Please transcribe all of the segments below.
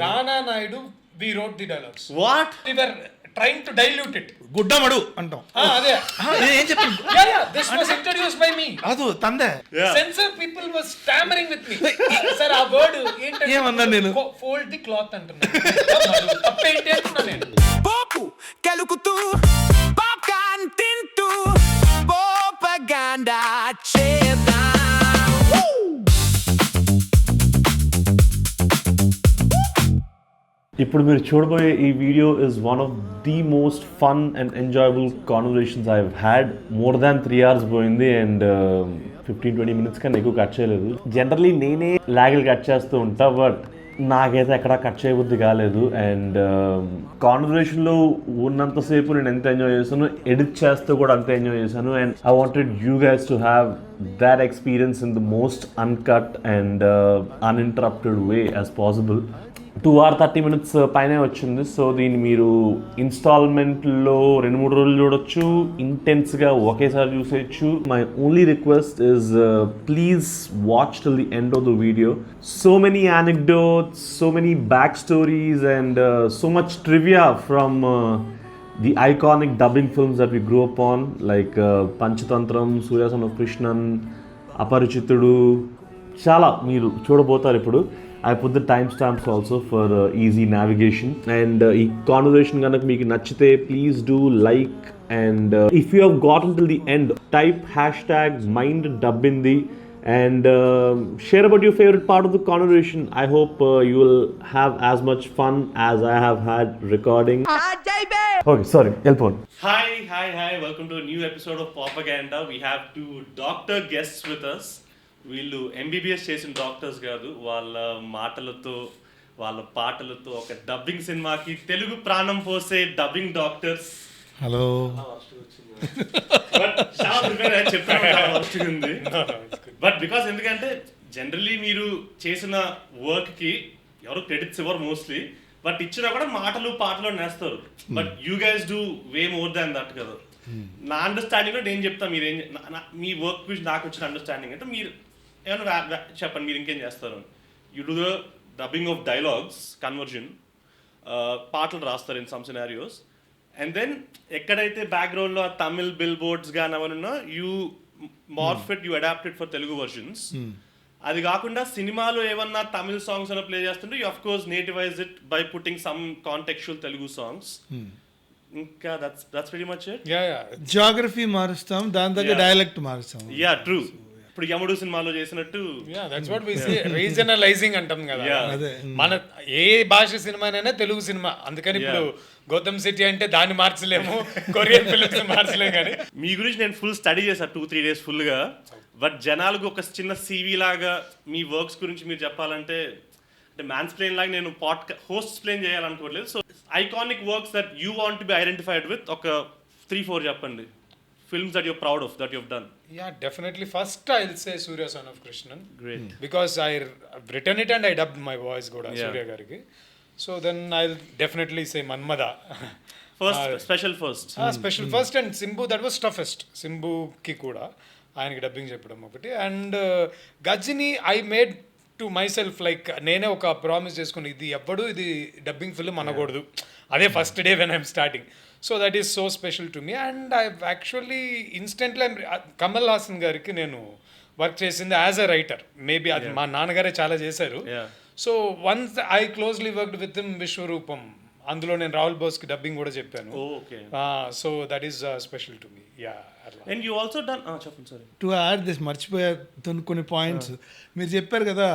Rana Naidu, we wrote the dialogues. What? We were trying to dilute it. గుడ్డమడు అంటాం. అదే ఏం చెప్పాను? Yeah, this was introduced by me. అది తందే. Censor people was stammering with me. Sir, ఆ word ఏంటంటే ఏమన్నా నేను? Fold the cloth అంటున్నాను. తప్పేంటి అంటున్నా నేను. Popu kelukutu popcorn tintu propaganda cheda. ఇప్పుడు మీరు చూడబోయే ఈ video is one of the most fun and enjoyable conversations I had. More than 3 hours పోయింది అండ్ 15-20 minutes కన్నా ఎక్కువ కట్ చేయలేదు. జనరలీ నేనే లాగిల్ కట్ చేస్తూ ఉంటా, బట్ నాకైతే ఎక్కడా కట్ చేయబుద్ధి కాలేదు. అండ్ కాన్వర్సేషన్లో ఉన్నంతసేపు నేను ఎంత ఎంజాయ్ చేశాను, ఎడిట్ చేస్తూ కూడా అంతే ఎంజాయ్ చేశాను. And I wanted you guys to have that experience in the most uncut and uninterrupted way as possible. 2 hours 30 minutes పైనే వచ్చింది. సో దీన్ని మీరు ఇన్స్టాల్మెంట్లో 2-3 రోజులు చూడొచ్చు, ఇంటెన్స్గా ఒకేసారి చూసేయచ్చు. My only request is please watch till the end of the video. So many anecdotes, so many back stories and so much trivia from the iconic dubbing films that we grew up on, like Panchatantram, Surya S, Krishnan, Aparichitudu. Chala meeru చూడబోతారు ఇప్పుడు. I put the timestamps also for easy navigation. And ఈ conversation కనుక మీకు నచ్చితే please do like, and if you have gotten till the end, type #MindDubbindi and share about your favorite part of the conversation. I hope you will have as much fun as I have had recording. Okay, sorry, helpon. Hi, welcome to a new episode of Propaganda. We have 2 doctor guests with us. వీళ్ళు MBBS చేసిన doctors కాదు, వాళ్ళ మాటలతో వాళ్ళ పాటలతో ఒక dubbing సినిమాకి తెలుగు ప్రాణం పోసే dubbing doctors. Hello. But because ఎందుకంటే జనరలీ మీరు చేసిన వర్క్కి ఎవరు క్రెడిట్స్ ఇవ్వరు మోస్ట్లీ, బట్ ఇచ్చినా కూడా మాటలు పాటలు నేస్తారు. But you guys do way more than that కదా. నా అండర్స్టాండింగ్ లో నేను చెప్తాను, మీరేం మీ వర్క్ గురించి నాకు వచ్చిన అండర్స్టాండింగ్ అంటే మీరు ఏమైనా చెప్పండి, మీరు ఇంకేం చేస్తారు. You do the dubbing of dialogues, conversion, పాటలు రాస్తారు in some scenarios. And then ఎక్కడైతే బ్యాక్గ్రౌండ్లో తమిళ్ బిల్ బోర్డ్స్ కానీ అవన్నా you morph it, you adapted for Telugu versions. అది కాకుండా సినిమాలో ఏమన్నా తమిళ్ సాంగ్స్ అలా ప్లే చేస్తుంటే you of course nativise it by putting some contextual Telugu songs. ఇంకా that's pretty much it. Geography మారుస్తాం, దాని దగ్గర డైలెక్ట్ మారుస్తాం. Yeah true. ఇప్పుడు యముడు సినిమాలో చేసినట్టు దట్స్ వాట్ వి సే రీజనలైజింగ్ అంటాం కదా. మన ఏ భాష సినిమానైనా తెలుగు సినిమా, అందుకని ఇప్పుడు గౌతమ్ సిటీ అంటే దాన్ని మార్చలేము, కొరియన్ ఫిల్మ్స్ మార్చలేము. కానీ మీ గురించి నేను ఫుల్ స్టడీ చేశాను 2-3 days ఫుల్గా. బట్ జనాలకు ఒక చిన్న CV లాగా మీ వర్క్స్ గురించి మీరు చెప్పాలంటే, అంటే మ్యాన్స్ ప్లేన్ లాగా నేను హోస్ట్ ప్లేన్ చేయాలనుకోవట్లేదు. So iconic works that you want to be identified with ఒక 3-4 చెప్పండి. Films that you're proud of, that you've done. Yeah, definitely. First, I'll say Surya son of Krishnan. Great. Because I've written it and I dubbed my voice Goda, Surya Gariki. So then I'll definitely say Manmada. Special first. Special first, and Simbu, that was toughest. Simbu ki kuda. ఆయనకి dubbing చెప్పడం ఒకటి. And Ghazni I made to my self, like నేనే ఒక promise చేసుకుని ఇది ఎవ్వడు ఇది dubbing film అనకూడదు. అదే first day when I'm starting. So that is so special to me. And I actually instantly Kamal Haasan గారికి నేను వర్క్ చేసింది యాజ్ అ రైటర్. మేబీ అది మా నాన్నగారే చాలా చేశారు. So once I closely worked with him Vishwaroopam, అందులో నేను రాహుల్ బోస్కి డబ్బింగ్ కూడా చెప్పాను. So that is special to me. Yeah. And you also done చెప్పండి సారీ టు యాడ్ దిస్ మర్చిపోయా కొన్ని పాయింట్స్. మీరు చెప్పారు కదా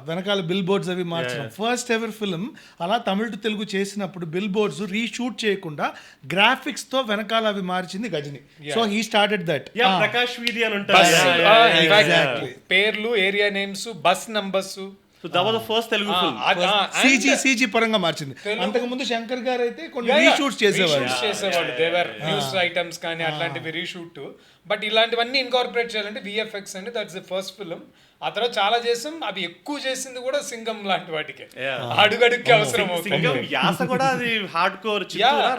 వెనకాల బిల్ బోర్డ్స్ అవి మార్చడం. ఫస్ట్ ఎవర్ ఫిల్మ్ అలా తమిళ టు తెలుగు చేసినప్పుడు బిల్ బోర్డ్స్ రీషూట్ చేయకుండా గ్రాఫిక్స్ తో వెనకాల అవి మార్చింది Ghajini. So he started that. Prakash వీధి అని ఉంటారు, పేర్లు, area names, bus numbers. So that was the first Telugu film. CG పరంగా మార్చింది. అంతకు ముందు శంకర్ గారు అయితే కొన్ని రీషూట్స్ చేసేవాళ్ళు. దేవర్ న్యూస్ ఐటమ్స్ కానీ అట్లాంటివి రీషూట్. బట్ ఇలాంటివన్నీ ఇన్కార్పొరేట్ చేయాలంటే VFX అండి. That's the first film. ఆ తర్వాత చాలా చేసాం. అవి ఎక్కువ చేసింది కూడా సింగం లాంటి వాటికే, అడుగడుక్కి అవసరం. సింగం యాస కూడా అది హార్డ్ కోర్.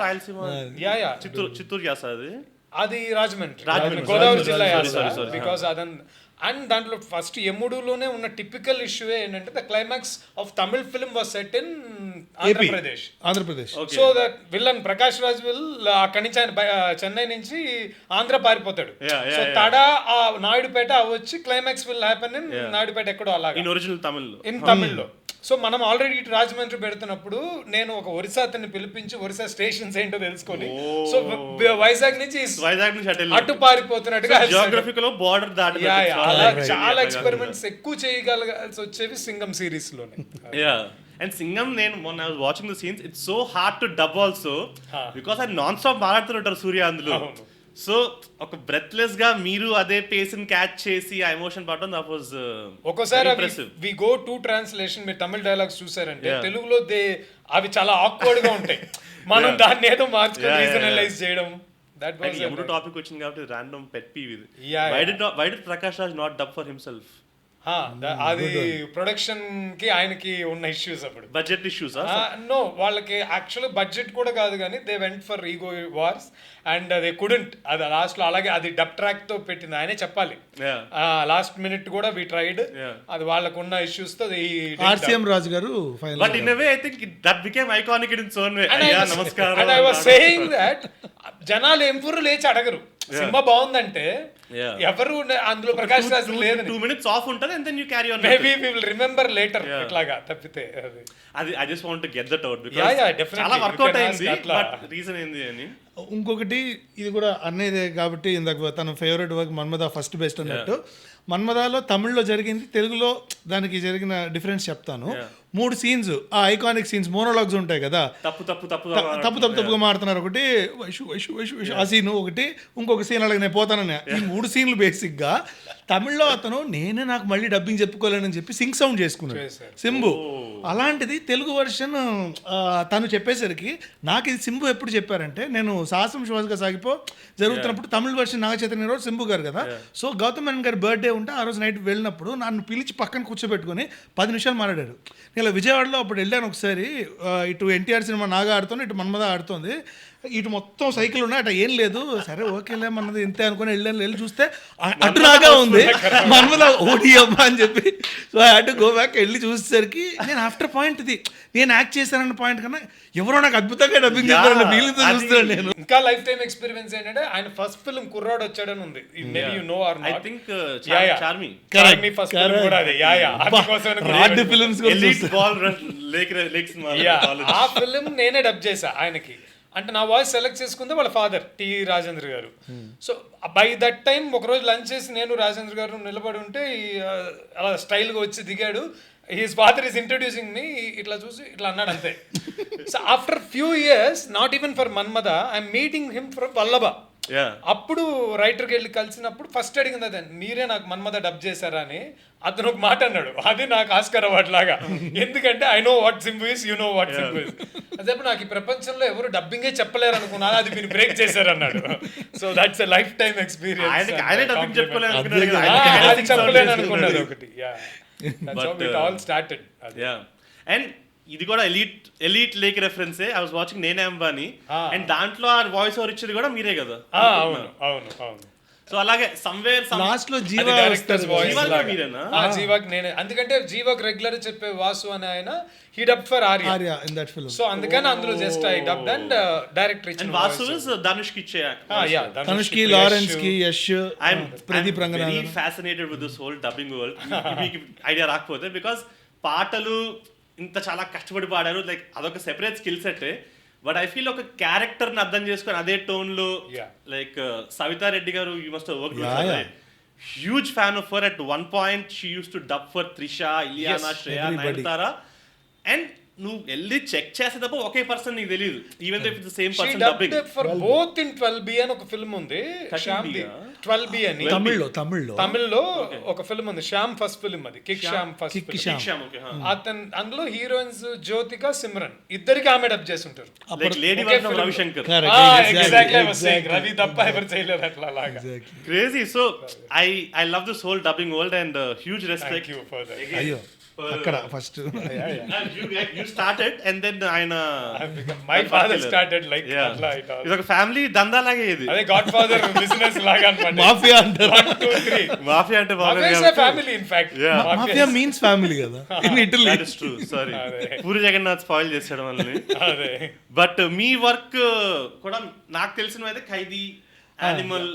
రాయలసీమ, చిత్తూరు యాస, అది రాజమండ్రి గోదావరి జిల్లా యాస. బికాస్ అదన్ అండ్ దాంట్లో ఫస్ట్ ఎముడులోనే ఉన్న టిపికల్ ఇష్యూ ఏంటంటే the climax of Tamil film was set in Andhra Pradesh. So that villain Prakash Raj అక్కడి నుంచి ఆయన చెన్నై నుంచి ఆంధ్ర పారిపోతాడు. సో తడా ఆ నాయుడుపేట వచ్చి climax will happen in Naidupeta ఎక్కడో అలాగా ఇన్ తమిళ్లో. సో మనం ఆల్రెడీ ఇటు రాజమండ్రి పెడుతున్నప్పుడు నేను ఒక ఒరిస్సా అతన్ని పిలిపించి ఒరిస్సా స్టేషన్స్ ఏంటో తెలుసుకొని సో వైజాగ్ నుంచి అటు పారిపోతున్నట్టుగా చాలా ఎక్స్పెరిమెంట్స్ ఎక్కువ చేయగలగాల్సి వచ్చేవి సింగం సిరీస్ లోనే. అండ్ సింగం నేను మొన్న watching the scenes it's so hard to dub also because అది నాన్ స్టాప్ మాట్లాడుతుంటారు సూర్య అందులో. సో ఒక బ్రెత్లెస్ గా మీరు అదే పేస్ ని క్యాచ్ చేసి ఆ ఎమోషన్ పడడం దట్ వాస్ ఒకసారి వి గో టు ట్రాన్స్లేషన్. మీరు తమిళ డైలాగ్స్ చూసారంటే తెలుగులో అవి చాలా ఆక్వర్డ్ గా ఉంటాయి. మనం దాన్ని ఏదో మార్చుకొని రీజనలైజ్ చేయడం. దట్ వాస్ ఎప్పుడు టాపిక్ వచ్చింది కాబట్టి రాండమ్ పెట్ పీవ్ ఇది. Why did Prakash Raj not dub for himself? అది ప్రొడక్షన్ కి ఆయనకి ఉన్న ఇష్యూస్, అప్పుడు బడ్జెట్ ఇష్యూస్. నో, వాళ్ళకి యాక్చువల్లీ బడ్జెట్ కూడా కాదు కానీ they went for ego wars and they couldn't. అది లాస్ట్ లో అలాగే అది డబ్ ట్రాక్ తో పెట్టింది ఆయనే చెప్పాలి. లాస్ట్ మినిట్ కూడా వి ట్రైడ్, అది వాళ్ళకున్న ఇష్యూస్ తో RCM Raju garu. But in a way I think that became iconic in its own way. నమస్కారం. And I was saying that జనాలు ఎవరు లేచి అడగరు సినిమా బాగుందంటే, ఎవరు అందులో ప్రకాష్ రాజ్ లేదు. 2 minutes ఆఫ్ ఉంటుంది and then you carry on. Maybe we will remember later. ఇట్లాగా తప్పితే అది I just want to get that out because చాలా వర్కౌట్ అయింది. బట్ రీజన్ ఏంది అని ఇంకొకటి, ఇది కూడా అన్నదే కాబట్టి ఇందాక తన favourite work Manmadha first best అన్నట్టు. మన్మదాలో తమిళ్లో జరిగింది, తెలుగులో దానికి జరిగిన డిఫరెన్స్ చెప్తాను. 3 సీన్స్, ఆ ఐకానిక్ సీన్స్, మోనోలాగ్స్ ఉంటాయి కదా, తప్పుగా మాడుతున్నారు ఒకటి, వైషు వైషు వైషు వైషు ఆ సీన్ ఒకటి, ఇంకొక సీన్ అలాగే నేను పోతానని. ఈ 3 సీన్లు బేసిక్గా తమిళ్లో అతను నేనే నాకు మళ్ళీ డబ్బింగ్ చెప్పుకోలేనని చెప్పి సింగ్ సౌండ్ చేసుకున్నాడు సింబు. అలాంటిది తెలుగు వర్షన్ తను చెప్పేసరికి నాకు ఇది సింబు ఎప్పుడు చెప్పారంటే, నేను సాహసం శ్వాసగా సాగిపో జరుగుతున్నప్పుడు తమిళ వర్షన్ నాగ చైతన్య గారు సింబు గారు కదా. సో గౌతమ్ మేనన్ గారి బర్త్డే ఉంటే ఆ రోజు నైట్ వెళ్ళినప్పుడు నన్ను పిలిచి పక్కన కూర్చోబెట్టుకొని 10 నిమిషాలు మాట్లాడారు. ఇలా విజయవాడలో అప్పుడు వెళ్ళాను ఒకసారి, ఇటు ఎన్టీఆర్ సినిమా నాగా ఆడుతుంది, ఇటు మన్మద ఆడుతుంది, ఇటు మొత్తం సైకిల్ ఉన్నాయి, అటు ఏం లేదు, సరే ఓకేలే మన్నది ఇంతే అనుకుని వెళ్ళి చూస్తే అటు నాగా ఉంది, మన్మద ఓడి అమ్మా అని చెప్పి. సో అటు గో బ్యాక్ వెళ్ళి చూసేసరికి నేను ఆఫ్టర్ పాయింట్ ఇది నేను యాక్ట్ చేశానన్న పాయింట్ కన్నా ఎవరో నాకు అద్భుతంగా డబ్బింగ్ చేస్తారన్న ఫీలింగ్తో చూస్తున్నాను నేను. ఇంకా లైఫ్ టైం ఎక్స్పీరియన్స్ ఏంటంటే ఆయన ఫస్ట్ ఫిల్మ్ కుర్రాడు వచ్చాడని ఉంది. Maybe you know or not. I think Charmi first film కూడా అదే. రాడ్ ఫిల్మ్స్ ఎలీట్ బాల్ లేక్స్ ఆ ఫిల్మ్ నేనే డబ్ చేశా ఆయనకి. అంటే నా వాయిస్ సెలెక్ట్ చేసుకుందే వాళ్ళ ఫాదర్ టి రాజేంద్ర గారు. సో బై దట్ టైం ఒకరోజు లంచ్ చేసి నేను రాజేంద్ర గారు నిలబడి ఉంటే అలా స్టైల్గా వచ్చి దిగాడు. His father is introducing me, ఇట్లా చూసి ఇట్లా అన్నాడు అంతే. So after few years, not even for Manmadha, I'm meeting him from Vallabha. అప్పుడు రైటర్కి వెళ్ళి కలిసినప్పుడు ఫస్ట్ అడిగింది అదే, మీరే నాకు మన్మద డబ్ చేశారా అని. అతను ఒక మాట అన్నాడు, అది నాకు ఆస్కార్ అవార్డ్ లాగా, ఎందుకంటే I know what Simbu is, you know what Simbu is. అదే నాకు ఈ ప్రపంచంలో ఎవరు డబ్బింగే చెప్పలేరు అనుకున్నాను, అది మీరు బ్రేక్ చేశారు అన్నాడు. So that's a life time experience. అది చెప్పలేను అనుకున్నది ఒకటి. That's how it all started. And ఇది కూడా ఎలీట్ లేక్ రెఫరెన్సే. ఐ వాస్ వాచింగ్ నేనే అంబానీ అండ్ దాంట్లో ఆ వాయిస్ ఓవర్ ఇచ్చేది కూడా మీరే కదా. అవును. సో అలాగే సమ్వేర్ లాస్ట్ లో జీవాకి నేనే, ఎందుకంటే జీవాకి రెగ్యులర్ చెప్పే వాసు అని ఆయన he dubbed for Arya in that film. So అందుకని అందులో just I dubbed and director ఇచ్చిన వాసు ఇస్ ధనుష్ కి ఇచ్చే. ధనుష్ కి, లారెన్స్ కి, Yash, Pradeep Ranganathan. Very fascinated with this whole dubbing world. మీకు ఐడియా రాకపోతే, బికాస్ పాటలు ఇంత చాలా కష్టపడి పాడారు, లైక్ అదొక separate skill set. But I feel ఒక క్యారెక్టర్ ని అర్థం చేసుకొని అదే టోన్ లో, లైక్ సవితా రెడ్డి గారు, you must have worked with her. Huge fan of her. At one point she use to dub for Trisha, Ileana, Shreya, Nayanthara. And నువ్వు వెళ్ళి చెక్ చేసే తప్ప ఒకే పర్సన్ నీకు తెలియదు, even though if it's the same person dubbing. For both in 12B అని ఒక film ఉంది, Shyam 12B అని తమిళ్లో ఒక ఫిల్మ్ ఉంది. శ్యామ్ ఫస్ట్ ఫిల్మ్ అది, కిక్ శ్యామ్ ఫస్ట్ ఫిల్మ్. అతను అందులో హీరోయిన్స్ జ్యోతిక, సిమ్రన్ ఇద్దరికి ఆమె డబ్ చేసి ఉంటారు. Lady version Ravishankar. రవి తప్ప ఎవరు చేయలేరు అట్లా అలాగా. Crazy. So I love this whole dubbing world and huge respect. అక్కడ first You started and then ఆయన మై ఫాదర్ స్టార్టెడ్ లైక్ అట్లా ఇట్ ఇది ఒక ఫ్యామిలీ దందా లాగే ఇది. అదే గాడ్ ఫాదర్ బిజినెస్ లాగా అన్నమాట. మాఫియా అంటారు. 1 2 3 మాఫియా అంటే mafia family in fact. Mafia means family కదా in Italy. That is true. Sorry. Puri Jagannadh spoil చేసాడు మనల్ని. అదే బట్ మీ వర్క్ కూడా నాకు తెలిసిన అయితే ఖైదీ, యానిమల్,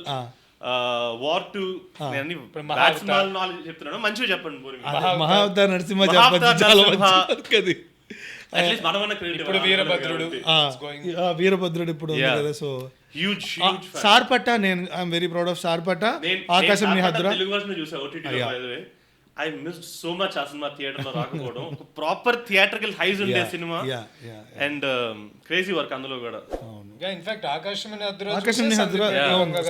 వార్ 2 నేను బ్యాట్స్మెన్ నాలెడ్జ్ చెప్తున్నాను. మంచిగా చెప్పండి పూరి. మహావతార్ నరసింహ చెప్పచ్చు చాలా మంచి అది. అట్లీస్ట్ మనమన్న క్రెడిట్. ఇప్పుడు వీరభద్రుడు వీరభద్రుడు ఇప్పుడు ఉంది కదా. సో హ్యూజ్ సార్పట్ట నేను I'm very proud of Sarpatta. Aakasam Nee Haddura Telugu version చూసా OTT లో. By the way I missed so much ఆ సినిమా థియేటర్ లో రాకపోవడం. ఒక ప్రాపర్ థియేట్రికల్ హైస్ ఉండే సినిమా అండ్ క్రేజీ వర్క్ అందులో కూడా. In fact Aakasam Nee Haddura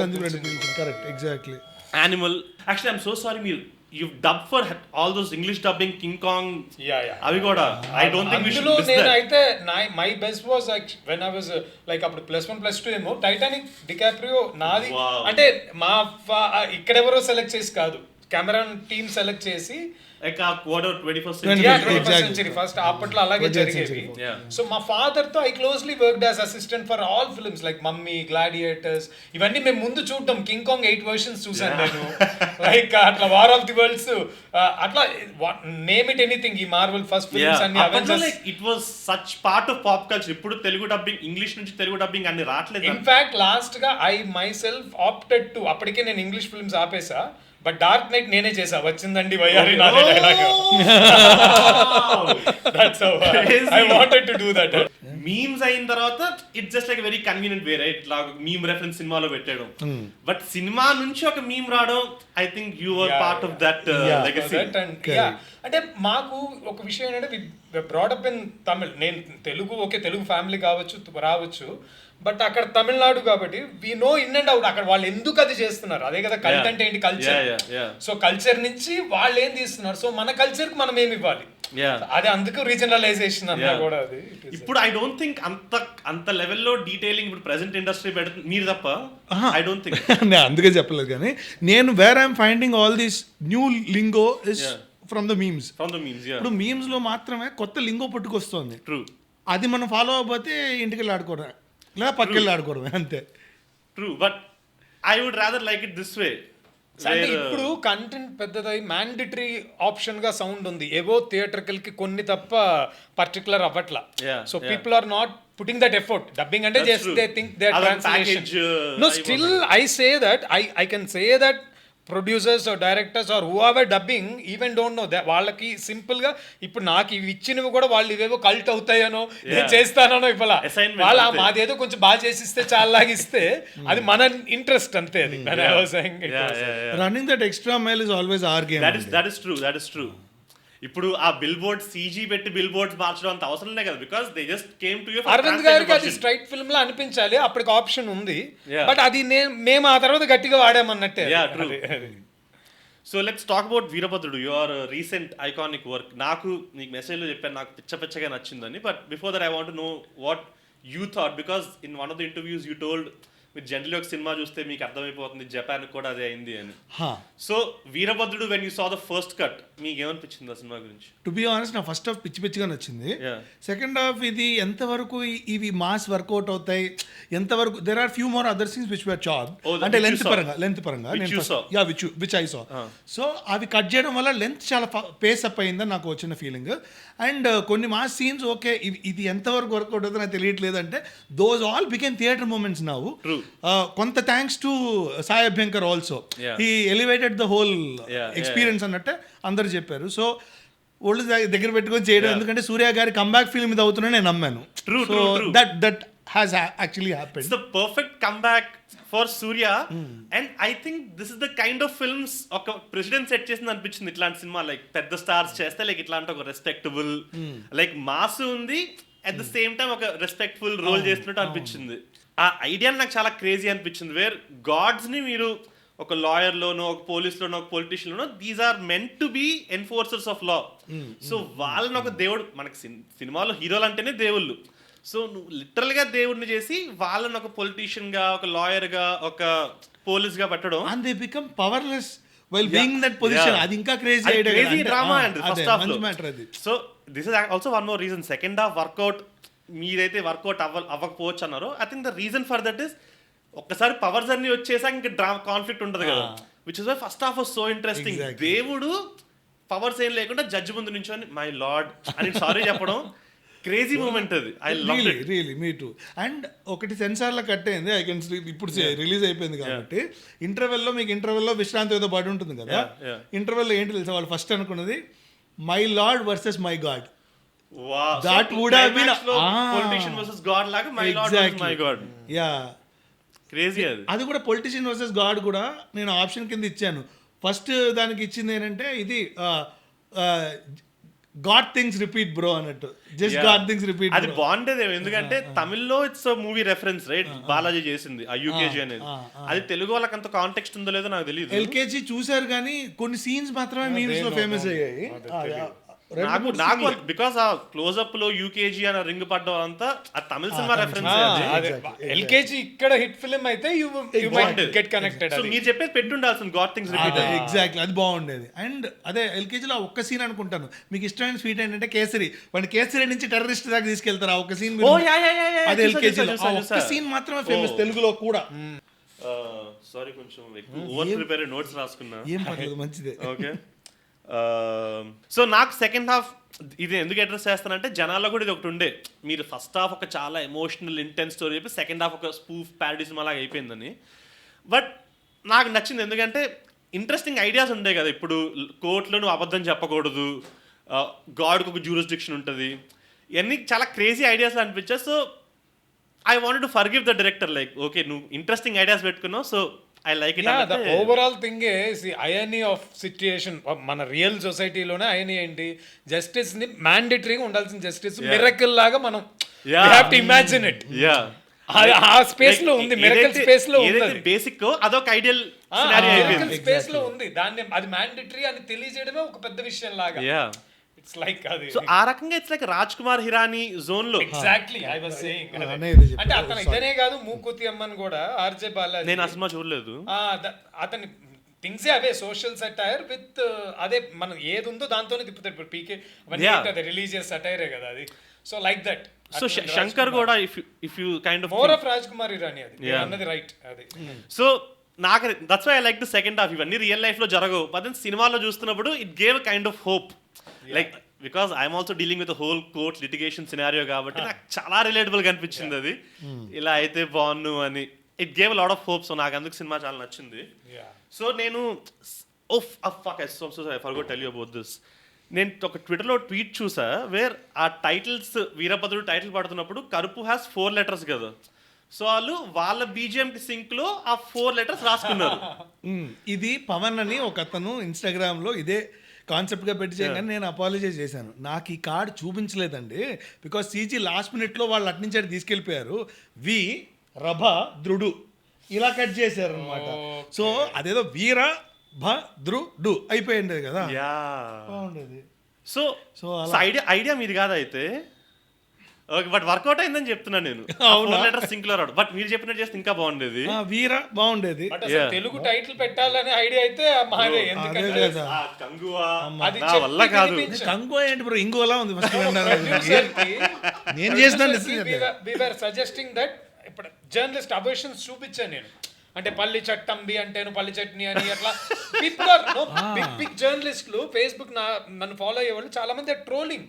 Sandeep Reddy correct exactly. Animal actually I'm so sorry మీరు you've dubbed for all those English dubbing King Kong. అవి కూడా I don't think we should miss that. నేనైతే my best was when I was like అప్పుడు +1 +2 ఏమో Titanic DiCaprio నాది. అంటే మా ఇక్కడెవరో select చేసి కాదు, కెమెరాన్ టీమ్ సెలెక్ట్ చేసి like a quarter 21st century first అప్పట్లో అలాగే జరిగేవి. సో మా ఫాదర్ తో I closely worked as assistant for all films like mummy, gladiators ఇవన్నీ మేము ముందు చూడటం. కింగ్ కాంగ్ 8 versions చూసాను నేను. లైక్ అట్లా వార్ ఆఫ్ ది వరల్డ్స్ అట్లా నేమ్ ఇట్ ఎనీథింగ్. ఈ మార్వెల్ ఫస్ట్ ఫిల్మ్స్ అన్ని Avengers. It was such part of pop culture. ఇప్పుడు తెలుగు డబ్బింగ్, ఇంగ్లీష్ నుంచి తెలుగు డబ్బింగ్ అన్ని రావట్లేదు. ఇన్ఫాక్ట్ లాస్ట్ గా I myself opted to, అప్పటికే నేను ఇంగ్లీష్ ఫిల్మ్స్ ఆపేసా, బట్ డార్క్ నైట్ నేనే చేసా. వచ్చిందండి వయ్యారి నానే dialogue. That's how I wanted to do that. Memes అయిన తర్వాత it's just like very convenient way, right? ఇట్లా మీమ్ రెఫరెన్స్ సినిమాలో పెట్టడం. బట్ సినిమా నుంచి ఒక మీమ్ రావడం, I think you are part of that legacy. అంటే మాకు ఒక విషయం ఏంటంటే బ్రాడ్ అప్ ఇన్ తమిళ్. నేను తెలుగు, ఓకే తెలుగు ఫ్యామిలీ కావచ్చు రావచ్చు, బట్ అక్కడ తమిళనాడు కాబట్టి we know in and out అక్కడ వాళ్ళు ఎందుకు అది చేస్తున్నారు. అదే కదా కల్ట్ అంటే ఏంటి, కల్చర్. సో కల్చర్ నుంచి వాళ్ళు ఏం తీస్తున్నారు, సో మన కల్చర్ కి మనం ఏమి ఇవ్వాలి. అదే అందుకు రీజనలైజేషన్ అన్నా కూడా అది. ఇప్పుడు ఐ డోంట్ థింక్ అంత లెవెల్లో డీటెయిలింగ్ ఇప్పుడు ప్రెసెంట్ ఇండస్ట్రీ పెడుతుంది మీరు తప్ప. I don't think. నేను అందుకే చెప్పలేదు, కానీ నేను where I'm finding all this new lingo is from the memes. ఇప్పుడు మీమ్స్ లో మాత్రమే కొత్త లింగో పట్టుకొస్తుంది. ట్రూ. అది మనం ఫాలో అవ్వకపోతే ఇంటికి వెళ్ళి ఆడుకోవడం లేదా పక్కకి వెళ్ళి ఆడుకోవడం అంతే. True, but I would rather like it this way. అంటే ఇప్పుడు కంటెంట్ పెద్దదై మ్యాండేటరీ ఆప్షన్ గా సౌండ్ ఉంది. ఏవో థియేటర్కల్ కి కొన్ని తప్ప పర్టికులర్ అవ్వట్లా. So people are not putting that effort. Dubbing and just they think their translation. No, still I say that I can say that producers or directors or whoever dubbing even don't know that వాళ్ళకి simple గా ఇప్పుడు నాకు ఇవి ఇచ్చినవి కూడా వాళ్ళు ఇవేవో cult అవుతాయనో నేను చేస్తానో ఇవ్వాల. వాళ్ళ మాదేదో కొంచెం బాగా చేసిస్తే చాలా లాగిస్తే అది మన ఇంట్రెస్ట్ అంతే. అది running that extra mile is always our game. that is true. ఇప్పుడు ఆ బిల్ బోర్డ్ CG పెట్టి బిల్ బోర్డ్స్ మార్చడం అంత అవసరం లేదు కదా, because they just came to you. Aravind గారికి అది స్ట్రైట్ ఫిల్మ్ లా అనిపించాలి, అప్పటికి ఆప్షన్ ఉంది, బట్ అది మేము ఆ తర్వాత గట్టిగా వాడామన్నట్టే. So let's talk about Veerabhadrudu, your recent iconic work. నాకు నీకు మెసేజ్లో చెప్పాను నాకు పిచ్చగా నచ్చిందని, but before that I want to know what you thought, because in one of the interviews you told మీరు జనరల్లీ ఒక సినిమా చూస్తే మీకు అర్థమైపోతుంది జపాన్ కూడా అదే అయింది అని. So Veerabhadrudu when you saw the first cut మీకు ఏమనిపించింది ఆ సినిమా గురించి? టు బి ఆనెస్ట్ నా ఫస్ట్ హాఫ్ పిచ్చిగా నచ్చింది. సెకండ్ హాఫ్ ఇది ఎంతవరకు ఇవి మాస్ వర్కౌట్ అవుతాయి, ఎంతవరకు there are few more other things which were chop. అంటే లెంత్ పరంగా విచ్ ఐ సా. సో అవి కట్ చేయడం వల్ల లెంత్ చాలా పేస్ అప్ అయిందని నాకు వచ్చిన ఫీలింగ్. అండ్ కొన్ని మాస్ సీన్స్ ఓకే ఇది ఎంతవరకు వర్కౌట్ అవుతుందో నాకు తెలియట్లేదు. అంటే those all became theatre moments now. కొంత thanks to Sai Abhyankar also, he elevated the whole experience అన్నట్టే అందరు చెప్పారు. సో ఒళ్ళు దగ్గర పెట్టుకొని చేయడం, ఎందుకంటే సూర్య గారి కంబ్యాక్ ఫిల్మ్ ఇది అవుతున్నా నేను నమ్మాను. That has actually happened. It's the perfect comeback for Surya, and I think this is the kind of films ఒక ప్రెసిడెంట్ సెట్ చేసింది అనిపించింది. ఇట్లాంటి సినిమా లైక్ పెద్ద స్టార్స్ చేస్తే లైక్ ఇట్లాంటి ఒక రెస్పెక్టబుల్ లైక్ మాస్ ఉంది, అట్ ద సేమ్ టైం ఒక రెస్పెక్ట్ఫుల్ రోల్ చేస్తున్నట్టు అనిపించింది. ఆ ఐడియా నాకు చాలా క్రేజీ అనిపించింది. వేర్ గాడ్స్ ని మీరు ఒక లాయర్ లోనో ఒక పోలీస్ లోనో ఒక పొలిటీషియన్ లోనో these are meant to be enforcers of law. So వాళ్ళని ఒక దేవుడు, మనకి సినిమాలో హీరోలు అంటేనే దేవుళ్ళు, సో నువ్వు లిటరల్ గా దేవుడిని చేసి వాళ్ళని ఒక పొలిటీషియన్ గా, ఒక లాయర్ గా, ఒక పోలీస్ గా పెట్టడం. And they become powerless while being that position. అది ఇంకా crazy crazy drama and first half లో. మ్యాటర్ అది. So this is also one more reason. Second half work out మీరైతే వర్కౌట్ అవ్వకపోవచ్చు అన్నారు. I think the reason for that is ఒక్కసారి powers అన్ని వచ్చేసాక ఇంకా డ్రామా కాన్ఫ్లిక్ట్ ఉంటుంది కదా, which is why first half was so interesting. దేవుడు పవర్స్ ఏం లేకుండా జడ్జి ముందు నుంచొని మై లార్డ్ అని సారీ చెప్పడం క్రేజీ మూమెంట్ అది. I love it really me two. And ఒకటి సెన్సార్లో కట్ అయింది, ఐ కెన్ ఇప్పుడు రిలీజ్ అయిపోయింది కాబట్టి ఇంటర్వెల్లో మీకు ఇంటర్వెల్లో విశ్రాంతి ఏదో పడి ఉంటుంది కదా, ఇంటర్వెల్లో ఏంటి తెలుసా వాళ్ళు ఫస్ట్ అనుకున్నది my lord versus my god. That would have been politician versus god లాగా my lord versus my god. Yeah crazy అది కూడా పొలిటీషియన్ వర్సెస్ గాడ్ కూడా నేను ఆప్షన్ కింద ఇచ్చాను. ఫస్ట్ దానికి ఇచ్చింది ఏంటంటే ఇది గాడ్ థింగ్స్ రిపీట్ బ్రో అన్నట్టు, జస్ట్ గాడ్ థింగ్స్ రిపీట్. అది బాగుండేది ఎందుకంటే తమిళ్లో it's movie reference right, Balaji చేసింది ఆ యూకేజీ అనేది. అది తెలుగు వాళ్ళకి అంత కాంటెక్స్ట్ ఉందో లేదో నాకు తెలియదు. ఎల్కేజీ చూసారు కానీ కొన్ని సీన్స్ మాత్రమే మీమ్స్ లో ఫేమస్ అయ్యాయి. నాకు బికాస్ ఆ క్లోజ్అప్ లో యూకేజీ అనే రింగ్ పడ్డం అంతా ఆ తమిళ సినిమా రెఫరెన్స్. ఎల్కేజీ ఇక్కడ హిట్ ఫిల్మ్ అయితే you might get connected. So మీరు చెప్పేది పెట్టుండాల్సింది గాడ్ థింగ్స్ రిపీట్. ఎగ్జాక్ట్లీ అది బాగుండేది. అండ్ అదే ఎల్కేజీలో ఒక్క సీన్ అనుకుంటాను మీకు ఇష్టమైన స్వీట్ ఏంటంటే కేసరి. వాడిని కేసరి నుంచి టెర్రరిస్ట్ దాకా తీసుకెళ్తారు ఆ ఒక సీన్. అదే ఎల్కేజీలో ఒక్క సీన్ మాత్రమే ఫేమస్ తెలుగులో కూడా. సారీ కొంచెం ఎక్కువ ఓవర్ ప్రిపేర్ నోట్స్ రాసుకున్నా. ఏం పర్లేదు మంచిదే. ఓకే. సో నాకు సెకండ్ హాఫ్ ఇది ఎందుకు అడ్రస్ చేస్తానంటే జనాల్లో కూడా ఇది ఒకటి ఉండే, మీరు ఫస్ట్ హాఫ్ ఒక చాలా ఎమోషనల్ ఇంటెన్స్ స్టోరీ చెప్పి సెకండ్ హాఫ్ ఒక స్పూఫ్ ప్యారడీ సినిమా లాగా అయిపోయిందని. బట్ నాకు నచ్చింది ఎందుకంటే ఇంట్రెస్టింగ్ ఐడియాస్ ఉండే కదా. ఇప్పుడు కోర్టులో నువ్వు అబద్ధం చెప్పకూడదు, గాడ్కి ఒక జ్యూరిస్డిక్షన్ ఉంటుంది, ఇవన్నీ చాలా క్రేజీ ఐడియాస్ అనిపించాయి. So I wanted to forgive the director, like okay నువ్వు ఇంట్రెస్టింగ్ ఐడియాస్ పెట్టుకున్నావు, so I like it. The overall thing is the irony of situation. మన రియల్ సొసైటీలోనే ఐరనీ ఏంటి, జస్టిస్ ని మ్యాండేటరీగా ఉండాల్సిన జస్టిస్ మిరకల్ లాగా మనం we have to imagine it. ఆ స్పేస్ లో ఉంది, మిరకల్ స్పేస్ లో ఉంది. బేసిక్ అదొక ఐడియల్ సినారియో అయిపోయింది, స్పేస్ లో ఉంది. దాన్ని అది మ్యాండేటరీ అని తెలియజేయడమే ఒక పెద్ద విషయం లాగా. ఇట్స్ లైక్ అది. సో ఆ రకంగా it's like Raj Kumar Hirani zone లో. Exactly I was saying. అంటే అతను ఇతనే కాదు మూకుతి అమ్మన్ కూడా ఆర్జే బాలాజీ. నేను ఆ సినిమా చూడలేదు. అతని థింగ్సే అవే సోషల్ సటైర్ విత్ అదే మనం ఏది ఉందో దాంతోనే తిప్పుతారు. ఇప్పుడు పీకే అవన్నీ రిలీజియస్ సటైరే కదా అది. So like that. So Shankar కూడా if you kind of more of Raj Kumar Hirani అది అన్నది రైట్ అది. సో నాకు that's why I like the second half. ఇవన్నీ రియల్ లైఫ్ లో జరగవు, బట్ దెన్ సినిమాలో చూస్తున్నప్పుడు it gave kind of hope. Like because I'm also dealing with whole court litigation scenario కాబట్టి నాకు చాలా రిలేటబుల్ గా అనిపించింది అది. ఇలా అయితే బాగుండు అని it gave lot of hope. So నాకు అందుకు సినిమా చాలా నచ్చింది. సో నేను నేను ఒక ట్విట్టర్లో ట్వీట్ చూసా వేర్ ఆ టైటిల్స్ వీరభద్రుడు టైటిల్ పడుతున్నప్పుడు కరుపు హ్యాస్ 4 letters కదా. సో వాళ్ళు వాళ్ళ బీజిఎం సింక్ లో ఆ 4 letters రాసుకున్నారు. ఇది పవన్ అని ఒక అతను ఇన్స్టాగ్రామ్ లో ఇదే కాన్సెప్ట్గా పెట్టి చేయగానే నేను అపాలజైజ్ చేశాను. నాకు ఈ కార్డ్ చూపించలేదండి బికాస్ సీజీ లాస్ట్ మినిట్లో వాళ్ళు అట్నుంచి అటు తీసుకెళ్ళిపోయారు. వీరభద్రుడు ఇలా కట్ చేశారు అనమాట. సో అదేదో వీరభద్రుడు అయిపోయింది కదా, బాగుండేది. సో ఐడియా మీది కాదు అయితే. ఓకే, బట్ వర్కౌట్ అయిందని చెప్తున్నాను నేను. 4 letters సింక్ లో రాడు, బట్ మీరు చెప్పినట్టు చేస్తే ఇంకా బాగుండేది. వీర బాగుండేది. తెలుగు టైటిల్ పెట్టాలని ఐడియా అయితే మాదే. ఎందుకంటే వల్ల కాదు. కంగువా ఏంటి బ్రో, ఇంగువలా ఉంది. నేను చేసిన సజెస్టింగ్ దట్ ఇప్పుడు జర్నలిస్ట్ అబర్షన్స్ చూపించాను నేను. అంటే పల్లి చట్టంబి అంటేను పల్లి చట్నీ అని అట్లా పీపుల్ ఆర్ బిగ్ జర్నలిస్టులు ఫేస్బుక్ నన్ను ఫాలో అయ్యేవాళ్ళు చాలా మంది ట్రోలింగ్.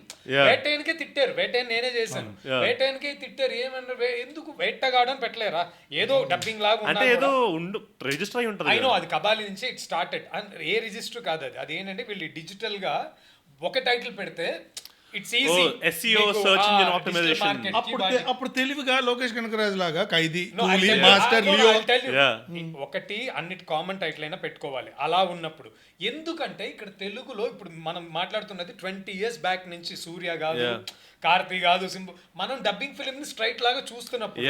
వేటైన్కే తిట్టారు, వేటైన్ నేనే చేశాను, వేటైన్కే తిట్టారు. ఏమన్నా ఎందుకు వేటగాడని పెట్టలేరా, ఏదో డబ్బింగ్ లాగా అంటే ఏదో రిజిస్టర్ అయి ఉంటుంది. అయినో అది కబాలి నుంచి ఇట్ స్టార్టెడ్. ఏ రిజిస్టర్ కాదు అది. అదేంటంటే వీళ్ళు డిజిటల్ గా ఒక టైటిల్ పెడితే SEO సెర్చ్ ఇంజిన్ ఆప్టిమైజేషన్. అప్పుడు తెలివిగా లోకేష్ కనకరాజు లాగా ఖైదీ, మాస్టర్, లియో ఒకటి అన్నిటి కామన్ టైటిల్ అయినా పెట్టుకోవాలి. అలా ఉన్నప్పుడు ఎందుకంటే ఇక్కడ తెలుగులో ఇప్పుడు మనం మాట్లాడుతున్నది 20 years బ్యాక్ నుంచి సూర్య కాదు, కార్తీ కాదు, సింబు, మనం డబ్బింగ్ ఫిల్మ్ ని స్ట్రైట్ లాగా చూస్తున్నప్పుడు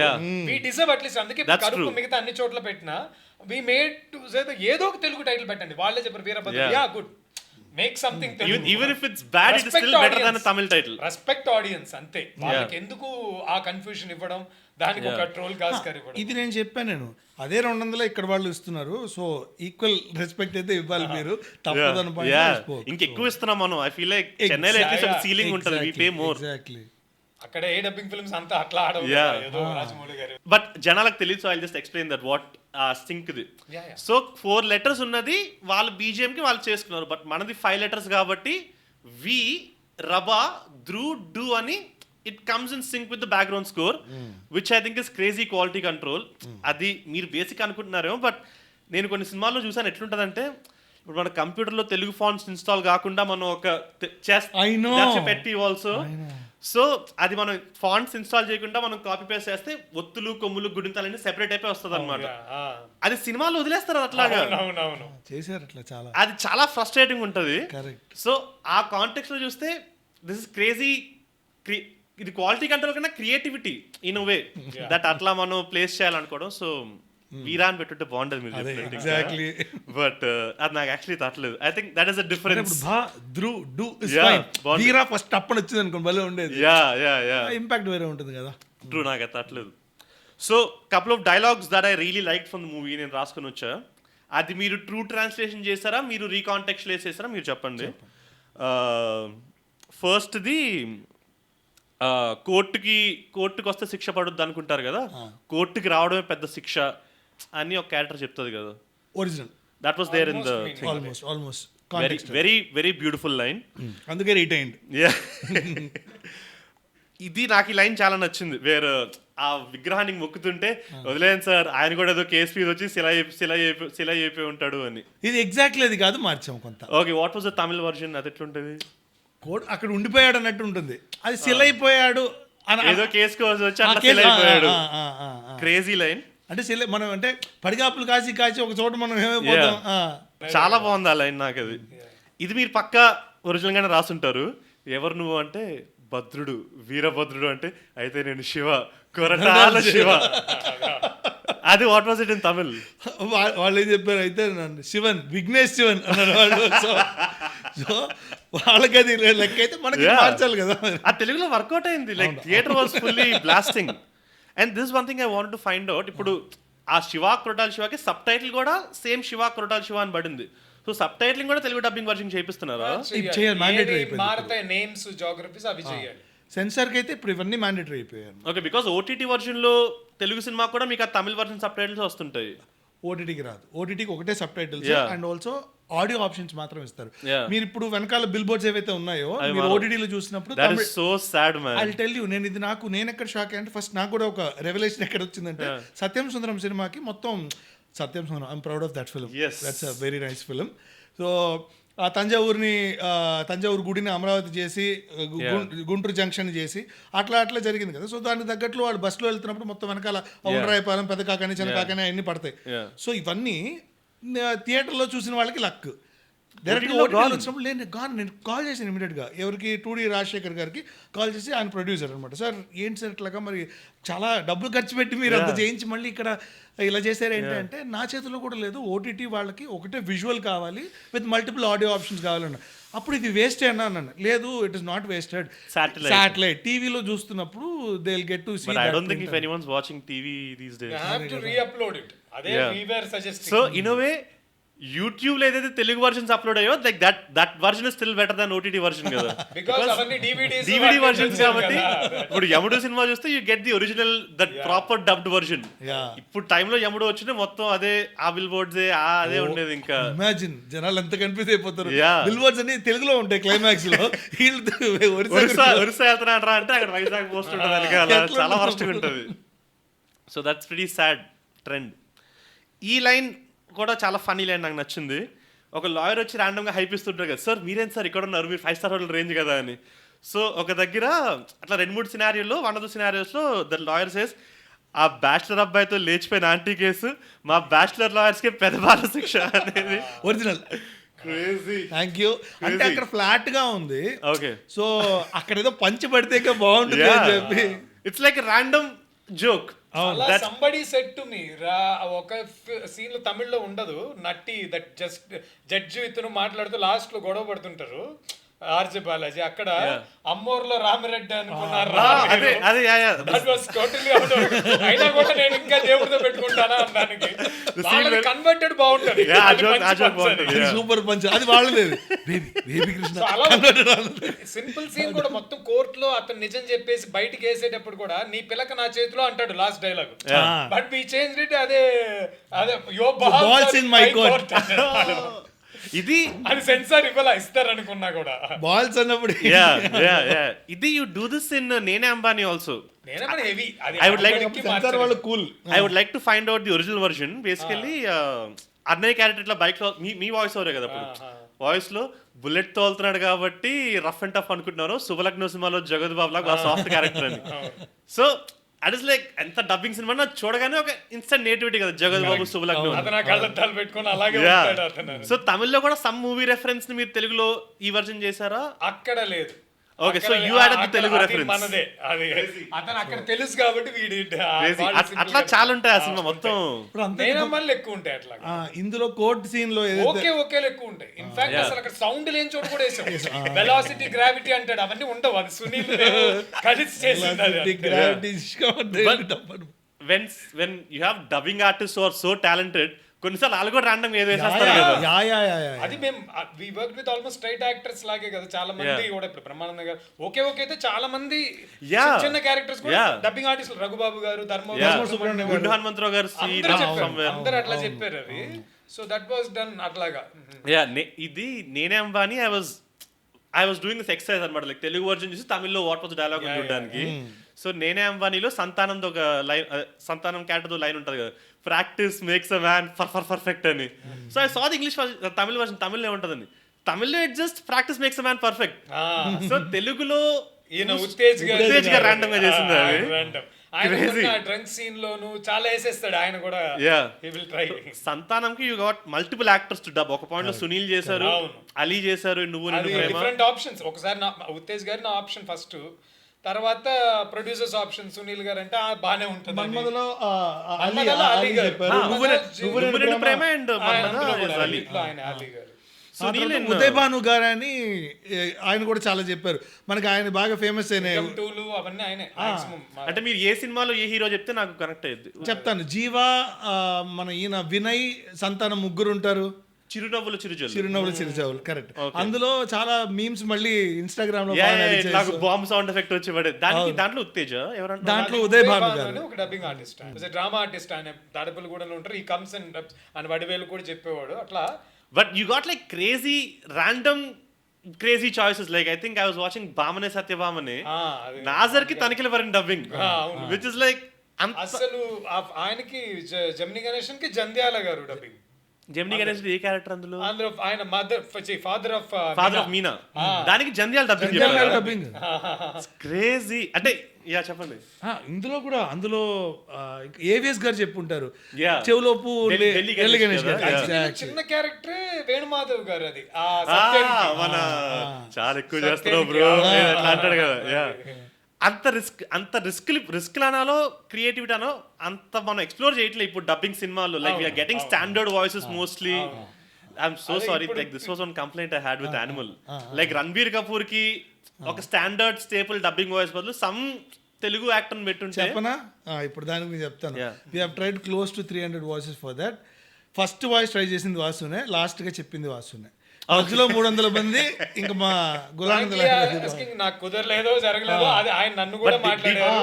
వి డిజర్వ్ అట్లీస్ట్. అందుకే కరుపు మిగతా అన్ని చోట్ల పెట్టినా వి మేడ్ టు సే ఏదో ఒక తెలుగు టైటిల్ పెట్టండి. వాళ్ళే చెప్పారు Veerabhadrudu, yeah good make something even if it's bad it still better than Tamil title. Respect audience అంతే. వాళ్ళకి ఎందుకు ఆ కన్ఫ్యూజన్ ఇవ్వడం, దానికి ఒక ట్రోల్ కాస్కర్ ఇవ్వడం. ఇది నేను చెప్పాను, నేను అదే 200 ఇక్కడ వాళ్ళు ఇస్తున్నారు, సో ఈక్వల్ రెస్పెక్ట్ అయితే ఇవ్వాలి మీరు, తప్పదని ఇంకెక్కువ ఇస్తున్నాం మనం. ఐ ఫీల్ లైక్ చెన్నైలో అట్లీస్ట్ సీలింగ్ ఉంటుంది, వి పే మోర్. ఎగ్జాక్ట్లీ. అక్కడ ఏ డబ్బింగ్ ఫిల్మ్స్ అంతా అట్లా ఆడవు ఏదో రాజమౌళి గారు. బట్ జనాలకు తెలియదు, so I just explain that what sync the. So 4 letters ఉన్నది వాళ్ళు బీజిఎం కి వాళ్ళు చేసుకున్నారు, బట్ మనది 5 letters కాబట్టి వి రబా ద్రూ డు అని it comes in sync with the background score, which I think is crazy quality control. అది మీరు బేసిక్ అనుకుంటున్నారేమో, బట్ నేను కొన్ని సినిమాల్లో చూసాను ఎట్లుంటదంటే, ఇప్పుడు మన కంప్యూటర్లో తెలుగు ఫాంట్స్ ఇన్స్టాల్ కాకుండా మనం ఒక పెట్టి ఆల్సో. సో అది మనం ఫాంట్స్ ఇన్స్టాల్ చేయకుండా మనం కాపీ పేస్ట్ చేస్తే ఒత్తులు కొమ్ములు గుడింతాలన్నీ సెపరేట్ అయిపోయి వస్తుంది అనమాట. అది సినిమాలో వదిలేస్తారు అట్లాగా, చేశారు అట్లా చాలా. అది చాలా ఫ్రస్ట్రేటింగ్ ఉంటుంది. కరెక్ట్. సో ఆ కాంటెక్స్ట్ లో చూస్తే దిస్ ఇస్ క్రేజీ. ఇది క్వాలిటీ కంట్రోల్ కన్నా క్రియేటివిటీ ఇన్ వే దట్ అట్లా మనం ప్లేస్ చేయాలనుకోవడం. సో వీరా అని పెట్టుంటే బాగుంటది మీరు. ఎగ్జాక్ట్లీ. బట్ అది నాకు యాక్చువల్లీ తట్టలేదు. I think that is the difference. Veera first అప్పని వచ్చింది అనుకోండి, భలే ఉండేది. ఇంపాక్ట్ వేరే ఉంటుంది కదా. ట్రూ, నాకు అది తట్టలేదు. So couple of dialogues that I really like from the movie నేను రాసుకొని వచ్చా. అది మీరు ట్రూ ట్రాన్స్లేషన్ చేశారా, మీరు రీకాంటెక్స్చువలైజ్ చేశారా, మీరు చెప్పండి. ఫస్ట్ది కోర్టుకి వస్తే శిక్ష పడుద్ది అనుకుంటారు కదా, కోర్టుకి రావడమే పెద్ద శిక్ష అని ఒక క్యారెక్టర్ చెప్తుంది కదా. Original that was there in the almost very very beautiful line. అందుకే రిటైన్డ్. ఇది నాకు ఈ లైన్ చాలా నచ్చింది. వేరే ఆ విగ్రహానికి మొక్కుతుంటే వదిలేను సార్, ఆయన కూడా ఏదో కేసు మీద వచ్చి సిలా అయిపోయి ఉంటాడు అని. ఇది ఎగ్జాక్ట్లీ అది కాదు, మార్చాం కొంత. Okay, what was the Tamil version? అది ఎట్లుంటది? అక్కడ ఉండిపోయాడు అన్నట్టు ఉంటుంది, అది సిల్ అయిపోయాడు ఏదో కేసుకు వచ్చి అట్లా సిల్ అయిపోయాడు. Crazy line. అంటే మనం అంటే పడిగాపులు కాసి ఒక చోట మనం ఏమైపోతాం. చాలా బాగుంది ఆ లైన్ నాకు. అది ఇది మీరు పక్కా ఒరిజినల్ గానే రాసుంటారు. ఎవరు నువ్వు అంటే భద్రుడు, వీరభద్రుడు అంటే అయితే నేను శివ, కొరటాల శివ. అది what was it in Tamil? వాళ్ళు ఏం చెప్పారు అయితే నన్ను శివన్, విఘ్నేష్ శివన్ అన్నారు వాళ్ళు. సో వాళ్ళకి అది లెక్క అయితే మనకి మార్చాలి కదా. ఆ తెలుగులో వర్కౌట్ అయింది. Like theatre was fully blasting. And this one thing I want to find out. ఇప్పుడు ఆ శివ కొరటాల శివకి సబ్ టైటిల్ కూడా సేమ్ శివ కొరటాల శివ అని పడింది. సో సబ్ టైటిలింగ్ కూడా తెలుగు డబ్బింగ్ వర్షన్ చేపిస్తున్నారా? మారతాయి నేమ్స్, జాగ్రఫీస్ అవి చేయాలి. సెన్సార్కి అయితే ఇప్పుడు ఇవన్నీ మ్యాండేటరీ అయిపోయాయి. ఓకే, బికాస్ ఓటీటీ వర్షన్ లో తెలుగు సినిమా కూడా మీకు ఆ తమిళ వర్షన్ సబ్ టైటిల్స్ వస్తుంటాయి. ఓటీటీకి రాదు. ఓటీటీకి ఒకటే sub titles and also audio options మాత్రం ఇస్తారు. మీరు ఇప్పుడు వెనకాల బిల్ బోర్డ్స్ ఏవైతే ఉన్నాయో మీరు ఓటీటీలో చూసినప్పుడు ఐ టెల్ యూ, నేను ఎక్కడ షాక్ అంటే ఫస్ట్ నాకు కూడా ఒక రెవల్యూషన్ ఎక్కడ వచ్చిందంటే సత్యం సుందరం సినిమాకి మొత్తం Sathyam Sundaram, I'm proud of that film. That's a very nice film. So ఆ తంజావూరు గుడిని అమరావతి చేసి గుంటూరు జంక్షన్ చేసి అట్లా జరిగింది కదా. సో దానికి తగ్గట్లు వాళ్ళు బస్సులో వెళ్తున్నప్పుడు మొత్తం వెనకాల అవునరాయపాలెం, పెద్ద కాకని, చిన్న కాకని అన్నీ పడతాయి. సో ఇవన్నీ థియేటర్లో చూసిన వాళ్ళకి లక్. డైరెక్ట్గా ఓటీటీలో వచ్చినప్పుడు నేను కాల్ చేశాను ఇమీడియట్గా. ఎవరికి? 2D రాజశేఖర్ గారికి కాల్ చేసి, ఆయన ప్రొడ్యూసర్ అనమాట. సార్ ఏంటి సార్ ఇట్లాగా, మరి చాలా డబ్బులు ఖర్చు పెట్టి మీరు అంత చేయించి మళ్ళీ ఇక్కడ ఇలా చేశారు ఏంటంటే, నా చేతిలో కూడా లేదు, ఓటీటీ వాళ్ళకి ఒకటే విజువల్ కావాలి విత్ మల్టిపుల్ ఆడియో ఆప్షన్స్ కావాలన్నా. అప్పుడు ఇది వేస్ట్ అన్నాను. లేదు, it is not wasted. Satellite టీవీలో చూస్తున్నప్పుడు they will get to see. But I don't think if anyone's watching TV these days, you have to re-upload it. అదే we were suggesting. So in a way YouTube లో ఏదైతే Telugu versions upload అయ్యో like that version is still better Dhan OTT version కదా. Because అవన్నీ DVD versions కాబట్టి ఇప్పుడు యముడు cinema చూస్తే you get the original that proper dubbed version. ఇప్పుడు టైంలో యముడు వచ్చిన మొత్తం అదే ఆ బిల్ బోర్డ్స్ అదే ఉండేది. ఇంకా ఇమాజిన్ జనాలు ఎంత కన్ఫ్యూజ్ అయిపోతారు. బిల్ బోర్డ్స్ అన్ని తెలుగులో ఉంటాయి క్లైమాక్స్ లో, ఒరిస్సా వెళ్తున్నారా అంటే అక్కడ వైజాగ్ పోస్ట్ ఉంటుంది వెనకాల, చాలా వర్స్ట్గా ఉంటుంది. So that's very sad trend. ఈ లైన్ కూడా చాలా ఫన్నీ లైన్ నాకు నచ్చింది. ఒక లాయర్ వచ్చి ర్యాండమ్గా హైప్ ఇస్తుంటారు కదా, సార్ మీరేం సార్ ఇక్కడ ఉన్నారు, మీరు 5 స్టార్ హోటల్ రేంజ్ కదా అని. సో ఒక దగ్గర అట్లా 2-3 సినారియోలో వన్ ఆఫ్ ద సినారియోస్లో ద లాయర్ సేస్, ఆ బ్యాచిలర్ అబ్బాయితో లేచిపోయిన ఆంటీ కేసు మా బ్యాచిలర్ లాయర్స్కే పెద్ద బాల శిక్ష అనేది ఒరిజినల్. Thank you. అంటే అక్కడ ఫ్లాట్ గా ఉంది. ఓకే, సో అక్కడ ఏదో పంచి పడితే బాగుంటుంది అని చెప్పి ఇట్స్ లైక్ ర్యాండమ్ జోక్. అలా సంబడి సెట్ టు మీ ఒక సీన్ లో తమిళ్లో ఉండదు, నట్టి దట్ జస్ట్ జడ్జి ఇతను మాట్లాడుతూ లాస్ట్ లో గొడవ పడుతుంటారు ఆర్జే బాలాజీ, అక్కడ అమ్మోర్లో రామిరెడ్డి అనుకున్నారు, అయినా కూడా నేను ఇంకా దేవుడితో పెట్టుకుంటానా అన్నానికి కన్వర్టెడ్ బాగుంటది, సూపర్ పంచ్ అది వాళ్ళలేదు. సింపుల్ సీన్ కూడా మొత్తం కోర్టులో అతను నిజం చెప్పేసి బయటికి వేసేటప్పుడు కూడా నీ పిల్లక నా చేతిలో అంటాడు last dialogue, but we change it అదే యో బాల్స్ ఇన్ మై కోర్ట్, ఇది అది సెన్సార్ ఇవ్వాల ఇస్తారు అనుకున్నా కూడా బాల్స్ అన్నప్పుడు ఇది యు డూ దిస్ ఇన్ నేనే Ambani also. Heavy I would like to find out the original version. Basically, అన్నయ్య క్యారెక్టర్ ఇట్లా బైక్ లో మీ వాయిస్ ఓవరే కదా అప్పుడు, వాయిస్ లో బుల్లెట్ తోలుతున్నాడు కాబట్టి రఫ్ అండ్ టఫ్ అనుకుంటున్నారు, శుభలగ్న సినిమాలో జగద్ బాబు లాగా సాఫ్ట్ క్యారెక్టర్ అని. సో అట్ ఇస్ లైక్ ఎంత డబ్బింగ్ సినిమా చూడగానే ఒక ఇన్స్టెంట్ నేటివిటీ కదా జగద్ బాబు శుభలగ్నం. సో తమిళ్లో కూడా సమ్ మూవీ రెఫరెన్స్ ని మీరు తెలుగులో ఈ వర్జన్ చేశారా? అక్కడ లేదు. Okay, so you added the Telugu reference. మనదే అది, అతను అక్కడ తెలుసు కాబట్టి అట్లా చాలా ఉంటాయి ఆ సినిమా మొత్తం. నేనమ్మలు ఎక్కువ ఉంటాయి అట్లా. ఇందులో కోర్ట్ సీన్ లో ఓకే ఎక్కువ ఉంటాయి. ఇన్ఫాక్ట్ అసలు అక్కడ సౌండ్ లేని చోట కూడా వేసాం, వెలాసిటీ గ్రావిటీ అంటాడు, అవన్నీ ఉండవు, అది సునీల్ కలిసి చేసింది. when you have dubbing artists who are so talented, కొన్నిసార్లు వాళ్ళు కూడా ర్యాండమ్ ఏదో వేసేస్తారు కదా. అది మేము we work with almost straight actors లాగే కదా చాలా మంది కూడా. ఇప్పుడు బ్రహ్మానంద గారు ఓకే అయితే చాలా మంది చిన్న క్యారెక్టర్స్ కూడా డబ్బింగ్ ఆర్టిస్టులు, రఘుబాబు గారు, గుండు హనుమంతరావు గారు అందరూ అట్లా చెప్పారు అవి. సో దట్ వాస్ డన్ అట్లాగా. ఇది నేనే Ambani I was doing this exercise అనమాట, లైక్ తెలుగు వర్జన్ చూసి తమిళ్లో వాట్ వాస్ డైలాగ్ చూడడానికి. సో నేనే అంబానీలో సంతానం ఒక లైన్, సంతానం క్యారెక్టర్ లైన్ ఉంటుంది కదా, practice makes a man perfect అని. So I saw the English Tamil version, తమిళ్లో ఏముంటుందని, తమిళ్లో it just practice makes a man perfect. So తెలుగులో ఉత్తేజ్ గా ర్యాండమ్ గా చేసింది అది. డ్రంక్ సీన్ లోను చాలా వేసేస్తాడు ఆయన కూడా. సంతానంకి you got multiple actors to dub. ఒక పాయింట్ లో సునీల్ చేశారు, అలీ చేశారు, నువ్వు డిఫరెంట్ ఆప్షన్స్. ఒకసారి ఉత్తేజ్ గారు నా ఆప్షన్ ఫస్ట్, తర్వాత ప్రొడ్యూసర్స్ ఆప్షన్ సునీల్ గారు అంటే బానే ఉంటుంది. ఉదయ్ భాను గారు అని ఆయన కూడా చాలా చెప్పారు మనకి, ఆయన బాగా ఫేమస్ అయినాయి. అంటే మీరు ఏ సినిమాలో ఏ హీరో చెప్తే నాకు కనెక్ట్ అయ్యింది చెప్తాను. జీవా, మన ఈయన వినయ్, సంతానం ముగ్గురు ఉంటారు. చిరునవ్వులు చిరుజావులు కరెక్ట్. అందులో చాలా మీమ్స్ మళ్ళీ ఇన్స్టాగ్రామ్ లో బాంబ్ సౌండ్ ఎఫెక్ట్ వచ్చి దానికి. దాంట్లో ఉత్తేజ ఎవరంటే, దాంట్లో ఉదయ్ భాను గారు ఒక డబ్బింగ్ ఆర్టిస్ట్, డ్రామా ఆర్టిస్ట్, ఆయన దాడపల్లి కూడా ఉంటారు. ఈ కమ్స్ అండ్ అని వడివేలు కూడా చెప్పేవాడు అట్లా. But you got like crazy random crazy choices. Like I think I was watching Bhamane Satyabhamane, Nassar కి తనిఖీల వరిన డబ్బింగ్, విచ్ ఇస్ లైక్ అసలు ఆయనకి జమిని గణేషన్ కి జంధ్యాల గారు డబ్బింగ్. జెమిని గణేష్ ఏ క్యారెక్టర్ అందులో? ఆయన ఫాదర్ ఆఫ్ మీనా, దానికి జంధ్యాల డబ్బింగ్. క్రేజీ అంటే చెప్పండి. ఇందులో కూడా అందులో ఏవిఎస్ గారు చెప్పుంటారు, చెవులోపు చిన్న క్యారెక్టర్ వేణుమాధవ్ గారు, అది చాలా ఎక్కువ చేస్తున్నావు బ్రో అంటాడు కదా. అంత రిస్క్ అనాలో క్రియేటివిటీ అనో అంత మనం ఎక్స్ప్లోర్ చేయట్లేదు ఇప్పుడు డబ్బింగ్ సినిమాలో. Like we are getting standard voices mostly. I'm so sorry, like this was one complaint I had with Animal. Like Ranbir Kapoor కి ఒక స్టాండర్డ్ స్టేపుల్ డబ్బింగ్ వాయిస్ బదులు సమ్ తెలుగు యాక్టర్ పెట్టుంటే చెప్పనా? ఇప్పుడు దానికి నేను చెప్తాను. We have tried close to 300 voices for that. First voice try చేసింది వాసునే, లాస్ట్ గా చెప్పింది వాసునే. మధ్యలో 300 మంది ఇంకా మా గులాం నాకు కుదరలేదో జరగలేదో అది ఆయన నన్ను కూడా మాట్లాడారు.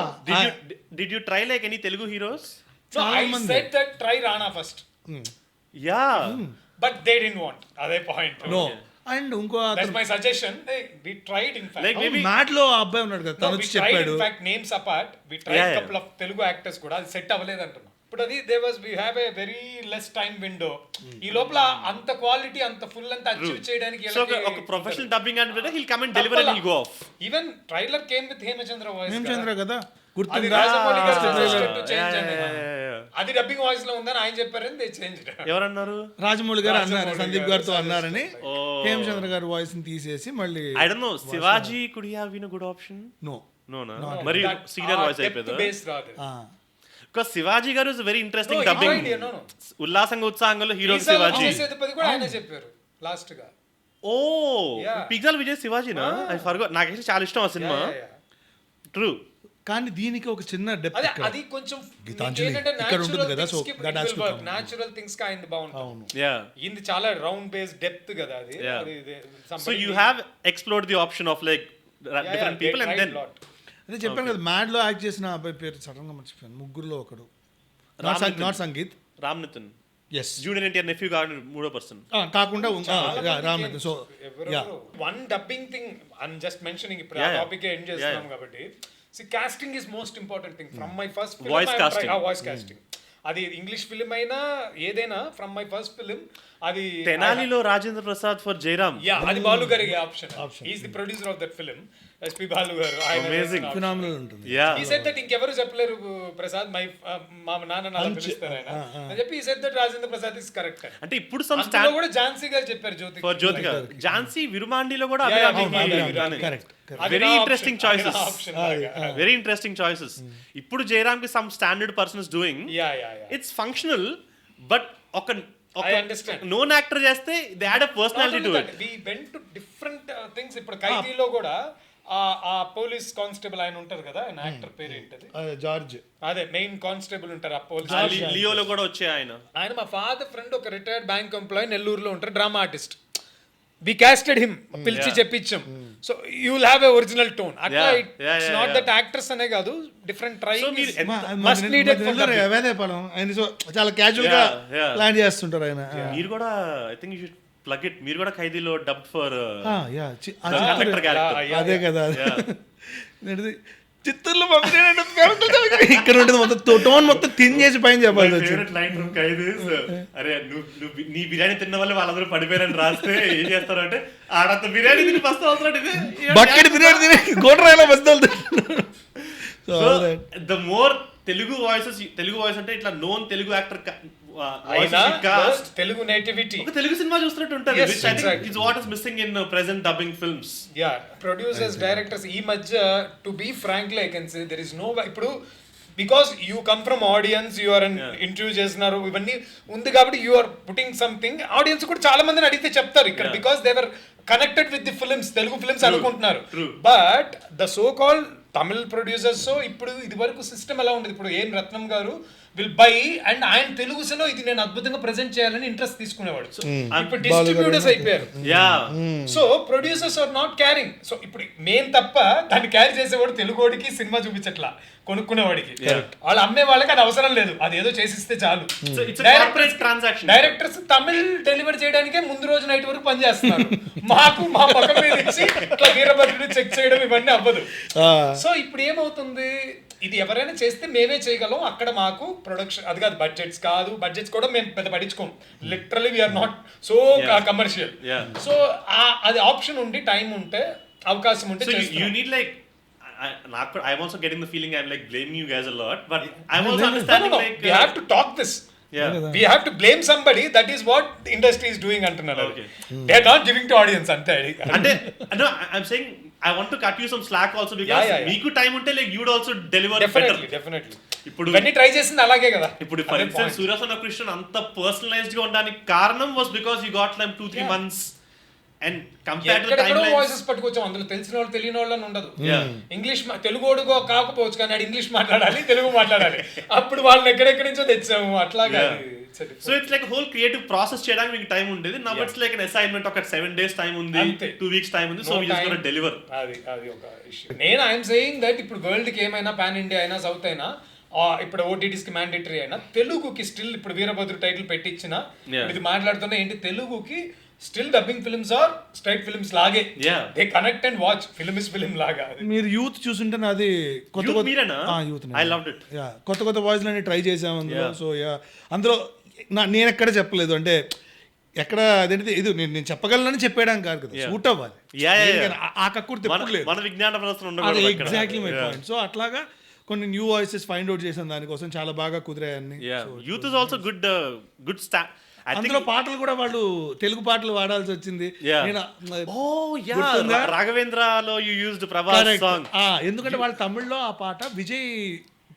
Did you try like any Telugu heroes? No, I said that try Rana first. Yeah. But they didn't want. అదే పాయింట్. No. And ఇంకో that's my suggestion. We tried in fact. Like maybe మ్యాట్ లో అబ్బాయి ఉన్నాడు కదా, తను చెప్పాడు. In fact names apart, we tried couple of Telugu actors కూడా అది సెట్ అవ్వలేదు అంటున్నా. ఇప్పుడు అది we have a very less time window. ఈ లోపల అంత క్వాలిటీ అంత ఫుల్ అంత అచీవ్ చేయడానికి ఒక ప్రొఫెషనల్ డబ్బింగ్ అంటే he'll come and deliver and he'll go off. Even trailer came with Hemachandra voice. Hemachandra కదా అది డబ్బింగ్ వాయిస్ లో ఉందని ఆయన చెప్పారని దే చేంజ్. ఎవరన్నారు? రాజమౌళి గారు అన్నారు, సందీప్ గారితో అన్నారని హేమచంద్ర గారి వాయిస్ ని తీసేసి మళ్ళీ. I don't know, Shivaji could have been a good option. No. మరి సీనియర్ వాయిస్ అయిపోయింది. బికాస్ శివాజీ గారు is very interesting No, dubbing. idea, no. ఉల్లాసంగా ఉత్సాహంలో హీరో పిజ్జాలో శివాజీ. విజయ్ సేతుపతి కూడా ఆయనే చెప్పారు లాస్ట్ గా. ఓ Yeah. పిజ్జాలు విజయ్ శివాజీనా? I forgot. నాకైతే చాలా ఇష్టం ఆ సినిమా. ట్రూ. కానీ దీనికి ఒక చిన్న డెప్త్ అదే అది కొంచెం గీతాంజలి ఇక్కడ ఉంటుంది కదా, so that has to come. Natural things కి ఆయన బాగుంటుంది. యా. ఇది చాలా రౌండ్ బేస్ డెప్త్ కదా అది. So you have explored the option of like different people and then అదే చెప్పాను కదా, మ్యాడ్ లో యాక్ట్ చేసిన అబ్బాయి పేరు సడన్ గా మర్చిపోయాను, ముగ్గురులో ఒకడు. Not Sangeeth, Ram Nitin. Yes, junior NTR nephew కాదు, మూడో పర్సన్ కాకుండా Ram. So one dubbing thing I'm just mentioning, ఇప్పుడు ఆ టాపిక్ ఎండ్ చేస్తున్నాం కాబట్టి. See, casting is most important thing. From my first film, Voice casting. Voice casting. అది ఇంగ్లీష్ ఫిలిం అయినా ఏదైనా, ఫ్రమ్ మై ఫస్ట్ ఫిలిం అది తెనాలిలో రాజేంద్ర ప్రసాద్ ఫర్ జయరామ్. యా, అది బాలు గారి option. He is the producer of that film. SP Balu గారు. Amazing. Phenomenal ఉంటుంది. Yeah. He said that ఇంకెవరు చెప్పలేరు ప్రసాద్, మా నాన్న అలా పిలుస్తారు ఆయన అని చెప్పి. హి said that Rajendra Prasad is correct. అంటే ఇప్పుడు సమ్ అందులో కూడా ఝాన్సీ గారు చెప్పారు, ఫర్ జ్యోతి గారు. ఝాన్సీ విరుమాండిలో కూడా correct. Very interesting choices. Very interesting choices. ఇప్పుడు జయరామ్ కి some standard person is doing. It's functional, but ఒక I understand. నోన్ యాక్టర్ చేస్తే they add a personality to it. We went to different things. ఇప్పుడు ఖైదీలో కూడా ఆ పోలీస్ కానిస్టేబుల్ ఆయన ఉంటారు కదా, ఆయన యాక్టర్ పేరు ఏంటది? జార్జ్. అదే మెయిన్ కానిస్టేబుల్ ఉంటారు ఆ పోలీస్. లియోలో కూడా వచ్చే ఆయన మా ఫాదర్ ఫ్రెండ్ ఒక రిటైర్డ్ బ్యాంక్ ఎంప్లాయీ నెల్లూరులో ఉంటారు, drama artist. We casted him, పిలిచి చెప్పించాం. So you will have a original tone. అట్లా ఇట్స్ నాట్ దట్ యాక్టర్స్ అనే కాదు, different trying must needed for Vedepalem ఆయన. సో చాలా క్యాజువల్ గా ప్లాన్ చేస్తుంటారు ఆయన. మీరు కూడా I think you should plug it. మీరు కూడా ఖైదీలో డబ్ ఫర్ అదే కదా. చిత్తూరులో ఇక్కడ ఉంటుంది మొత్తం టోన్ మొత్తం తిన్ చేసి పైన చెప్పాలి. అరే నువ్వు నీ బిర్యానీ తిన్న వల్ల వాళ్ళందరూ పడిపోయారని రాస్తే ఏం చేస్తారు అంటే, ఆడంత బిర్యానీ తిని బస్తా అవుతున్నాడు, బకెట్ బిర్యానీ తిని గోటరాయిలో బస్తాలు. ద మోర్ తెలుగు వాయిస్ అంటే ఇట్లా known Telugu actor Telugu nativity, ఒక తెలుగు సినిమా చూస్తున్నట్టు ఉంటుంది, which I think is what is missing in present dubbing films. Yeah, producers, directors ఈ మధ్య, to be frankly I can say there is no, ఇప్పుడు because you come from audience, you are an interview చేస్తున్నారు, ఇవన్నీ ఉంది కాబట్టి you are putting something, audience కూడా చాలా మందిని అడిగితే చెప్తారు ఇక్కడ, because they were connected with the films, Telugu films అనుకుంటున్నారు. But the so called Tamil producers, ఇప్పుడు ఇది వరకు సిస్టమ్ ఎలా ఉండేది, ఇప్పుడు ఏం రత్నం గారు విల్ బై అండ్ ఆయన తెలుగు సినిమా ఇది నేను అద్భుతంగా ప్రెజెంట్ చేయాలని ఇంట్రెస్ట్ తీసుకునేవాడు. ఇప్పుడు డిస్ట్రిబ్యూటర్స్ అయిపోయారు. So producers are not caring. So ఇప్పుడు మేం తప్ప దాన్ని క్యారీ చేసేవాడు తెలుగుడికి సినిమా చూపించట్లా, కొనుక్కునేవాడికి. వాళ్ళు అమ్మే వాళ్ళకి అది అవసరం లేదు, అది ఏదో చేసిస్తే చాలు. డైరెక్టర్స్ తమిళ్ డెలివర్ చేయడానికే ముందు రోజు నైట్ వరకు పనిచేస్తున్నారు. మాకు మా పక్కన మీద ఇచ్చి ఇట్లా వీరభద్రుడు చెక్ చేయడం ఇవన్నీ అవ్వదు. సో ఇప్పుడు ఏమవుతుంది, ఇది ఎవరైనా చేస్తే మేమే చేయగలం, అక్కడ మాకు ప్రొడక్షన్ అది కాదు, బడ్జెట్స్ కూడా మేము పెద్ద పట్టించుకోం. Literally we are not so commercial. So అది ఆప్షన్ ఉండి టైం ఉంటే అవకాశం ఉంటే you need like I'm also getting the feeling I'm like blaming you guys a lot, but I'm also understanding like we have to talk this. We have to blame somebody. That is what the industry is doing antunnaru. They are not giving to audience ante. No, I'm saying I want to cut you some slack also, because meeku time unte like you would also deliver definitely ఇప్పుడు ఇవన్నీ try చేసింది అలాగే కదా. ఇప్పుడు for instance Surya S Krishnan అంత personalised గా ఉండడానికి కారణం was because you got them 2-3 months and compared to the timelines voices పట్టుకొచ్చాం. అందులో తెలిసిన వాళ్ళు తెలియని వాళ్ళు అని ఉండదు. ఇంగ్లీష్ తెలుగుడుగో కాకపోవచ్చు కానీ ఇంగ్లీష్ మాట్లాడాలి, తెలుగు మాట్లాడాలి. అప్పుడు వాళ్ళని ఎక్కడెక్కడి నుంచో తెచ్చాము అట్లాగా. So it's like whole creative process చేయడానికి మీకు టైం ఉండేది. Now it's like an assignment, ఒక 7 days టైం ఉంది, 2 weeks టైం ఉంది, so we just gonna deliver. అది ఒక ఇష్యూ. నేను ఐఎమ్ సేయింగ్ దట్ ఇప్పుడు వరల్డ్ కి ఏమైనా పాన్ ఇండియా అయినా సౌత్ అయినా, ఇప్పుడు ఓటీటీస్ కి మ్యాండేటరీ అయినా, తెలుగుకి స్టిల్ ఇప్పుడు వీరభద్రు టైటిల్ పెట్టించిన ఇది మాట్లాడుతున్నా ఏంటి, తెలుగుకి still dubbing films are straight films లాగే. They connect and watch, film is film లాగా. మీరు యూత్ చూసుంటే నాది కొత్త వాయిస్ లని ట్రై చేసాము అందులో. సో అందులో నేను ఎక్కడ చెప్పలేదు, అంటే ఎక్కడ అదేంటి ఇది నేను చెప్పగలనని చెప్పేయడం కాదు కదా, సూట్ అవ్వాలి. ఆ కక్కుర్తి మన విజ్ఞాన ఎగ్జాక్ట్లీ మై పాయింట్. సో అట్లాగా కొన్ని న్యూ వాయిసెస్ ఫైండ్ అవుట్ చేసాను, దానికోసం చాలా బాగా కుదిరాయన్ని. యూత్ ఇస్ ఆల్సో గుడ్ అందులో పాటలు కూడా వాళ్ళు తెలుగు పాటలు వాడాల్సి వచ్చింది. రాఘవేంద్రలో యూ యూజ్డ్ ప్రభాస్ సాంగ్, ఎందుకంటే వాళ్ళు తమిళ్లో ఆ పాట విజయ్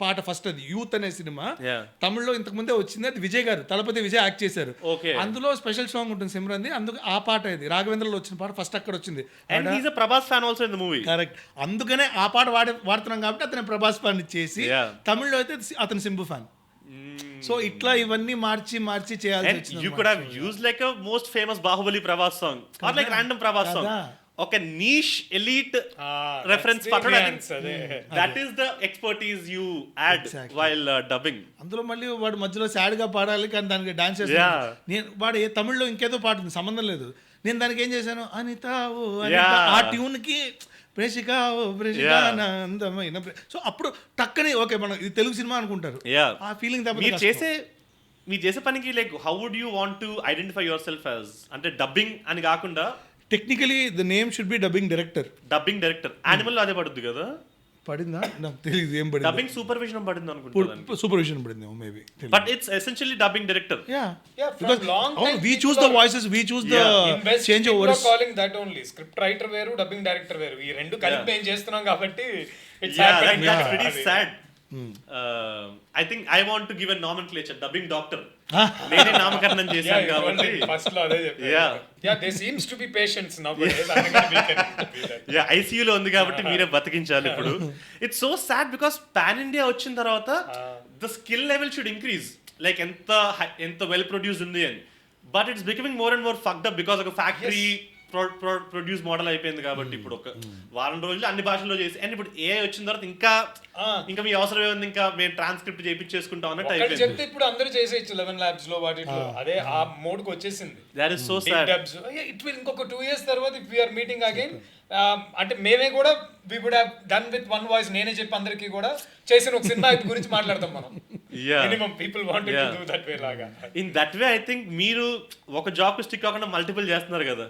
పాట ఫస్ట్ అది యూత్ అనే సినిమా Yeah. తమిళ్లో ఇంతకు ముందే వచ్చింది, అది విజయ్ గారు తలపతి విజయ్ యాక్ట్ చేశారు. Okay. అందులో స్పెషల్ సాంగ్ ఉంటుంది సిమ్రన్ది, అందుకు ఆ పాట ఇది రాఘవేంద్రలో వచ్చిన పాట ఫస్ట్ అక్కడ వచ్చింది. And he's a Prabhas fan also in the movie. Correct, అందుకనే ఆ పాట వాడుతున్నాం కాబట్టి అతను ప్రభాస్ ఫ్యాన్ చేసి Yeah. తమిళ్లో అయితే అతను సింబు ఫ్యాన్. సో ఇట్లా ఇవన్నీ మార్చి చేయాల్సి And వచ్చింది. you could have used like a most famous Bahubali Prabhas song or like random Prabhas song. ఒక niche elite reference పట్టడం, that is the expertise you add while dubbing. అందులో మళ్ళీ వాడు మధ్యలో సాడ్ గా పాడాలి కానీ దానికి డాన్స్ Yeah. చేస్తాడు. నేను వాడు తమిళ్లో ఇంకేదో పాట ఉంది సంబంధం లేదు, నేను దానికి ఏం చేశాను అనిత ఓ అనిత, Yeah. ఆ ట్యూన్ కి ప్రేషిక ఓ ప్రేషిక Yeah. నా అందమైన సో అప్పుడు టక్కని ఓకే మనం ఇది తెలుగు సినిమా అనుకుంటారు. Yeah. ఆ ఫీలింగ్ మీరు చేసే పనికి like how would you want to identify yourself as, అంటే డబ్బింగ్ అని కాకుండా technically the name should be dubbing director. Dubbing director Animal అదే పడుతుంది కదా, పడిందా నాకు తెలియదు ఏం పడింది. డబ్బింగ్ సూపర్విజన్ పడింది అనుకుంటున్నాను. సూపర్విజన్ పడింది maybe. But it's essentially dubbing director. Because we choose the voices, we choose the change overs. calling that only script writer వేరు డబ్బింగ్ డైరెక్టర్ వేరు, ఈ రెండు కలిపి ఏం చేస్తున్నాం కాబట్టి it's Yeah, happening. that's pretty sad. I think I want to give a nomenclature, dubbing doctor. నేనే నామకరణం చేశాను కాబట్టి ఫస్ట్ లో అదే చెప్పారు. Yeah. there seems to be patience nowadays. I think we can do that. ఐసీయూలో ఉంది కాబట్టి మీరే బతికించాలి ఇప్పుడు. It's so sad because pan India వచ్చిన తర్వాత the skill level should increase, like ఎంత వెల్ ప్రొడ్యూస్ ఉంది అని. But it's becoming more and more fucked up because ఒక ఫ్యాక్టరీ ప్రొడ్యూస్ మోడల్ అయిపోయింది కాబట్టి ఇప్పుడు ఒక వారం రోజులు అన్ని భాషల్లో చేసి, అండ్ ఇప్పుడు ఏ వచ్చిన తర్వాత ఇంకా మీ అవసరం ఏముంది, ఇంకా మేము ట్రాన్స్క్రిప్ట్ చేయించేసుకుంటాం అన్నట్టు ఒకటి చెప్తే అయిపోయింది. ఇప్పుడు అందరూ చేసేయచ్చు 11 labs లో వాటిలో, అదే ఆ మోడ్ కి వచ్చేసింది. That is so sad. It will ఇంకొక 2 years తర్వాత if we are meeting again, అంటే మేమే కూడా we would have done with one voice, నేనే చెప్పి అందరికీ కూడా చేసిన ఒక సినిమా గురించి మాట్లాడతాం మనం. Minimum people wanted to do that way లాగా. In that way I think మీరు ఒక జాబ్ కి స్టిక్ కాకుండా మల్టిపుల్ చేస్తున్నారు కదా.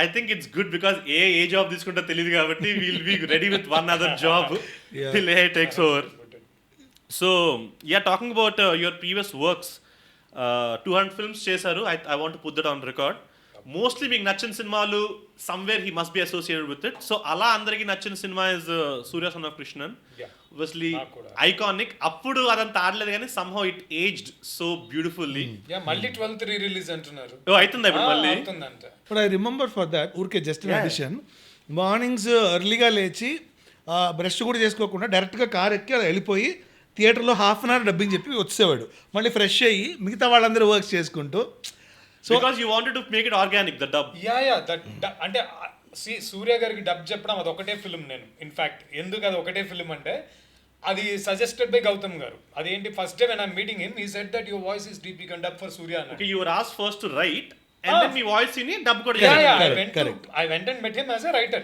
I think it's good because A job తీసుకుంటా తెలియదు కాబట్టి we'll be ready with one other job till AI takes over. So yeah, talking about your previous works, 200 films చేశారు. I want to put that on record. Mostly మీకు నచ్చిన సినిమాలు somewhere he must be associated with it. So అలా అందరికి నచ్చిన cinema is Surya Son of Krishnan. Obviously iconic. అప్పుడు అదంతా ఆడలేదు కానీ somehow it aged so beautifully. మళ్ళీ 12th రీ-రిలీజ్ అంటున్నారు. అవుతుందా ఇప్పుడు మళ్ళీ? అవుతుందంట. But I remember for that, ఊరికే జస్ట్ ఇన్ అడిషన్, మార్నింగ్స్ ఎర్లీగా లేచి బ్రష్ కూడా చేసుకోకుండా డైరెక్ట్గా కార్ ఎక్కి అలా వెళ్ళిపోయి థియేటర్లో హాఫ్ అన్ అవర్ డబ్బింగ్ చెప్పి వచ్చేవాడు, మళ్ళీ ఫ్రెష్ అయ్యి మిగతా వాళ్ళందరూ వర్క్స్ చేసుకుంటూ. So because you wanted to make it organic, the dub. అంటే సూర్య గారికి డబ్ చెప్పడం అది ఒకటే ఫిల్మ్. నేను ఇన్ఫాక్ట్ ఎందుకు అది ఒకటే ఫిల్మ్ అంటే అది సజెస్టెడ్ బై గౌతమ్ గారు. అదేంటి first day when I meeting him he said that your voice is deep, you can dub for Suriya అన్న. Okay, you were asked first to write and then me voice ని dub కూడా చేయాలి. I went and met him as a writer.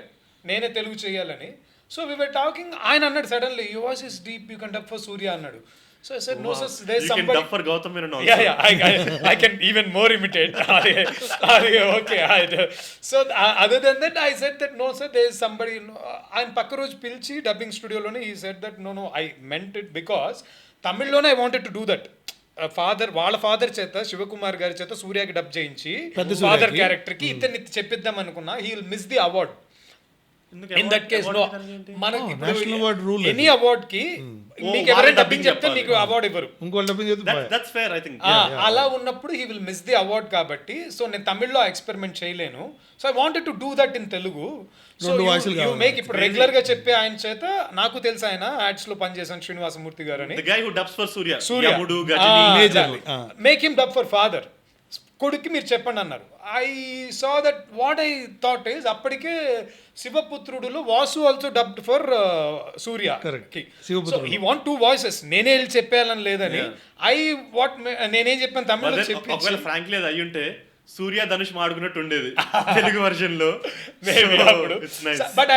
నేనే తెలుగు చేయాలని. So we were talking, ఆయన అన్నాడు suddenly your voice is deep, you can dub for Surya అన్నాడు. So I said no sir, there's somebody. You can dub for Gautam Menon also. Yeah, I can even more imitate. Okay. So other than that I said that no sir, there's somebody. ఆయన పక్క రోజు పిలిచి dubbing స్టూడియోలోనే he said that no I meant it because తమిళ్లోనే I wanted to do that. వాళ్ళ father చేత శివకుమార్ గారి చేత సూర్యకి డబ్ చేయించి ఫాదర్ క్యారెక్టర్ కి ఇతన్ని చెప్పిద్దాం అనుకున్నా. he will miss the award. In that case no, మనకి national award rule, any award కి మీకు ఎవరైనా డబ్బింగ్ చెప్తే మీకు అవార్డ్ ఇవ్వరు. ఇంకో డబ్బింగ్ చెప్తే that's fair I think. అలా ఉన్నప్పుడు he will miss the award కాబట్టి సో నేను తమిళ్లో ఎక్స్పెరిమెంట్ చేయలేను. So I wanted to do that in Telugu. So you make ఇప్పుడు రెగ్యులర్ గా చెప్పే ఆయన చేత నాకు తెలుసు ఆయన యాడ్స్ లో పనిచేసాను శ్రీనివాసమూర్తి గారు అని. The guy who dubs for Surya. Yamudu, Gajini. Majorly. Make him dub for father. కొడుక్కి మీరు చెప్పండి అన్నారు. I saw that what I thought is అప్పటికే శివపుత్రుడులో Vasu also dubbed for Suriya. So he want 2 voices. నేనే వెళ్ళి చెప్పేయాలని లేదని నేనేం చెప్పాను తమిళలో చెప్పి. ఒకవేళ ఫ్రాంక్లీ అది అయ్యి ఉంటే సూర్య ధనుష్ మాడుకున్నట్టు ఉండేది తెలుగు వర్షన్ లో. బట్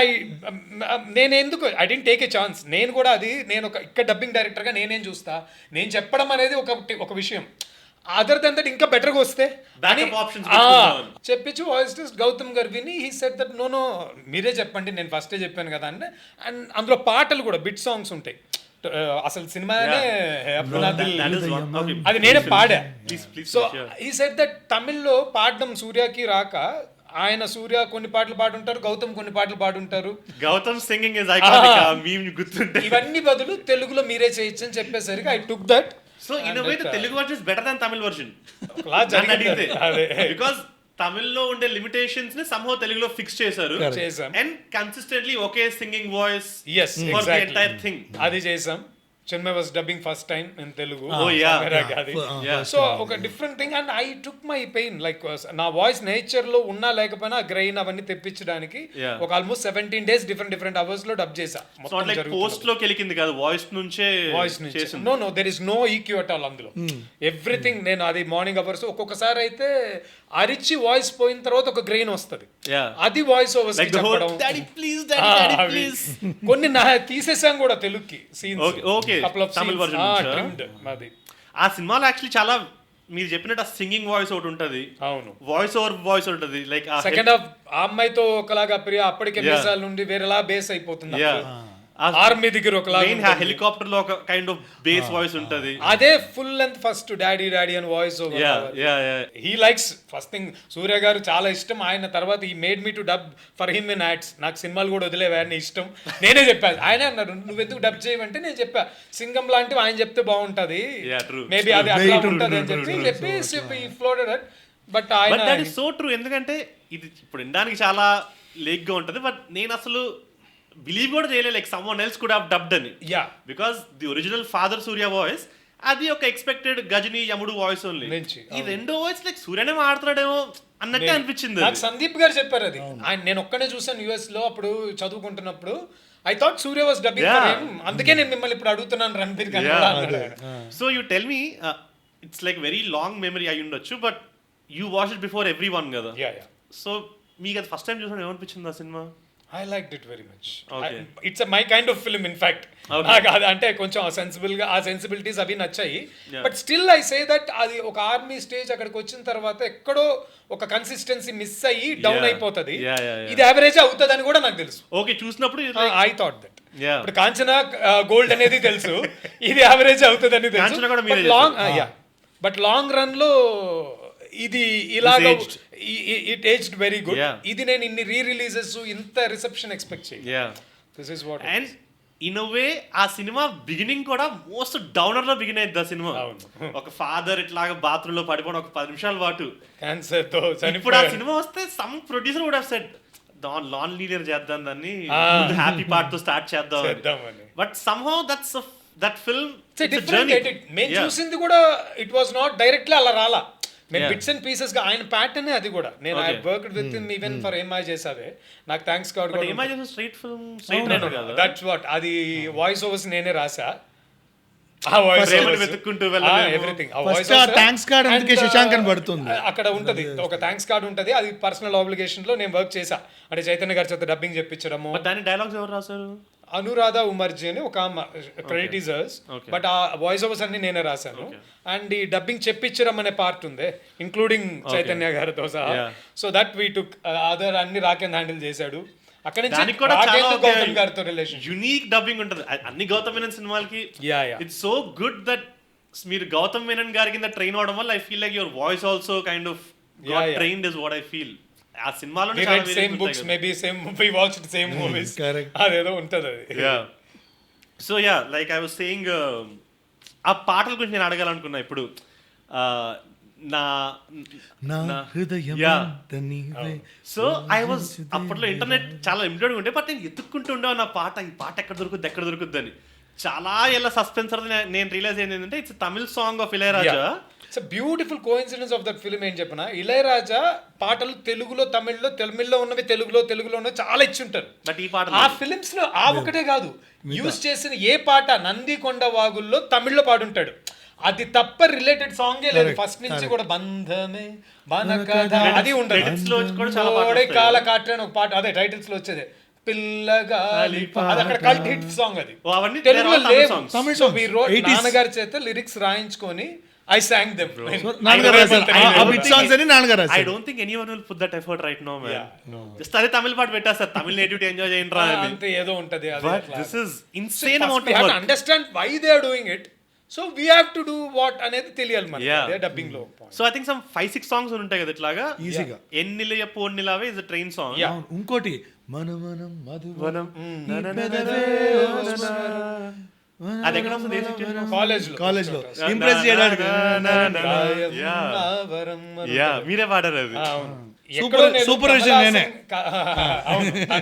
నేను ఎందుకు I didn't take a chance. నేను కూడా నేను ఒక ఇక్కడ డబ్బింగ్ డైరెక్టర్ గా నేనేం చూస్తా, నేను చెప్పడం అనేది ఒక విషయం. అదర్ దెన్ దట్ ఇంకా బెటర్గా వస్తే చెప్పించు వాయిస్ టెస్ట్ గౌతమ్ గారు విని హీ సెడ్ దట్ నో మీరే చెప్పండి, నేను ఫస్టే చెప్పాను కదా అంటే. అండ్ అందులో పాటలు కూడా బిట్ సాంగ్స్ ఉంటాయి. అసలు సినిమానే అది నేనే పాడా. సో హీ సెడ్ దట్ తమిళ్లో పాడడం సూర్యకి రాక ఆయన సూర్య కొన్ని పాటలు పాడుంటారు, గౌతమ్ కొన్ని పాటలు పాడుంటారు. Gautham singing is iconic, meme గుర్తుంటే. ఇవన్నీ బదులు తెలుగులో మీరే చేయొచ్చు అని చెప్పేసరికి I took that. So in way the Telugu version is better than Tamil version అడిగితే బికాస్ తమిళ్లో ఉండే లిమిటేషన్స్ ని somehow తెలుగులో ఫిక్స్ చేశారు. చేసాం. అండ్ కన్సిస్టెంట్లీ ఒకే singing voice Yes, for the exactly. Entire thing. అది చేసాం. Chinmayi was dubbing first time in Telugu. Oh, yeah. Yeah. So ఒక different thing and I took my pain like నా వాయిస్ నేచర్ లో ఉన్నా లేకపోయినా గ్రెయిన్ అవన్నీ తెప్పించడానికి Yeah. ఒక ఆల్మోస్ట్ 17 days డిఫరెంట్ అవర్స్ లో డబ్ చేసా. సో లైక్ పోస్ట్ లోకి వెళ్ళింది కాదు, వాయిస్ నుంచే వాయిస్ నుంచి చేసింది. No there is no EQ at all అందులో. ఎవ్రీథింగ్ నేను అది మార్నింగ్ అవర్స్ ఒక్కొక్కసారి అయితే అరిచి వాయిస్ పోయిన తర్వాత ఒక గ్రెయిన్ వస్తుంది, Yeah. అది voice overs Like the whole, చెప్పడం. "Daddy, please, daddy, please." కొన్ని నా తీసేసాం కూడా తెలుగుకి సీన్స్. Okay. తమిళ్ version నుంచా? అది ఆ సినిమాలో యాక్చువల్లీ చాలా మీరు చెప్పినట్టు ఆ సింగింగ్ వాయిస్ ఒకటి ఉంటది, అవును. వాయిస్ ఓవర్ వాయిస్ ఉంటది. లైక్ సెకండ్ హాఫ్ ఆ అమ్మాయితో ఒకలాగా ప్రియ అప్పటికే మీసాల నుండి వేరేలా బేస్ అయిపోతుంది. ఆర్మీ దగ్గర ఒకలాగా హెలికాప్టర్ లో ఒక కైండ్ ఆఫ్ బేస్ వాయిస్ ఉంటది. అదే ఫుల్ లెంత్ ఫస్ట్ డాడీ అని voice over. He likes first thing Suriya garu చాలా ఇష్టం ఆయన. తర్వాత he made me to dub for him in ads. నాకు సినిమాలు కూడా వదిలేవని ఇష్టం. నేనే చెప్పాను, ఆయన అన్నారు నువ్వెందుకు డబ్ చేయమంటే నేను చెప్పా సింగం లాంటివి ఆయన చెప్తే బాగుంటది, మేబీ అది అట్లా ఉంటది అని చెప్పి ఫ్లోటెడ్ ఇట్. బట్ ఆయన దట్ ఇస్ సో ట్రూ. ఎందుకంటే ఇది ఇప్పుడు వినడానికి చాలా లేక్ గా ఉంటది, బట్ నేను అసలు బిలీవ్ కూడా చేయలేదు like someone else could have dubbed అని. Because the original father Suriya voice అది ఒక ఎక్స్పెక్టెడ్ గజని యముడు వాయిస్ ఓన్లీ. ఈ రెండో వాయిస్ లైక్ సూర్యనే మాట్లాడేమో అన్నట్టే అనిపించింది. నాకు సందీప్ గారు చెప్పారు అది. ఆయన నేను ఒక్కనే చూసాను యుఎస్ లో అప్పుడు చదువుకుంటున్నప్పుడు. I thought Suriya was dubbing for him, అందుకే నేను మిమ్మల్ని ఇప్పుడు అడుగుతున్నాను Ranbir garu. So you tell me it's like very long memory అయి ఉండొచ్చు, but you watch it before everyone కదా. సో మీకు అది ఫస్ట్ టైం చూసిన ఏమనిపించింది ఆ cinema? I liked it very much. Okay. It's my kind of film in fact. నాకు అది అంటే కొంచెం సెన్సిబుల్గా ఆ సెన్సిబిలిటీస్ అవి నచ్చాయి. But still I say that అది ఒక ఆర్మీ స్టేజ్ అక్కడికి వచ్చిన తర్వాత ఎక్కడో ఒక కన్సిస్టెన్సీ మిస్ అయ్యి డౌన్ అయిపోతుంది. ఇది యావరేజ్ అవుతుంది అని కూడా నాకు తెలుసు. ఓకే చూసినప్పుడు ఐ థాట్ దట్ ఇప్పుడు కాంచనా గోల్డ్ అనేది తెలుసు, ఇది యావరేజ్ అవుతుంది అని తెలుసు. బట్ లాంగ్ రన్ లో ఇది ఇలాగ ఇట్ ఏజ్డ్ వెరీ గుడ్. ఇది నేను ఇన్ని రీ రిలీజెస్ ఇంత రిసెప్షన్ ఎక్స్పెక్ట్ చేయను. This is what. And in a way ఆ సినిమా బిగినింగ్ కూడా మోస్ట్ డౌనర్ లో బిగిన్ అయింది ఆ సినిమా. ఒక ఫాదర్ ఇట్లాగా బాత్రూమ్ లో పడిపోవడం ఒక 10 నిమిషాల పాటు క్యాన్సర్ తో. ఇప్పుడు ఆ సినిమా వస్తే some producer would have said non linear చేద్దాం దాన్ని, హ్యాపీ పార్ట్ తో స్టార్ట్ చేద్దాం. బట్ సమ్హౌ దట్ ఫిల్మ్ మేము చూసింది కూడా ఇట్ వాస్ నాట్ డైరెక్ట్లీ అలా రాలా. మేము బిట్స్ అండ్ పీసెస్ గా ఆయన ప్యాటర్న్ అది కూడా. నేను I worked with him even for ఏమై చేసావే. నాకు థ్యాంక్స్ గాడ్ కూడా ఏమై చేసా స్ట్రైట్ ఫిల్మ్ స్ట్రైట్ రైటర్ కదా. That's what. అది వాయిస్ ఓవర్స్ నేనే రాసా. ఆ వాయిస్ ఓవర్స్ వెతుక్కుంటూ వెళ్ళడం ఎవ్రీథింగ్. ఆ వాయిస్ ఓవర్ థాంక్స్ కార్డ్ అందుకే శశాంక్ అని పడుతుంది అక్కడ ఉంటది. ఒక థాంక్స్ కార్డ్ ఉంటది, అది పర్సనల్ ఆబ్లిగేషన్ లో నేను వర్క్ చేసా. అంటే చైతన్య గారి చేత డబ్బింగ్ చెప్పించడము. దాని డైలాగ్స్ ఎవరు రాశారు? అనురాధ ఉమర్జీ అని ఒక క్రెడిటర్స్. బట్ ఆ వాయిస్ ఓవర్స్ అన్ని నేనే రాశాను. అండ్ ఈ డబ్బింగ్ చెప్పించడం అనే పార్ట్ ఉంది ఇంక్లూడింగ్ చైతన్య గారితో సహా. So that we took other అన్ని రాకెన్ హ్యాండిల్ చేశాడు. అక్కడ నుంచి గౌతమ్ గారితో రిలేషన్ యూనిక్ డబ్బింగ్ ఉంటుంది అన్ని గౌతమ్ మేనన్ సినిమాలకి. ఇట్స్ సో గుడ్ దట్ మీరు గౌతమ్ మేనన్ గారి కింద ట్రైన్ అవడం వల్ల I feel like your voice also kind of got trained is what I feel. ఆ సినిమాలో సేమ్ బుక్స్ మేబీ సేమ్ వి వాచ్డ్ సేమ్ మూవీస్ అదేదో ఉంటది అది. So yeah like I was saying ఆ పాటల గురించి నేను అడగాలనుకున్నా ఇప్పుడు. సో ఐ వాజ్ అప్పట్లో ఇంటర్నెట్ చాలా లిమిటెడ్ ఉండే, బట్ నేను ఎత్తుక్కుంటూ ఉండేవాను నా పాట, ఈ పాట ఎక్కడ దొరుకుద్ది అని. చాలా ఎలా సస్పెన్సర్ నేను రియలైజ్ అయింది ఏంటంటే it's Tamil song of Ilaiyaraaja. It's beautiful coincidence of that film. ఏం చెప్పిన ఇళయరాజా పాటలు తెలుగులో తమిళ్లో ఉన్నవి తెలుగులో ఉన్నవి చాలా ఇచ్చుంటారు. బట్ ఈ పాట ఆ ఫిలిమ్స్ లో ఆ ఒకటే కాదు యూజ్ చేసిన ఏ పాట నందికొండ వాగుల్లో తమిళ్లో పాడుంటాడు. అది తప్ప రిలేటెడ్ సాంగే లేదు ఫస్ట్ నుంచి కూడా. బంధమే బనకథ అది ఉండదు. కాల కాట్రే ఒక పాట అదే టైటిల్స్ లో వచ్చేది పిల్లగాలి, అది అక్కడ కల్ట్ హిట్ సాంగ్. అది తెలుగులో లేవు. సో వి రోట్ నాన్నగారి చేత lyrics రాయించుకొని I sang them. I don't think anyone will put that effort right now, man. Just అదే తమిళ పాట పెట్టేస్తారు, తమిళ నేటివిటీ ఎంజాయ్ చేయండి రా అంతే ఏదో ఉంటది. But this is insane amount of work. We have work. to understand why they are doing it. So we have to do what అనేది తెలియాలి Yeah. మనకి డబ్బింగ్ లో so I think some 5-6 songs ఉంటాయి కదా ఇట్లాగా ఈజీగా. ఎన్నిలయ పోన్నిలావే is a train song. Yeah. అవును, ఇంకోటి మనం మధువనం అది ఎక్కడ వస్తుంది? కాలేజ్ లో ఇంప్రెస్ చేయడానికి మీరే పాడారు అది. సూపర్విజన్ నేనే.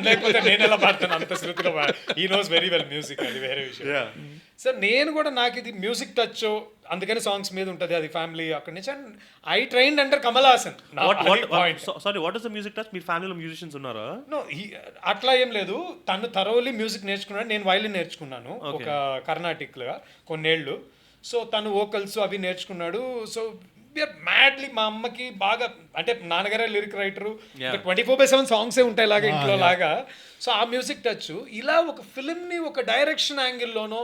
లేకపోతే నేను ఎలా పాడతాను అంత శృతిలో. ఈ నోస్ వెరీ వెల్ మ్యూజిక్, అది వేరే విషయం. సో నేను కూడా నాకు ఇది మ్యూజిక్ టచ్, అందుకని సాంగ్స్ మీద ఉంటుంది, అది ఫ్యామిలీ అక్కడి నుంచి. And I trained under Kamal Haasan. Sorry, what is the music touch? మీ ఫ్యామిలీలో మ్యూజిషియన్స్ ఉన్నారా? నో, అట్లా ఏం లేదు. తను థరోలీ మ్యూజిక్ నేర్చుకున్నాడు, నేను వైలిన్ నేర్చుకున్నాను ఒక కర్ణాటిక్గా కొన్నేళ్ళు. సో తను వోకల్స్ అవి నేర్చుకున్నాడు. సో వీఆర్ మ్యాడ్లీ, మా అమ్మకి బాగా, అంటే నాన్నగారే లిరిక్ రైటరు, 24/7 సాంగ్సే ఉంటాయి లాగా ఇంట్లో లాగా. సో ఆ మ్యూజిక్ టచ్ ఇలా ఒక ఫిల్మ్ని ఒక డైరెక్షన్ యాంగిల్లోనో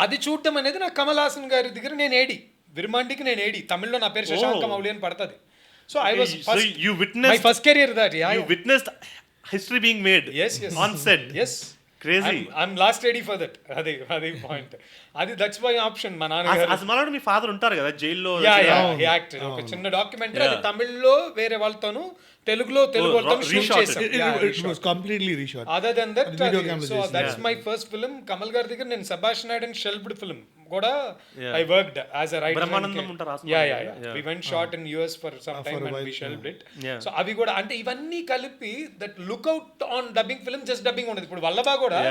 అది చూడటం అనేది నాకు కమల్ హాసన్ గారి దగ్గర నేను ఏడి విరమాండికి నేను ఏడి తమిళ్లో నా పేరు శశాంక మౌలి అని పడుతుంది. So I was my first career that. You witnessed history being made. Yes. On set. Yes. Crazy. I'm last ready for that. అది పాయింట్. అది దట్స్ మై ఆప్షన్. మా నాన్నగారు అసలు మీ ఫాదర్ ఉంటారు కదా జైల్లో. యాక్ట్ ఒక చిన్న డాక్యుమెంటరీ, అది తమిళ్లో వేరే వాళ్ళతోను, తెలుగులో తెలుగు వాళ్ళతో షూట్ చేశాం. Completely reshot. Other than that, so that's my first film. Kamal గారి దగ్గర నేను సెబాస్టియన్ నాయుడు షెల్ఫ్డ్ ఫిల్మ్ కూడా I worked as a writer. Brahmanandam ఉంటారు. We went shot in US for some time and we shelved it. So అవి కూడా అంటే ఇవన్నీ కలిపి that look out on dubbing film, just dubbing ఉండదు. ఇప్పుడు వల్లభా కూడా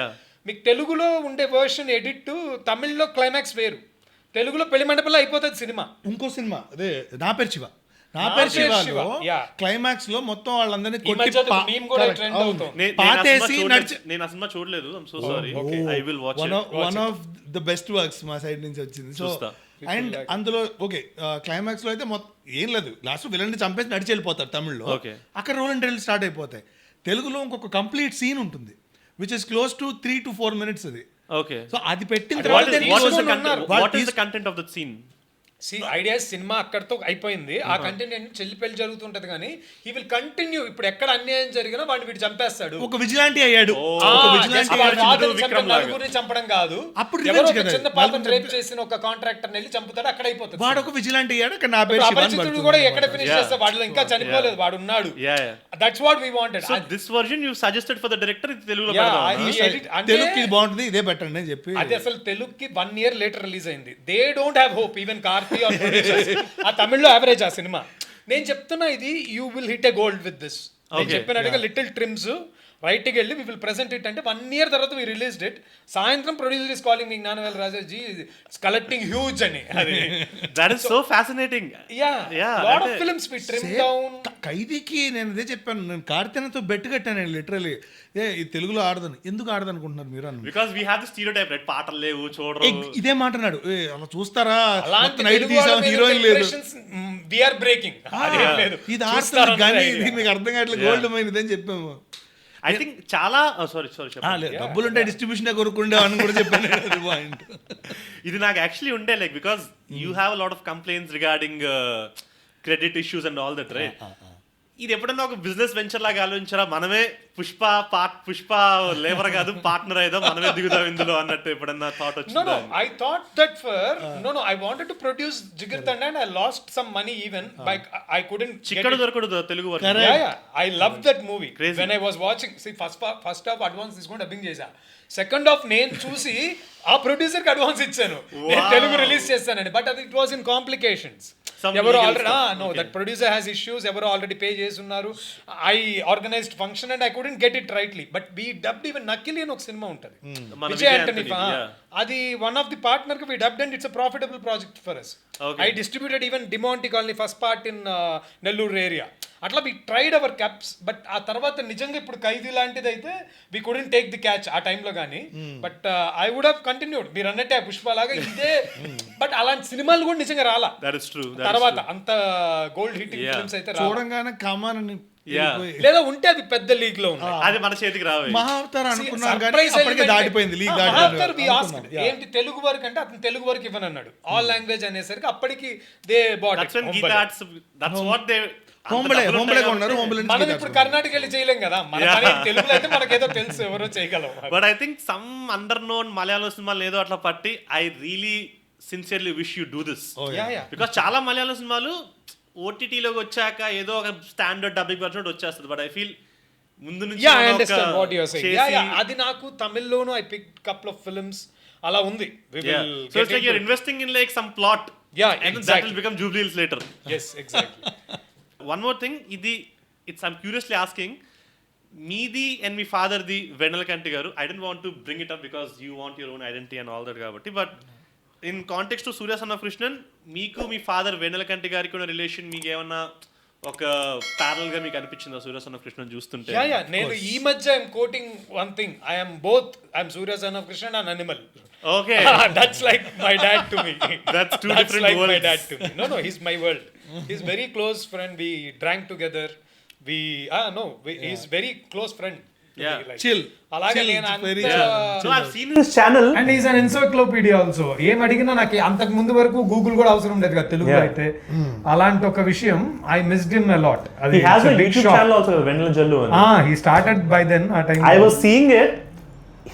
మీకు తెలుగులో ఉండే వర్షన్ ఎడిట్, తమిళ్లో క్లైమాక్స్ వేరు, తెలుగులో పెళ్లి మండపంలో అయిపోతుంది సినిమా. ఇంకో సినిమా అదే నా పేరు శివ. నా పేరు శివలో క్లైమాక్స్ లో మొత్తం వాళ్ళందరినీ పాతేసి నేను ఆ సినిమా చూడలేదు. I'm so sorry. I will watch it. One of the best works మా సైడ్ నుంచి వచ్చింది. సో అండ్ అందులో ఓకే క్లైమాక్స్ లో అయితే ఏం లేదు, లాస్ట్ విలన్ చంపేసి నడిచి వెళ్ళిపోతారు తమిళ్లో. అక్కడ రోల్ అండ్ డ్రిల్ స్టార్ట్ అయిపోతాయి. తెలుగులో ఇంకొక కంప్లీట్ సీన్ ఉంటుంది which is close to 3 to 4 minutes అది. ఓకే. సో అది పెట్టిన తర్వాత what is the content of that scene? Idea సినిమా అక్కడతో అయిపోయింది. ఆ కంటెంట్ ఏంటి, చెల్లి పెళ్లి జరుగుతుంటది కానీ హీ విల్ కంటిన్యూ. ఇప్పుడు ఎక్కడ అన్యాయం జరిగినా వాడిని వీడు చంపేస్తాడు. ఒక విజిలాంటి అయ్యాడు. నలుగురిని చంపడం కాదు, అప్పుడు చిన్న పాపం రేప్ చేసిన ఒక కాంట్రాక్టర్ వెళ్ళి చంపుతాడు, అక్కడ అయిపోతుంది. వాడు ఒక విజిలాంటి అయ్యాడు. అక్కడ నా పేరు అపరిచితుడు కూడా ఎక్కడ ఫినిష్ చేస్తా, వాడు ఇంకా చనిపోలేదు, వాడు ఉన్నాడు. That's what we wanted. So this version you suggested for the director తెలుగులో తెలుగుకి బాగుంటుంది, ఇదే బెటర్ అని చెప్పి. అది అసలు తెలుగుకి 1 year లేటర్ రిలీజ్ అయింది. They don't have hope. Even Karthi ఆ తమిళ్లో యావరేజ్ ఆ సినిమా. నేను చెప్తున్నా ఇది you will hit a gold with this. నేను చెప్పినట్టుగా లిటిల్ ట్రిమ్స్ రైట్కి వెళ్ళి వి విల్ ప్రెజెంట్ ఇట్ అంటే 1 year తర్వాత వి రిలీజ్డ్ ఇట్. సాయంత్రం producer is calling me Gnanavel Rajaji collecting huge అని. అది that is so fascinating. Lot of films we trim down. ఖైదీకి నేను ఇదే చెప్పాను, నేను కార్తీనతో బెట్ కట్టాను లిటరలీ. ఈ తెలుగులో ఆడదని ఎందుకు ఆడదనుకుంటున్నారు మీరు అన్న? Because we have the stereotype, right? పాటలు లేవు, చూడరు. ఇదే మాట అన్నాడు. అలా చూస్తారా, నైట్ తీసాం, హీరోయిన్ లేదు, వి ఆర్ బ్రేకింగ్. ఇది ఆడుతున్నారు కానీ ఇది మీకు అర్థం కావట్లేదు, గోల్డ్ మైన్ ఇదని చెప్పాము. ఐ థింక్ చాలా సారీ డబ్బులు ఉంటే డిస్ట్రిబ్యూషన్ కొనుక్కుండే అని కూడా చెప్పాను. ఇది నాకు యాక్చువల్లీ ఉండే like because you have lot of complaints regarding credit issues and all that, right? ఇది ఎప్పుడన్నా ఒక బిజినెస్ వెంచర్ లాగా ఆలోచించారా? మనమే పుష్ప లేబర్ కాదు పార్ట్నర్ ఏదో మనమే దిగుదాం ఇందులో అన్నట్టు ఎప్పుడన్నా థాట్ వచ్చింది? No, I thought that I wanted to produce Jigir Thanda and I lost some money even, but I couldn't. చిక్కడు దొరకడు Telugu work. Yeah, I loved that movie. Crazy. When I was watching, see first half advance తీసుకొని dubbing చేశా, second half నేను చూసి ఆ producer కి advance ఇచ్చాను, నేను Telugu release చేస్తానని. బట్ అది ఇట్ వాస్ ఇన్ కాంప్లికేషన్స్. ఎవరో already that producer has issues, ఎవరో ఆల్రెడీ పే చేసి ఉన్నారు. I organized function and I couldn't get it rightly. But we dubbed even Nakili అని ఒక సినిమా ఉంటుంది, విజయ్ ఆంటనీ. అది వన్ ఆఫ్ ది పార్ట్నర్ కి we dubbed and it's a profitable project for us. I distributed even Demonte colony first part in Nellore area. అట్లా we tried our caps. But ఆ తర్వాత నిజంగా ఇప్పుడు ఖైదీ లాంటిది అయితే we couldn't take the catch ఆ టైంలో కానీ. But I would have continued. మీరు అన్నట్టే పుష్ప లాగా ఇదే. బట్ అలాంటి సినిమాలు కూడా నిజంగా రాలా తర్వాత అంత గోల్డ్ హిట్టింగ్ ఫిల్మ్స్ అయితే చూడంగానే కమాన్ అని లేదా ఉంటే అది పెద్ద లీగ్ లో ఉంది, అది మన చేతికి రావాలి. మహావతార్ అనుకున్నాం కానీ అప్పటికే దాటిపోయింది లీగ్. ఏంటి తెలుగు వరకు అంటే అతను తెలుగు వరకు ఇవ్వను అన్నాడు. ఆల్ లాంగ్వేజ్ అనేసరికి అప్పటికి దే బాట్. మనం ఇప్పుడు కర్ణాటక వెళ్ళి చేయలేం కదా, తెలుగులో అయితే మనకేదో తెలుసు, ఎవరో చేయగలం. But I think some under known Malayalam సినిమాలు ఏదో అట్లా పట్టి I really sincerely wish you do this Yeah. Because చాలా మలయాళం సినిమాలు ఓటీటీలోకి వచ్చాక ఏదో ఒక స్టాండర్డ్ డబ్బింగ్ వర్షన్ వచ్చేస్తుంది బట్ ఐ ఫీల్ ముందు నుంచి Yeah, I మనం understand ఒక what you're saying. చేసి- Yeah. అది నాకు తమిళ్లోను I pick couple of films అలా ఉంది. We Yeah. will So get it's like you're into it. investing in like some plot. Yeah, And that exactly. will become jubilees later. Yes, exactly. One more thing, I'm curiously asking, meedi and my father the Vennelakanti Garu, I didn't want to bring it up because you want your own identity and all that kabatti, but in context to Surya son of Krishnan, meeku me father Vennelakanti గారికి ఉన్న relation మీకు ఏమన్నా ఒక parallel గా మీకు అనిపించిందా సూర్య son of Krishna చూస్తుంటే? Yeah. నేను ఈ మధ్య I'm quoting one thing. I'm Surya son of Krishna and animal. Okay. That's like my dad to me. That's two different like worlds. my dad to me. No, he's my world. He's very close friend. We drank together. He's very close friend. to Yeah. me, like. Chill. అలాగే Chill, నేను very అంత So I've seen his channel. And is an encyclopaedia also. ఏం అడిగినా నాకు అంతకు ముందు వరకు Google కూడా అవసరం లేదు కదా తెలుగులో అయితే. అలాంటి ఒక విషయం I missed him a lot. He has a YouTube channel also, Vennela Jallu. He started by then ఆ time. I was seeing it.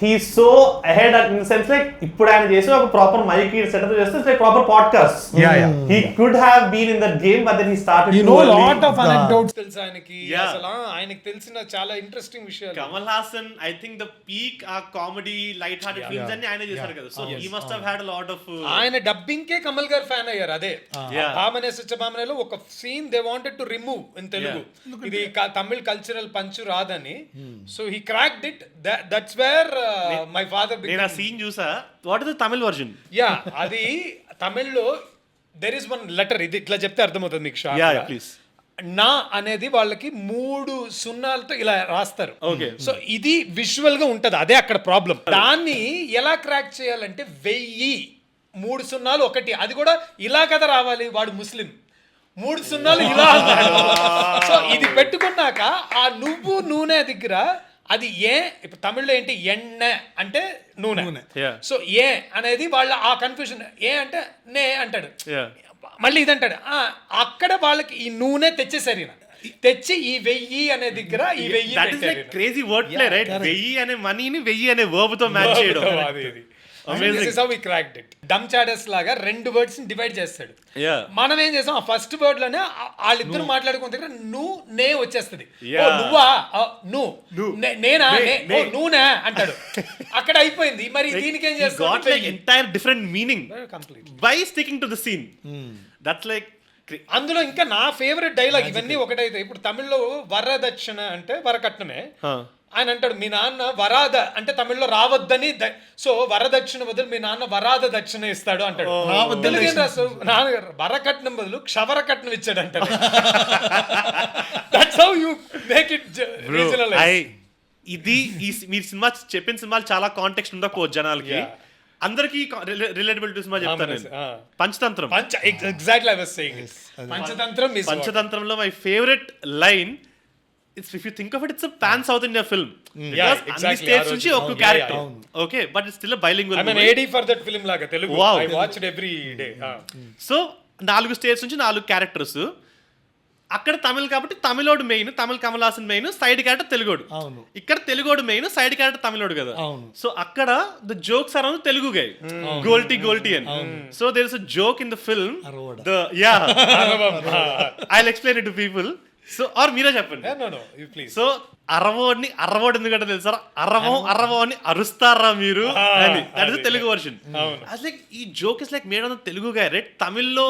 He's so ahead in the sense like ఇప్పుడు ఆయన చేసే ఒక ప్రాపర్ మైక్ సెటప్ చేస్తే it's like proper podcast. Yeah. He could have been in that game but then he started You too know a early. lot of anecdotes. తెలుసు ఆయనకి. Yeah. అసలు ఆయనకి తెలిసిన చాలా ఇంట్రెస్టింగ్ విషయాలు. Kamal Hassan, I think the peak comedy light hearted films అన్ని ఆయన చేశారు కదా. So he must have had a lot of ఆయన డబ్బింగ్ కే కమల్ గారు ఫ్యాన్ అయ్యారు. అదే Yeah. భామనే సత్యభామనేలో ఒక scene they wanted to remove in Telugu. ఇది తమిళ్ కల్చరల్ పంచు రాదని. So he cracked it. That's where my father నేను ఆ సీన్ చూసా. What is the Tamil version? అది తమిళ్లో దెర్ ఇస్ వన్ లెటర్. ఇది ఇట్లా చెప్తే అర్థమవుతుంది మీకు. Yeah, please. నా అనేది వాళ్ళకి 3 సున్నాలతో ఇలా రాస్తారు. Okay. సో ఇది విజువల్ గా ఉంటది. అదే అక్కడ ప్రాబ్లం. దాన్ని ఎలా క్రాక్ చేయాలంటే 1000 3 సున్నాలు 1 అది కూడా ఇలా కదా రావాలి. వాడు ముస్లిం 3 సున్నాలు ఇలా అన్నాడు. సో ఇది పెట్టుకున్నాక ఆ నువ్వు నూనె దగ్గర అది ఇప్పుడు తమిళ్లో ఏంటి ఎన్న అంటే నూనె. Yeah. సో అనేది వాళ్ళ ఆ కన్ఫ్యూజన్. అంటే నే అంటాడు. Yeah. మళ్ళీ ఇది అంటాడు. అక్కడ వాళ్ళకి ఈ నూనె తెచ్చేసరి తెచ్చి ఈ 1000 అనే దగ్గర ఈ 1000 that is like crazy word play right. 1000 అనే మనీని 1000 అనే వర్బ్ తో మ్యాచ్ చేయడం. This is how we cracked it. డమ్ చాడర్స్ లాగా 2 వర్డ్స్ ని డివైడ్ చేస్తాడు. మనం ఏం చేసాం ఆ ఫస్ట్ వర్డ్ లోనే వాళ్ళిద్దరు మాట్లాడుకున్న దగ్గర నే వచ్చేస్తుంది. నువ్వా నేనా నూనె అంటాడు. అక్కడ అయిపోయింది. మరి దీనికి ఏం చేస్తాడు? Entire different meaning by sticking to the scene. That's like అందులో ఇంకా నా ఫేవరెట్ డైలాగ్ ఇవన్నీ ఒకటైతే. ఇప్పుడు తమిళ్లో వరదక్షిణ అంటే వరకట్నమే. ఆయన అంటాడు మీ నాన్న వరాద అంటే తమిళ్లో రావద్దని. సో వరదక్షిణ బదులు మీ నాన్న వరాద దక్షిణ ఇస్తాడు అంటాడు. వరకట్నం బదులు క్షవరకట్నం ఇచ్చాడు అంటాడు. That's how you make it regionalize. ఇది మీరు సినిమా చెప్పిన సినిమాలు చాలా కాంటెక్స్ట్ ఉండకపోవచ్చు జనాలకి. అందరికి రిలేటబుల్ టు సినిమా చెప్తాను నేను. Panchatantram. Exactly I was saying it. పంచతంత్రంలో my favourite line, if you think of it, it's a pan South India film. Because అన్ని స్టేట్స్ నుంచి ఒక character. Okay, but it's still a bilingual movie. I'm an AD for that film laga Telugu. Wow. I watched every day. So 4 states నుంచి 4 characters. అక్కడ తమిళ్ కాబట్టి తమిళోడు main, Tamil Kamal Haasan main, side character తెలుగోడు. ఇక్కడ తెలుగోడు మెయిన్, సైడ్ క్యారెక్టర్ తమిళోడు కదా. So అక్కడ ద jokes are on Telugu guy. గోల్టీ అని. So there is a joke in the film. I'll explain it to people. So or మీరే చెప్పండి. సో అరవోడు ఎందుకంటే తెలుసా? అరవో అని అరుస్తారా మీరు అని. That is Telugu version. Like ఈ joke is like made on Telugu గా రైట్. తమిళ్లో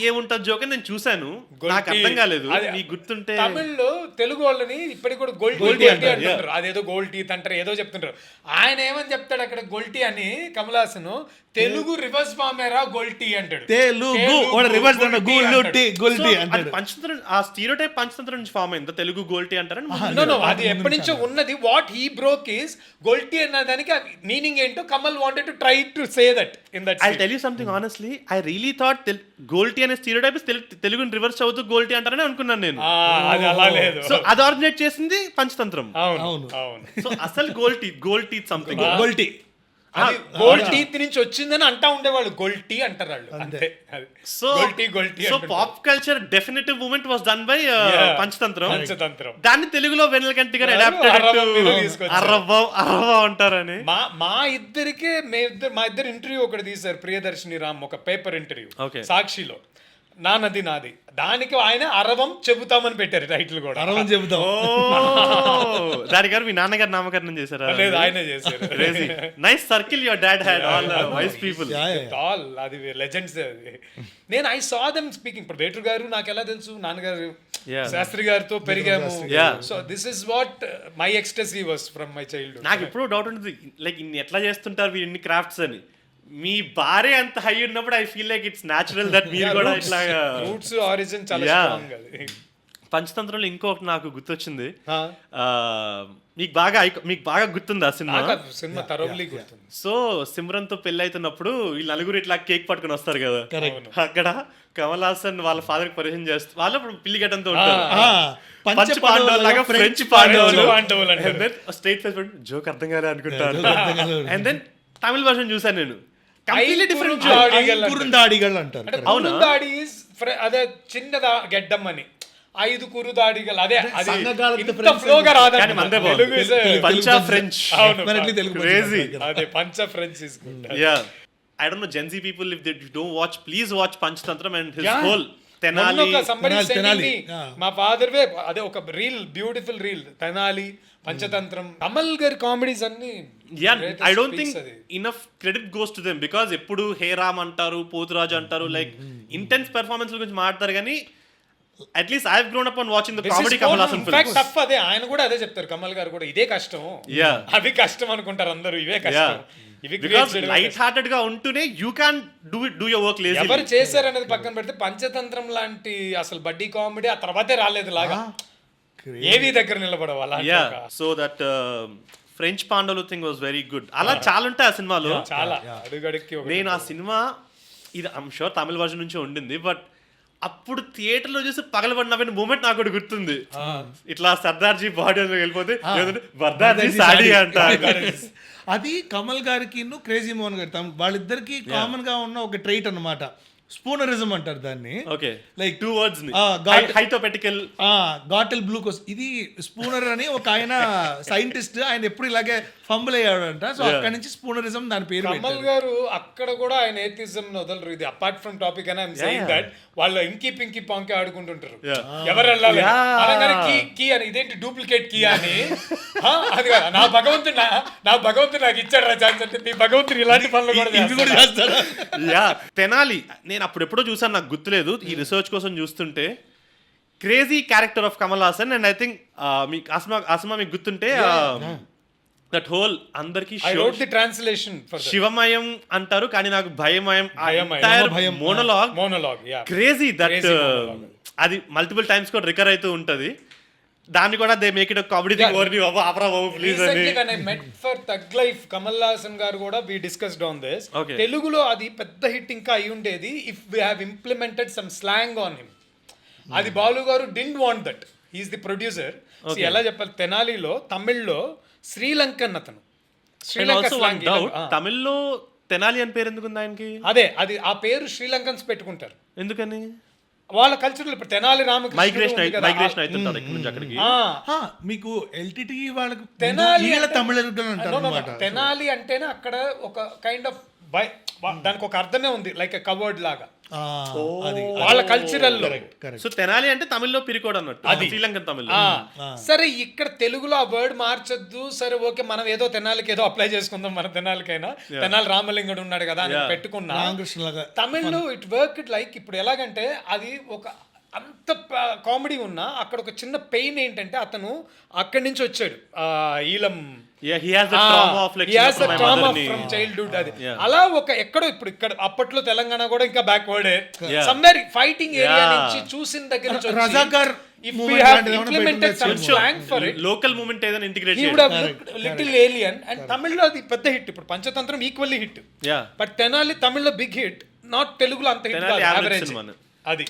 ఏముంటది జోక్ అని నేను చూసాను, నాకు అర్థం కాలేదు. మీకు గుర్తుంటే తమిళ్లో తెలుగు వాళ్ళని ఇప్పటికి కూడా గోల్టీ అంటారు. అదేదో గోల్టీ అంటారు ఏదో చెప్తుంటారు. ఆయన ఏమని చెప్తాడు అక్కడ గోల్టీ అని కమల్ హాసన్. తెలుగు రివర్స్ ఫామేరా గోల్టీ అంటాడు. పంచతంత్రం ఆ స్టీరియోటైప్ పంచతంత్రం నుంచి ఫామ్ అయింది తెలుగు గోల్టీ అంటారని. అది ఎప్పటి నుంచో ఉన్నది. వాట్ హీ బ్రోక్ ఈస్ గోల్టీ అన్న దానికి మీనింగ్ ఏంటో Kamal wanted to try to say that in that. I tell you something honestly, I really thought గోల్టీ అనే స్టీరియోటైప్ తెలుగుని రివర్స్ అవుతూ గోల్టీ అంటారని అనుకున్నాను నేను. అది అలా లేదు. సో అది ఆరిజినేట్ చేసింది పంచతంత్రం. అవును. సో అసలు గోల్టీ సంథింగ్ గోల్టీ అది గోల్డ్ టీత్ నుంచి వచ్చిందని అంటా ఉండేవాళ్ళు, గోల్డ్ టీ అంటారు వాళ్ళు అంతే. So gold so pop culture definitive moment was done by Panchatantram. దాన్ని తెలుగులో వెన్నెలకంటి గారు అడాప్టెడ్ అరవ అంటారని. మా ఇద్దరికి మా ఇద్దరు ఇంటర్వ్యూ ఒకటి తీశారు ప్రియదర్శిని రామ్, ఒక పేపర్ ఇంటర్వ్యూ సాక్షిలో, నా నది నాది. దానికి ఆయన అరవం చెబుతామని పెట్టారు టైటిల్ కూడా, అరవం చెబుతాం. దాని గారు మీ నాన్నగారు నామకరణం చేశారా? లేదు, ఆయనే చేశారు. Nice circle your dad had, all vice people, all అది లెజెండ్స్. అది నేను ఐ సా దెమ్ స్పీకింగ్. ఇప్పుడు వేటూరు గారు నాకు ఎలా తెలుసు, నాన్నగారు శాస్త్రి గారితో పెరిగాము. So this is what my ecstasy was from my childhood. నాకు ఎప్పుడూ డౌట్ ఉంటుంది, లైక్ ఇన్ని ఎట్లా చేస్తుంటారు వీరు ఇన్ని క్రాఫ్ట్స్ అని. మీ భార్య అంత హై ఉన్నప్పుడు I feel like it's natural that మీరు కూడా ఇట్లా రూట్స్ ఆరిజిన్ చాలా స్ట్రాంగ్. అది పంచతంత్రంలో ఇంకొకటి నాకు గుర్తొచ్చింది. మీకు బాగా గుర్తుంది ఆ సినిమా తరోలీ గుర్తుంది. సో సిమ్రన్ తో పెళ్లి అవుతున్నప్పుడు వీళ్ళు నలుగురు ఇట్లా కేక్ పట్టుకుని వస్తారు కదా, అక్కడ కమల్ హాసన్ వాళ్ళ ఫాదర్ కి పరిచయం చేస్తారు. వాళ్ళు ఇప్పుడు పిల్లి గడ్డంతో ఉంటారు, పంచ పాండవులాగా ఫ్రెంచ్ పాండవులు. స్ట్రైట్ ఫేస్ జోక్ అర్థం కాలే అనుకుంటారు. అండ్ దెన్ తమిళ వర్షన్ చూసాను నేను, కంప్లీట్లీ డిఫరెంట్. కురుందాడిగల్ అంటారు. కురుందాడి అదే చిన్నదా గెడ్డం అని, 5 కురుదాడిగల్ అదే. అది ఇంత ఫ్లోగా రాదండి. పంచా ఫ్రెంచ్, క్రేజీ. అదే పంచా French is good. Yeah, I don't know, Gen Z people, if they don't watch, please watch Panchatantram and his whole Tenali. మా ఫాదర్ వే అదే ఒక reel, beautiful reel, Tenali, Panchatantram, Kamal గారి కామెడీస్ అన్ని. I don't think enough credit goes to them because ఎప్పుడు హే రామ్ అంటారు, పోతురాజు అంటారు, like intense performance గురించి మాట్లాడతారు. కానీ at least I have grown up on watching the comedy Kamal Haasan films. Tough అదే, ఆయన కూడా అదే చెప్తారు, కమల్ గారు కూడా ఇదే కష్టం, అది కష్టం అనుకుంటారు అందరూ, ఇవే కష్టం. Because light hearted గా ఉంటూనే you can do your work lazily. ఎవరు చేశారు అనేది పక్కన పెడితే పంచతంత్రం లాంటి అసలు బడ్డీ కామెడీ ఆ తర్వాతే రాలేదు లాగా, ఏవి దగ్గర నిలబడవాలా. సో దట్ ఫ్రెంచ్ పాండవులు థింగ్ వాజ్ వెరీ గుడ్. అలా చాలా ఉంటాయి ఆ సినిమాలో, చాలా అడుగడికి. నేను ఆ సినిమా ఇది ఐమ్ షూర్ తమిళ వర్షన్ నుంచి ఉండింది, బట్ అప్పుడు థియేటర్ లో చూసి పగలబడిన మూమెంట్ నాకు ఒకటి గుర్తుంది. ఇట్లా సర్దార్జీ బాడీ వెళ్ళిపోతే వర్దార్జీ సాడీ అంటారు. అది కమల్ గారికి క్రేజీ మోహన్ గారి వాళ్ళిద్దరికి కామన్ గా ఉన్న ఒక ట్రైట్ అన్నమాట, స్పూనరిజం అంటారు దాన్ని. ఓకే, లైక్ 2 words ని హైతోపెటికల్ గాటెల్ బ్లూకోస్. ఇది స్పూనర్ అని ఒక ఆయన సైంటిస్ట్, ఆయన ఎప్పుడు ఇలాగే ఫంబుల్ అయ్యాడంట. సో అక్కడ నుంచి స్పూనరిజం దాని పేరు. కమల్ గారు అక్కడ కూడా ఆయన ఏథిజం వదలరు. ఇది అపార్ట్ ఫ్రమ్ టాపిక్ అని ఐఎమ్ సేయింగ్ దట్ వాళ్ళు ఇంకీ పింకీ పాంకే ఆడుకుంటుంటారు, ఎవరు వెళ్ళాలి అనగానే కీ అని, ఇదేంటి డూప్లికేట్ కీ అని. అది కాదు, నా భగవంతుడు నాకు ఇచ్చాడు రా ఛాన్స్ అంటే, మీ భగవంతుడు ఇలాంటి పనులు కూడా చేస్తాడు. తెనాలి నేను అప్పుడు ఎప్పుడో చూసాను, నాకు గుర్తులేదు. ఈ రీసెర్చ్ కోసం చూస్తుంటే crazy character of Kamal Haasan. And I think మీకు అస్మా మీకు గుర్తుంటే దట్ హోల్ అందరికి శివమయం అంటారు, కానీ నాకు భయమయం మోనోలాగ్ క్రేజీ దట్. అది మల్టిపుల్ టైమ్స్ కూడా రికర్ అవుతూ ఉంటది. దాన్ని కూడా they make it comedy thing. ఓర్ని బాబు ఆపరా బాబు ప్లీజ్ అని. I met for Thug Life Kamal Haasan garu కూడా వి డిస్కస్డ్ ఆన్ దిస్. తెలుగులో అది పెద్ద హిట్ ఇంకా అయి ఉండేది if we have implemented some slang on him. అది Balu garu didn't want that, he is the producer. ఎలా చెప్పాలి, తెనాలిలో తమిళ్లో శ్రీలంకన్ అతను, శ్రీలంక స్లాంగ్. తమిళ్లో తెనాలి అని పేరు ఎందుకు ఉంది ఆయనకి? అదే అది ఆ పేరు శ్రీలంకన్స్ పెట్టుకుంటారు ఎందుకని? వాళ్ళ కల్చరల్. ఇప్పుడు తెనాలి రామకృష్ణ మైగ్రేషన్ అవుతుంటారు ఇక్కడ నుంచి అక్కడికి. మీకు ఎల్టీటీ వాళ్ళకి తెనాలి తెనాలి అంటేనే అక్కడ ఒక కైండ్ ఆఫ్ దానికి ఒక అర్థమే ఉంది, లైక్ కవర్డ్ లాగా వాళ్ళ కల్చరల్. సో తెనాలి అంటే తమిళ్లో పిరికోడ్ అన్నట్టు, అది శ్రీలంకన్ తమిళ్. సరే ఇక్కడ తెలుగులో ఆ వర్డ్ మార్చొద్దు, సరే ఓకే మనం ఏదో తెనాలికి ఏదో అప్లై చేసుకుందాం, మన తెనాలికైనా తెనాలి రామలింగుడు ఉన్నాడు కదా అని పెట్టుకున్నా. తమిళ్లో ఇట్ వర్క్ ఇట్ లైక్, ఇప్పుడు ఎలాగంటే అది ఒక అంత కామెడీ ఉన్నా అక్కడ ఒక చిన్న పెయిన్ ఏంటంటే అతను అక్కడి నుంచి వచ్చాడు, ఈలం చైల్డ్హుడ్. అది అలా ఒక ఎక్కడో ఇప్పుడు ఇక్కడ అప్పట్లో తెలంగాణ కూడా ఇంకా బ్యాక్వర్డే, సమ్వేర్ ఫైటింగ్ ఏరియా నుంచి చూసిన దగ్గర నుంచి Razakar. If we have implemented some slang for it, local movement ఏదైనా integrate he would have looked little alien. And తమిళ్లో అది పెద్ద హిట్. ఇప్పుడు Panchatantram equally hit, but Tenali తమిళ్లో బిగ్ హిట్, నాట్ తెలుగులో అంత హిట్ కాదు, యావరేజ్. అది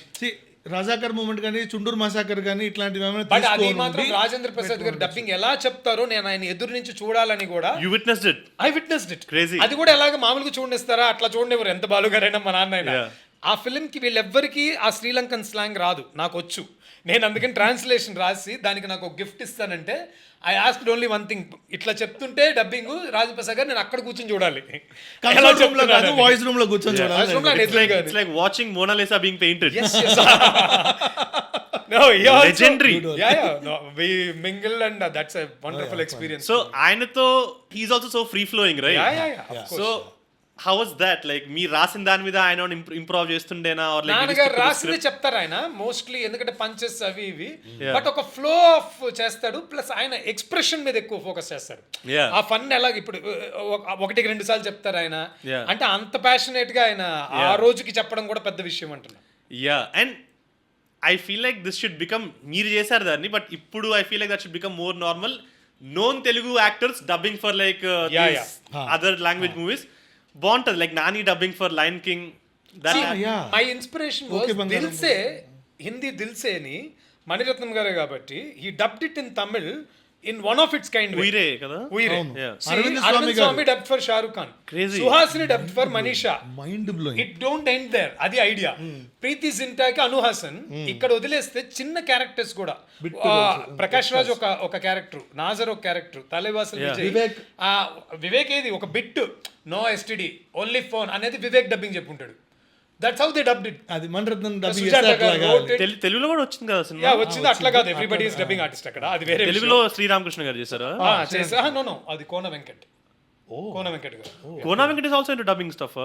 రజాకర్ మూమెంట్ కానీ చుండూరు మసాకర్ కానీ ఇట్లాంటివి ఏమైనా బట్ అది తీసుకోవాలి మాత్రం ఉండి రాజేంద్ర ప్రసాద్ గారు డబ్బింగ్ ఎలా చెప్తారో నేను ఆయన ఎదురు నుంచి చూడాలని కూడా you witnessed it. I witnessed it. Crazy. అది కూడా ఎలాగ మామూలుగా చూడనిస్తారా? అట్లా చూడనివ్వరు. ఎంత బాలుగారైనా మా నాన్న అయినా. Yeah. ఆ ఫిల్మ్ కి వీళ్ళెవ్వరికి ఆ శ్రీలంకన్ స్లాంగ్ రాదు, నాకు వచ్చు. నేను అందుకని ట్రాన్స్లేషన్ రాసి దానికి నాకు ఒక గిఫ్ట్ ఇస్తానంటే I asked only one thing, ఇట్లా చెప్తుంటే డబ్బింగ్ రాజప్రసాద్ గారు నేను అక్కడ కూర్చొని చూడాలి. కంట్రోల్ రూమ్ లో కాదు, వాయిస్ రూమ్ లో కూర్చొని చూడాలి. It's like watching Mona Lisa being painted. Yes. No, he also, Legendary. Yeah. No, we mingle and that's a wonderful experience. So ఆయనతో he's also so free flowing, right? Yeah. Of course. So how was that? Like మీ రాసిన దాని మీద ఆయన improve చేస్తుండేనా or like నాన్నగారు రాసింది చెప్తారు ఆయన mostly, ఎందుకంటే పంచెస్ అవి ఇవి, బట్ ఒక ఫ్లో ఆఫ్ చేస్తాడు. ప్లస్ ఆయన ఎక్స్ప్రెషన్ మీద ఎక్కువ ఫోకస్ చేస్తాడు. Yeah. ఆ ఫన్ ఎలాగ ఇప్పుడు ఒకటికి 2 సార్లు చెప్తారు ఆయన. Yeah. అంటే అంత ప్యాషనేట్ గా ఆయన ఆ రోజుకి చెప్పడం కూడా పెద్ద విషయం అంటున్నా. And I feel like this should become, మీరు చేశారు దాన్ని, బట్ ఇప్పుడు I feel like that should become more normal. Non Telugu actors dubbing for like other language movies బాగుంటది. Like Nani dubbing for lion king. My inspiration Dil Se, Hindi Dil Se ని మణిరత్నం గారే కాబట్టి he dubbed it in Tamil in one of its kind. Uyire కదా. Arvind Swamy dubbed for Shahrukh Khan, Crazy. Suhasini dubbed for Manisha. Mind blowing. It don't end there, అది idea. Preity జింటాకి అను హాసన్, ఇక్కడ వదిలేస్తే చిన్న క్యారెక్టర్స్ కూడా ప్రకాష్ రాజ్ ఒక క్యారెక్టర్, నాజర్ ఒక క్యారెక్టర్, తలేవాసల్ వివేక్, వివేక్ ఏది ఒక bit, no STD only phone అనేది వివేక్ డబ్బింగ్ చెప్పుంటాడు. That's how they dubbed it. అది మణిరత్నం డబ్బింగ్ సుజాత గారు wrote it. తెలుగులో కూడా వచ్చింది కదా సినిమా. యా వచ్చింది, అట్లా కాదు ఎవ్రీబడీ ఇస్ డబ్బింగ్ ఆర్టిస్ట్ అక్కడ, అది వేరే తెలుగులో శ్రీరామకృష్ణ గారు చేశారా? చేసా. నో అది Kona Venkat. Kona Venkat garu. Kona Venkat is also into dubbing stuff.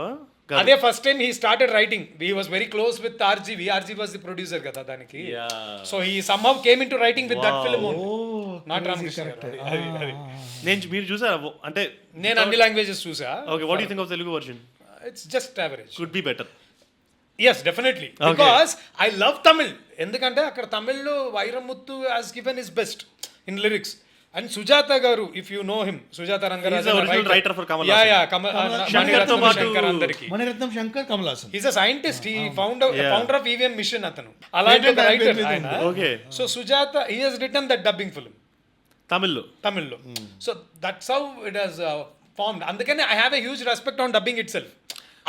అదే first time he started writing. He was very close with RGV. RGV was the producer కదా దానికి. So he somehow came into writing with that film only. Not Ramakrishna garu. నేను మీరు చూసారా? అంటే నేను అన్ని languages చూసా. Okay, what you think of Telugu version? It's just average. Could be better. Yes, definitely. Because I love Tamil. ఎందుకంటే అక్కడ తమిళ్లో Vairamuthu has given his best in lyrics. And Sujata Garu, if you know him, Sujata Rangarajan, He's the original writer for Kamal. Shankar అందరికి. Mani Ratnam Shankar Kamal Haasan. He's a scientist. He founder of EVM mission అతను. అలాంటి ఒక writer ఆయన. Okay. So Sujata, he has written that dubbing film. తమిళ్లో. So that's how it has formed. అందుకని I have a huge respect on dubbing itself.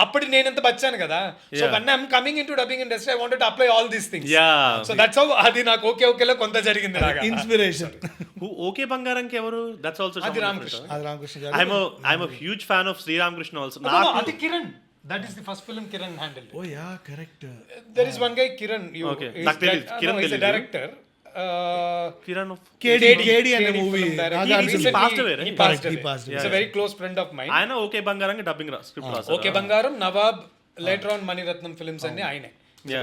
అప్పుడు నేను ఎంత బచ్చాను కదా. So one I'm coming in to dubbing industry I wanted to apply all these things. So that's how అది నాకు ఓకేలో కొంత జరిగింది లాగా ఇన్స్పిరేషన్. ఓకే బంగారంకి ఎవరు? దట్స్ ఆల్సో అది Ramakrishna. I'm a huge fan of Sri Ramakrishna also. అది Kiran. That is the first film Kiran handled. Oh yeah, correct. There is one guy Kiran. Okay. Kiran is a director. Kiran of KD అనే movie. He passed away. He's a very close friend of mine. ఆయన OK బంగారంకి dubbing script రాశారు. OK Bangaram, Nawab, later on Maniratnam films అన్ని ఆయనే.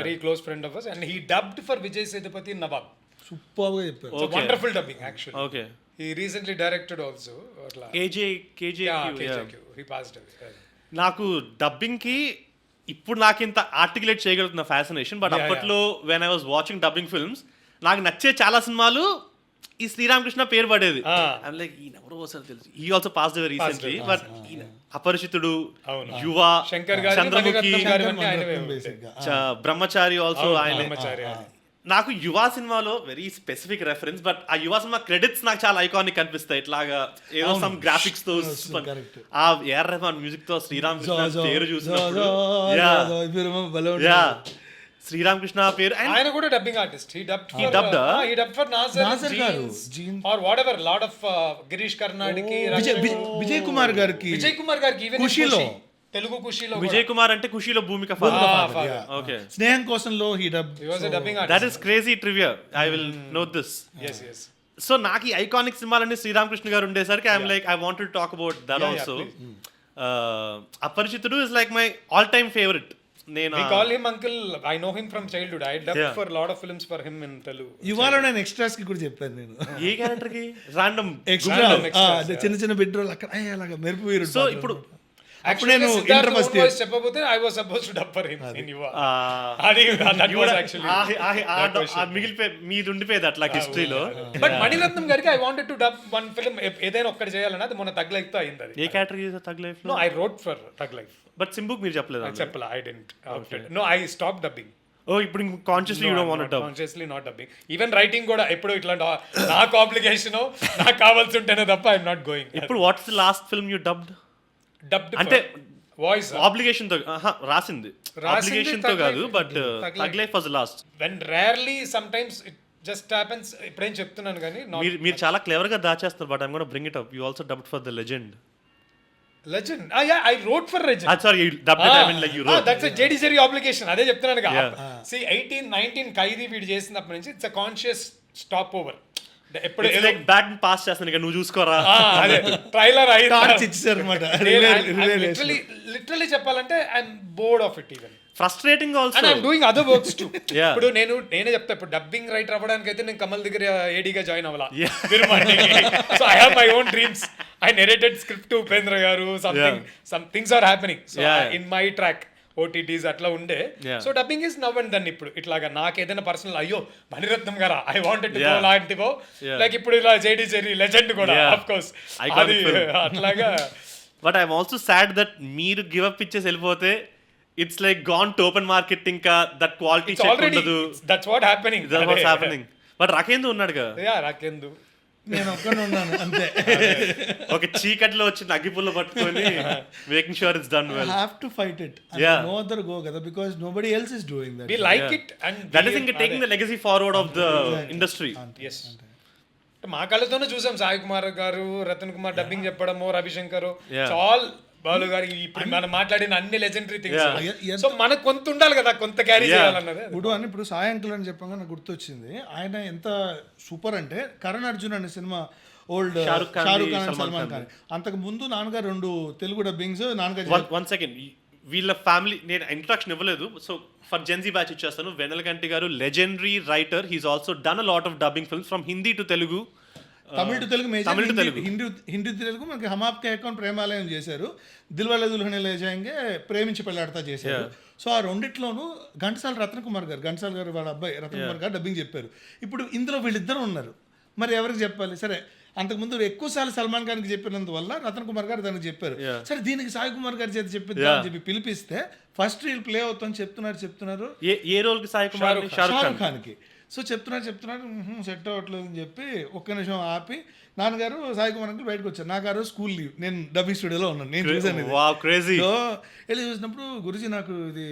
Very close friend of us and he dubbed for Vijay Sethupathi in Navab. Super గా చెప్పారు. It's a wonderful dubbing actually. Okay. He recently directed also. KJQ. He passed away. నాకు dubbing కి ఇప్పుడు నాకు ఇంత articulate చేయగలుగుతున్న fascination, but అప్పట్లో when I was watching dubbing films నాకు నచ్చే చాలా సినిమాలు ఈ శ్రీరామకృష్ణ పేరు పడేది. లైక్ ఈయన ఎవరో ఒకసారి తెలుసు. ఈ also passed away recently, but Aparichitudu, Yuva, Chandramukhi, Brahmachari also ఆయన. నాకు యువ సినిమాలో వెరీ స్పెసిఫిక్ రెఫరెన్స్, బట్ ఆ యువ సినిమా క్రెడిట్స్ నాకు చాలా ఐకానిక్ అనిపిస్తాయి. ఇట్లాగా ఏదో సమ్ గ్రాఫిక్స్ తో ఆ ఏఆర్ రెహమాన్ మ్యూజిక్ తో శ్రీరామకృష్ణ పేరు చూసినప్పుడు శ్రీరామకృష్ణ పేరు. ఆయన కూడా dubbing artist. He dubbed for Nazar garu or whatever, lot of Girish కర్నాడికి, విజయ్ కుమార్ గారికి even ఖుషీలో, తెలుగు ఖుషీలో విజయ్ కుమార్ అంటే ఖుషీలో భూమిక ఫాదర్. ఓకే. స్నేహం కోసంలో he dubbed. He was a dubbing artist. That is crazy trivia. I will note this. Yes. So నాకు ఈ ఐకానిక్ సినిమాలన్నీ శ్రీరామకృష్ణ గారు ఉండేసరికి I'm like I wanted to talk about that also. Aparichitudu is like my all time favourite. We call him uncle. I know him from childhood. I dubbed for a lot of films for him in Telugu. ఇవాళ నేను extras కి కూడా చెప్పాను నేను. ఏ character కి? Random extra చిన్న bit role అక్కడ అలాగా మెరుపు వీరుడు. సో ఇప్పుడు Actually, నేను ఇంటర్ ఫస్ట్ ఇయర్ చెప్పబోతే I was supposed to dub for him in Yuva. That was actually మిగిలిపోయి మీది ఉండిపోయేది అట్లా హిస్టరీలో. బట్ మణిరత్నం గారికి I wanted to dub one film. ఏదైనా ఒక్కటి చేయాలన్నా అది మొన్న తగ్ లైఫ్ తో అయింది. ఏ క్యారెక్టర్ చేసా తగ్ లైఫ్ లో? No, I wrote for Thug Life. But సింబుక్ మీరు చెప్పలేదు. చెప్పలా. I didn't. No, I stopped dubbing. ఓ ఇప్పుడు consciously you don't want to dub. Consciously not dubbing. Even writing కూడా ఎప్పుడు ఇట్లాంటి నాకు ఆబ్లిగేషన్ నాకు కావాల్సి ఉంటేనే తప్ప ఐఎమ్ నాట్ గోయింగ్. ఇప్పుడు what's the last film you dubbed? అంటే వాయిస్ ఆబ్లిగేషన్ తో రాసింది ఆబ్లిగేషన్ తో కాదు, but Thug Life was last. When rarely sometimes it just happens. ఇప్పుడేం చెప్తున్నాను కానీ మీరు చాలా క్లవర్ గా దాచేస్తారు, but I'm gonna bring it up. You also dubbed for the legend. Legend. Yeah, I wrote for Legend. Sorry, you dubbed it. I mean, like you wrote. That's a JD Seri obligation. అదే చెప్తున్నాను కదా. See, 18-19 ఖైదీ వీడు చేసినప్పటి నుంచి it's a conscious stop over. ఎప్పుడు like bat pass చేస్తాను ఇక నువ్వు చూసుకోరా. అదే ట్రైలర్ ఇచ్చారు అనమాట. లిటరలీ చెప్పాలంటే I'm board of it. Even frustrating also. And I'm doing other works to. ఇప్పుడు నేనే చెప్తా, ఇప్పుడు డబ్బింగ్ రైటర్ అవ్వడానికి అయితే నేను కమల్ దగ్గర ఏడీగా జాయిన్ అవ్వాలా. So I have my own dreams. I narrated script to Upendra గారు. some things are happening. So in my track OTTs అట్లా ఉండే. So dubbing is now and then. ఇప్పుడు ఇట్లాగా నాకు ఏదైనా పర్సనల్ అయ్యో మణిరత్నం గారా ఐ వాంటెడ్ టు గో లాంటివో, లైక్ ఇప్పుడు ఇలా జేడీ చెర్రీ లెజెండ్ కూడా ఆఫ్ కోర్స్ అది అట్లాగా. But I'm also sad that మీరు గివ్ అప్ ఇచ్చేసి వెళ్ళిపోతే it's like gone to open market. ఇంకా దట్ క్వాలిటీ చెక్ ఉండదు. That's what happening. But Rakendu ఉన్నాడు కదా. యా రాకేందు నేను ఒక్కనే ఉన్నాను అంతే. ఒక చీకట్లో వచ్చి అగ్గిపుల్ల పట్టుకొని making sure it's done well. Have to fight it. No other go కదా, because nobody else is doing that. We like it and that is taking the legacy forward of the industry. yes. మా కళ్ళతోనే చూసాం సాయి కుమార్ గారు, Ratan Kumar dubbing చెప్పడము, రవిశంకర్, చాల్ బాలు గారు, ఇప్పుడు మనం మాట్లాడిన అన్ని లెజెండరీ థింగ్స్. సో మనకు కొంత ఉండాలి కదా, కొంత క్యారీ చేయాలన్నది. ఇప్పుడు సాయంకాలం అని చెప్పగా నాకు గుర్తొచ్చింది, ఆయన ఎంత సూపర్ అంటే కరణ్ అర్జున్ అనే సినిమా ఓల్డ్ షారుఖ్ ఖాన్ సల్మాన్ ఖాన్, అంతకు ముందు నాన్నగారు 2 తెలుగు డబ్బింగ్స్. నాన్నగారు వన్ సెకండ్, వీళ్ళ ఫ్యామిలీ నేను ఇంట్రడక్షన్ ఇవ్వలేదు, సో ఫర్ జెన్జీ బ్యాచ్ ఇచ్చేస్తాను. వెన్నెలకంటి గారు legendary writer. He's also done a lot of dubbing films from Hindi to Telugu, Tamil to Telugu, Hindi Telugu. మనకి హమ్ ఆప్కే అకౌంట్ ప్రేమాలయం చేశారు, దిల్వాలే దుల్హనియా లే జాయేంగే ప్రేమించి పెళ్ళాడతా చేశారు. సో ఆ రెండిట్లోనూ ఘంటసాల రత్నకుమార్ గారు, ఘంటసాల గారు వాళ్ళ అబ్బాయి రత్నకుమార్ గారు డబ్బింగ్ చెప్పారు. ఇప్పుడు ఇందులో వీళ్ళిద్దరు ఉన్నారు, మరి ఎవరికి చెప్పాలి? సరే, అంతకుముందు ఎక్కువసార్లు సల్మాన్ ఖాన్కి చెప్పినందువల్ల రతన్ కుమార్ గారు దానికి చెప్పారు. సరే, దీనికి సాయి కుమార్ గారి చేతి చెప్పిద్దా అని చెప్పి పిలిపిస్తే ఫస్ట్ రీల్ ప్లే అవుతుందని చెప్తున్నారు. ఏ రోల్ కి? సాయి కుమార్, షారుఖ్ ఖాన్కి. సో చెప్తున్నారు సెట్ అవ్వట్లేదు అని చెప్పి ఒక్క నిమిషం ఆపి నాన్నగారు సాయి కుమార్ అంకుల్ బయటకు వచ్చారు. నాకు ఆ రోజు స్కూల్ లీవ్, నేను డబ్బింగ్ స్టూడియోలో ఉన్నాను, నేను చూసాను. వెళ్ళి చూసినప్పుడు గురుజీ నాకు ఇది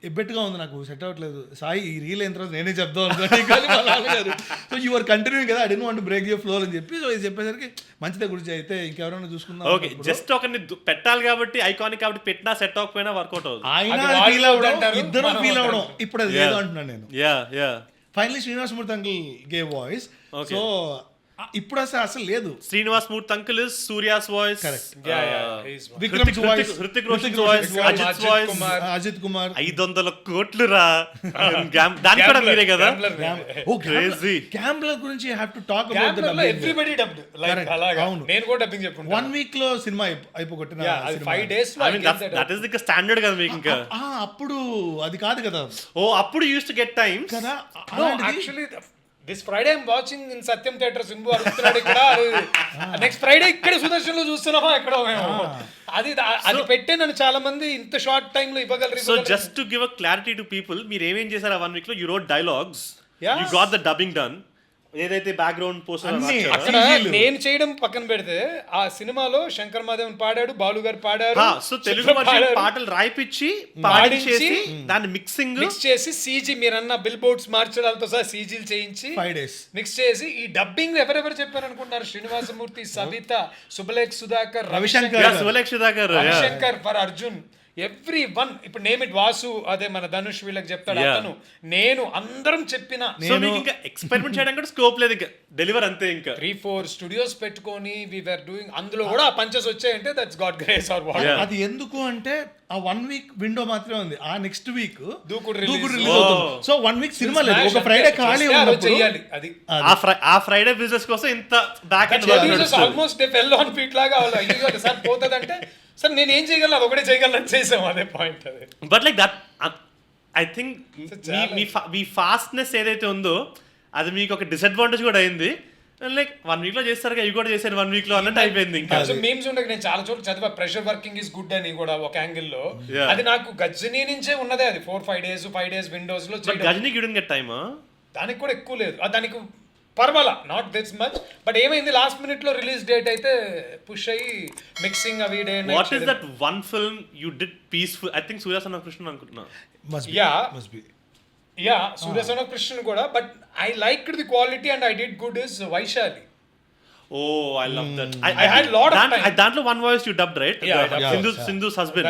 ఎబ్బెట్టుగా ఉంది, నాకు సెట్ అవ్వట్లేదు, సాయి ఈ రీల్ అయిన తర్వాత నేనే చెప్దాం అనుకోండి. సో యువర్ కంటిన్యూయింగ్ కదా, I don't want to break your flow అని చెప్పి. సో ఇది చెప్పేసరికి మంచిదే గురించి, అయితే ఇంకెవరైనా చూసుకుందాం. ఓకే, జస్ట్ ఒకరిని పెట్టాలి కాబట్టి, ఐకానిక్ కాబట్టి పెట్టినా సెట్ అవ్వకపోయినా వర్కౌట్ అవుతుంది. ఆయన ఫీల్ అవడం, ఇద్దరు ఫీల్ అవడం, ఇప్పుడు అది లేదు అంటున్నాను నేను. Finally Srinivasamurthy uncle gave voice. So ఇప్పుడు అసలు లేదు. Srinivasamurthy uncle is Suriya's voice, Vikram voice, Hrithik Roshan voice, Ajith voice, Ajith Kumar. 500 కోట్లు రా, దాని కూడా మీరే కదా. ఓ క్రేజీ గ్యాంబ్లర్ గురించి I have to talk about the dubbing. Everybody dubbed like అలాగా. నేను కూడా డబ్బింగ్ చెప్పుకుంటా. 1 week లో సినిమా అయిపోగొట్టిన, 5 days లో. I mean that is the standard కదా మీకు. ఇంకా అప్పుడు అది కాదు కదా. ఓ అప్పుడు యూస్ టు గెట్ టైమ్ కదా. Actually this Friday I'm watching in Satyam theatre. Simbu అడుగుతున్నాడు ఇక్కడ, నెక్స్ట్ ఫ్రైడే ఇక్కడ సుదర్శన్ లో చూస్తున్నామా ఎక్కడ మేము. అది పెట్టే నన్ను చాలా మంది ఇంత షార్ట్ టైమ్ లో ఇవ్వగలరు. So just to give a clarity to people, మీరు ఏమేం చేశారు ఆ 1 week లో? You wrote dialogues, you got the dubbing done, ఏదైతే బ్యాక్గ్రౌండ్ పోస్టర్ అక్కడ నేను చేయడం పక్కన పెడితే ఆ సినిమాలో శంకర్ మాదేవన్ పాడాడు, బాలు గారు పాడారు. సో తెలుగు పాటలు రాయిపిచ్చి పాడించేసి దాన్ని మిక్స్ చేసి సీజీ మీరన్న బిల్ బోర్డ్స్ మార్చడాలతో సహా సీజీలు చేయించి 5 days మిక్స్ చేసి ఈ డబ్బింగ్ ఎవరెవరు చెప్పారు అనుకుంటున్నారు? Srinivasa Murthy, Savitha, Subhalekha Sudhakar, Ravi Shankar for Arjun, everyone. ఇప్పుడు నేమ్ ఇట్ వాసు, అదే మన ధనుష్ వీళ్ళకి చెప్తాడు అతను, నేను అందరం చెప్పిన. సో మీకు ఇంకా ఎక్స్పెరిమెంట్ చేయడానికి కూడా స్కోప్ లేదు, ఇంకా డెలివర్ అంతే. ఇంకా 3-4 స్టూడియోస్ పెట్టుకొని వి వర్ డూయింగ్. అందులో కూడా ఆ పంచెస్ వచ్చాయంటే that's god grace or what. అది ఎందుకు అంటే ఆ 1 week విండో మాత్రమే ఉంది. ఆ నెక్స్ట్ వీక్ దూకుడు రిలీజ్ అవుతుంది. సో 1 week సినిమా లేదు, ఒక ఫ్రైడే ఖాళీ ఉన్నప్పుడు చేయాలి. అది ఆ ఫ్రైడే బిజినెస్ కోసం ఇంత back and almost they fell on feet లాగా అయ్యో సార్ పోతదంటే సార్ నేను ఏం చేయగలను, అది ఒకటే చేయగలను చేసాం. అదే పాయింట్. అదే but like that I think me fastness ఏదైతే ఉందో అది మీకు ఒక డిసడ్వాంటేజ్ కూడా అయింది. లైక్ 1 వీక్ లో చేస్తారు, ఇవి కూడా చేశారు 1 వీక్ లో అన్నట్టు అయిపోయింది ఇంకా. సో మీమ్స్ ఉండగా నేను చాలా చోట్ల చదివా, ప్రెషర్ వర్కింగ్ ఇస్ గుడ్ అని కూడా ఒక యాంగిల్లో. అది నాకు గజ్జనీ నుంచే ఉన్నదే, అది 5 days విండోస్ లో బట్ గజనీ గిడన్ గెట్ టైమ్, దానికి కూడా ఎక్కువ లేదు, దానికి పర్వాలా, నాట్ దిస్ మచ్. బట్ ఏమైంది లాస్ట్ మినిట్ లో రిలీజ్ డేట్ అయితే పుష్ అయ్యి మిక్సింగ్ అవి day. What is that one film you did peaceful? I think Surya son Krishna అనుకుంటున్నా. యా సూర్య సన్ కృష్ణ కూడా. But I liked the quality and I did good is Vaishali. Oh, I love that. I had lot of time. దాంట్లో one voice you dubbed, right? Sindhu's husband.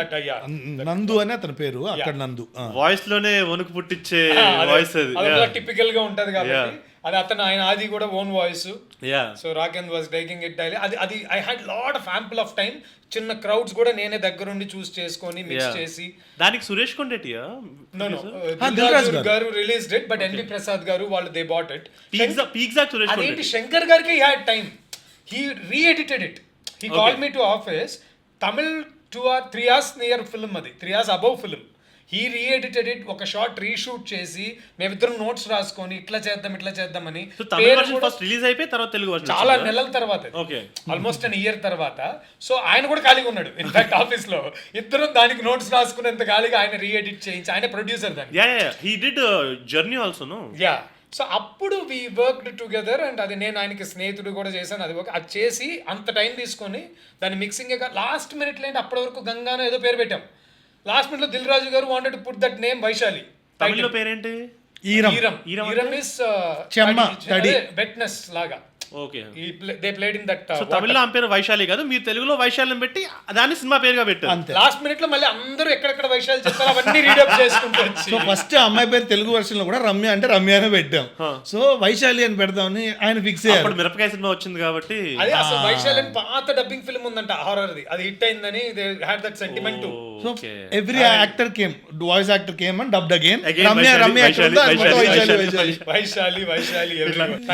నందు అని అతని పేరు, అక్కడ నందు voice లోనే వణుకు పుట్టించే వాయిస్ అది. అది టిపికల్ గా ఉంటది కాబట్టి అది అతను ఆయన ఆది కూడా own voice. So Rakendu was taking it daily. అది I had lot of ample of time. చిన్న క్రౌడ్స్ కూడా నేనే దగ్గరుండి చూస్ చేసుకొని మిక్స్ చేసి. దానికి Suresh కొండేటియా? No Dil Raju garu released it, but NV Prasad garu వాళ్ళు దే బాట్ ఇట్. పీక్జా సురేష్ కొండేటి. అదేంటి శంకర్ గారికి he had time. He re-edited it. He called me to office. Tamil 2 or 3 hours near film adi, 3 hours above film. He re-edited it, ఒక short reshoot చేసి మేమిద్దరం notes రాసుకొని ఇట్లా చేద్దామని. సో తమిళ వర్షన్ ఫస్ట్ రిలీజ్ అయిపోయి తర్వాత తెలుగు వర్షన్ చాలా నెలల తర్వాత, ఓకే ఆల్మోస్ట్ an year తర్వాత. సో ఆయన కూడా ఖాళీగా ఉన్నాడు ఇన్ఫాక్ట్ ఆఫీస్ లో. ఇద్దరం దానికి నోట్స్ రాసుకునేంత ఖాళీగా ఆయన రీ-ఎడిట్ చేయించి, ఆయన ప్రొడ్యూసర్ దానికి. Yeah he did journey also no. Yeah so అప్పుడు వి వర్క్డ్ టుగెదర్. అండ్ అది నేను ఆయనకి స్నేహితుడు కూడా చేశాను. అది చేసి అంత టైం తీసుకొని దాన్ని మిక్సింగ్ లాస్ట్ మినిట్ లేంటి అప్పటి వరకు గంగానో ఏదో పేరు పెట్టాం. లాస్ట్ మినిట్ లో Dil Raju garu wanted to put that name Vaishali. తమిళ పేరేంటి? ఈరం ఇస్ వెట్నెస్ లాగా. Okay they played in that. So తమిళలో ఆమె పేరు వైశాలి కాదు, మీరు తెలుగులో వైశాల్యం పెట్టి దాన్ని సినిమా పేరుగా పెట్టారు. లాస్ట్ మినిట్ లో మళ్ళీ అందరూ ఎక్కడెక్కడ వైశాలి చెప్పారు అవన్నీ రీడప్ చేసుకుంటూ వచ్చి. సో ఫస్ట్ అమ్మాయి పేరు తెలుగు వర్షన్ లో కూడా రమ్య అంటే రమ్యనే పెట్టాం. సో వైశాలి అని పెడదామని ఆయన ఫిక్స్ అయ్యారు. అప్పుడు మిరపకాయ సినిమా వచ్చింది కాబట్టి. అది అసలు వైశాలి అని పాత డబ్బింగ్ ఫిల్మ్ ఉందంట హారర్ది, అది హిట్ అయిందని they had that sentiment. So every actor came, voice actor came and dubbed again Ramya Vaishali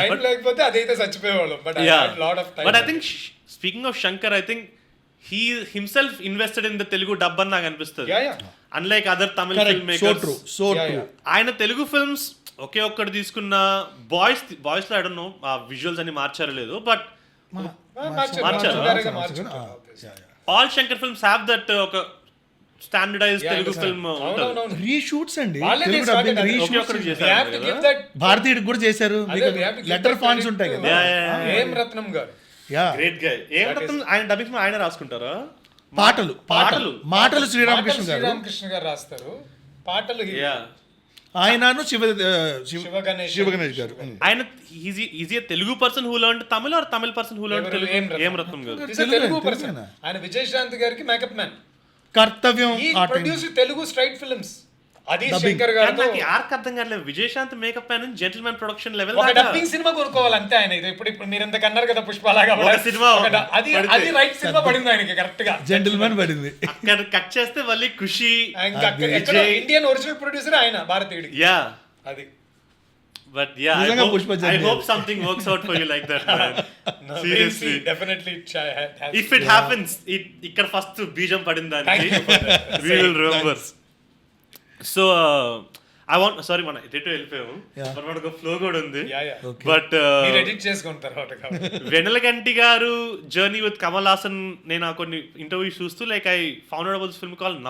time లేకపోతే అదైతే చచ్చిపోయేవాళ్ళం. But I think speaking of Shankar, I think he himself invested in the Telugu dub అని నాకు అనిపిస్తుంది. Unlike other తమిళ film makers. ఆయన Telugu films ఒకే ఒక్కటి తీసుకున్న boys లో ఐ డోంట్ నో ఆ విజువల్స్ అని మార్చారో లేదు, but all Shankar films have that ఒక స్టాండర్డైజ్ తెలుగు ఫిల్మ్ రీషూట్స్ అండి. చేశారు, భారతీయుడికి కూడా చేశారు. లెటర్ ఫాంట్స్ ఉంటాయి కదా. ఏం రత్నం గారు గ్రేట్ గై. ఏం రత్నం ఆయన డబ్బింగ్ ఆయన రాసుకుంటారా? మాటలు శ్రీరామకృష్ణ గారు రాస్తారు పాటలు. ఆయనను శివ గణేష్ గారు. ఆయన is he Telugu person who learn Tamil or Tamil person who learn Telugu? M Ratnam గారు తెలుగు పర్సన్. ఆయన విజయశాంతి గారికి మేకప్ మ్యాన్. కర్తవ్యం తెలుగు స్ట్రైట్ ఫిల్మ్స్. అది శంకర్ గారు. నాకు ఆర్క్ అర్థం కాలేదు. Vijayashanti makeup man Gentleman production level ఒక డబ్బింగ్ సినిమా కొనుక్కోవాలి అంతే. ఆయన ఇప్పుడు మీరు ఎంత కన్నారు కదా పుష్పలాగా సినిమా, అది రైట్ సినిమా పడింది ఆయనకి కరెక్ట్ గా. జెంటిల్మెన్ పడింది. అక్కడ కట్ చేస్తే మళ్ళీ ఖుషి. ఇండియన్ ఒరిజినల్ ప్రొడ్యూసర్ ఆయన భారతీయుడు. యా అది. But yeah, I hope something works out for you like that, man. No, seriously, definitely if it happens, ikkada first beejam padinda ani we will remember. So I want, sorry mana eto helipayam, but manaku flow kuda undi. But meer edit chesukona tarvata kabatti Vennelakanti Garu journey with Kamal Hassan nenu konni interviews chustu, like I found out about this film called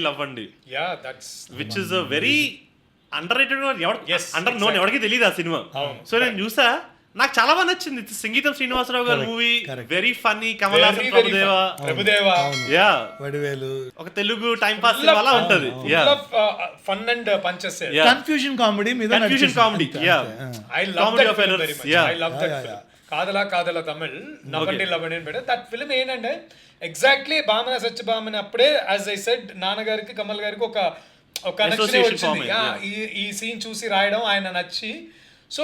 Lavvandi. Yeah, that's which is a very underrated, under known, ఎవరికి తెలియదు ఆ cinema. So నేను చూసా, నాకు చాలా బాగా నచ్చింది. సంగీతం శ్రీనివాసరావు గారి movie, very funny. Kamal Haasan, Prabhu Deva, yeah ఒక తెలుగు టైం పాస్ అలా ఉంటది. Fun and punches, confusion comedy మీద, confusion comedy. Yeah I love that very much. I love that film. Kadhala Tamil Navvandi Lavvandi అని పెడితే దట్ ఫిల్మ్ ఏంటంటే ఎగ్జాక్ట్లీ భామన సత్యభామని అప్పుడే యాజ్ ఐ సెడ్ నాన్నగారికి కమల్ గారికి ఒక కనెక్షన్ వచ్చింది. ఈ సీన్ చూసి రాయడం ఆయన నచ్చి. సో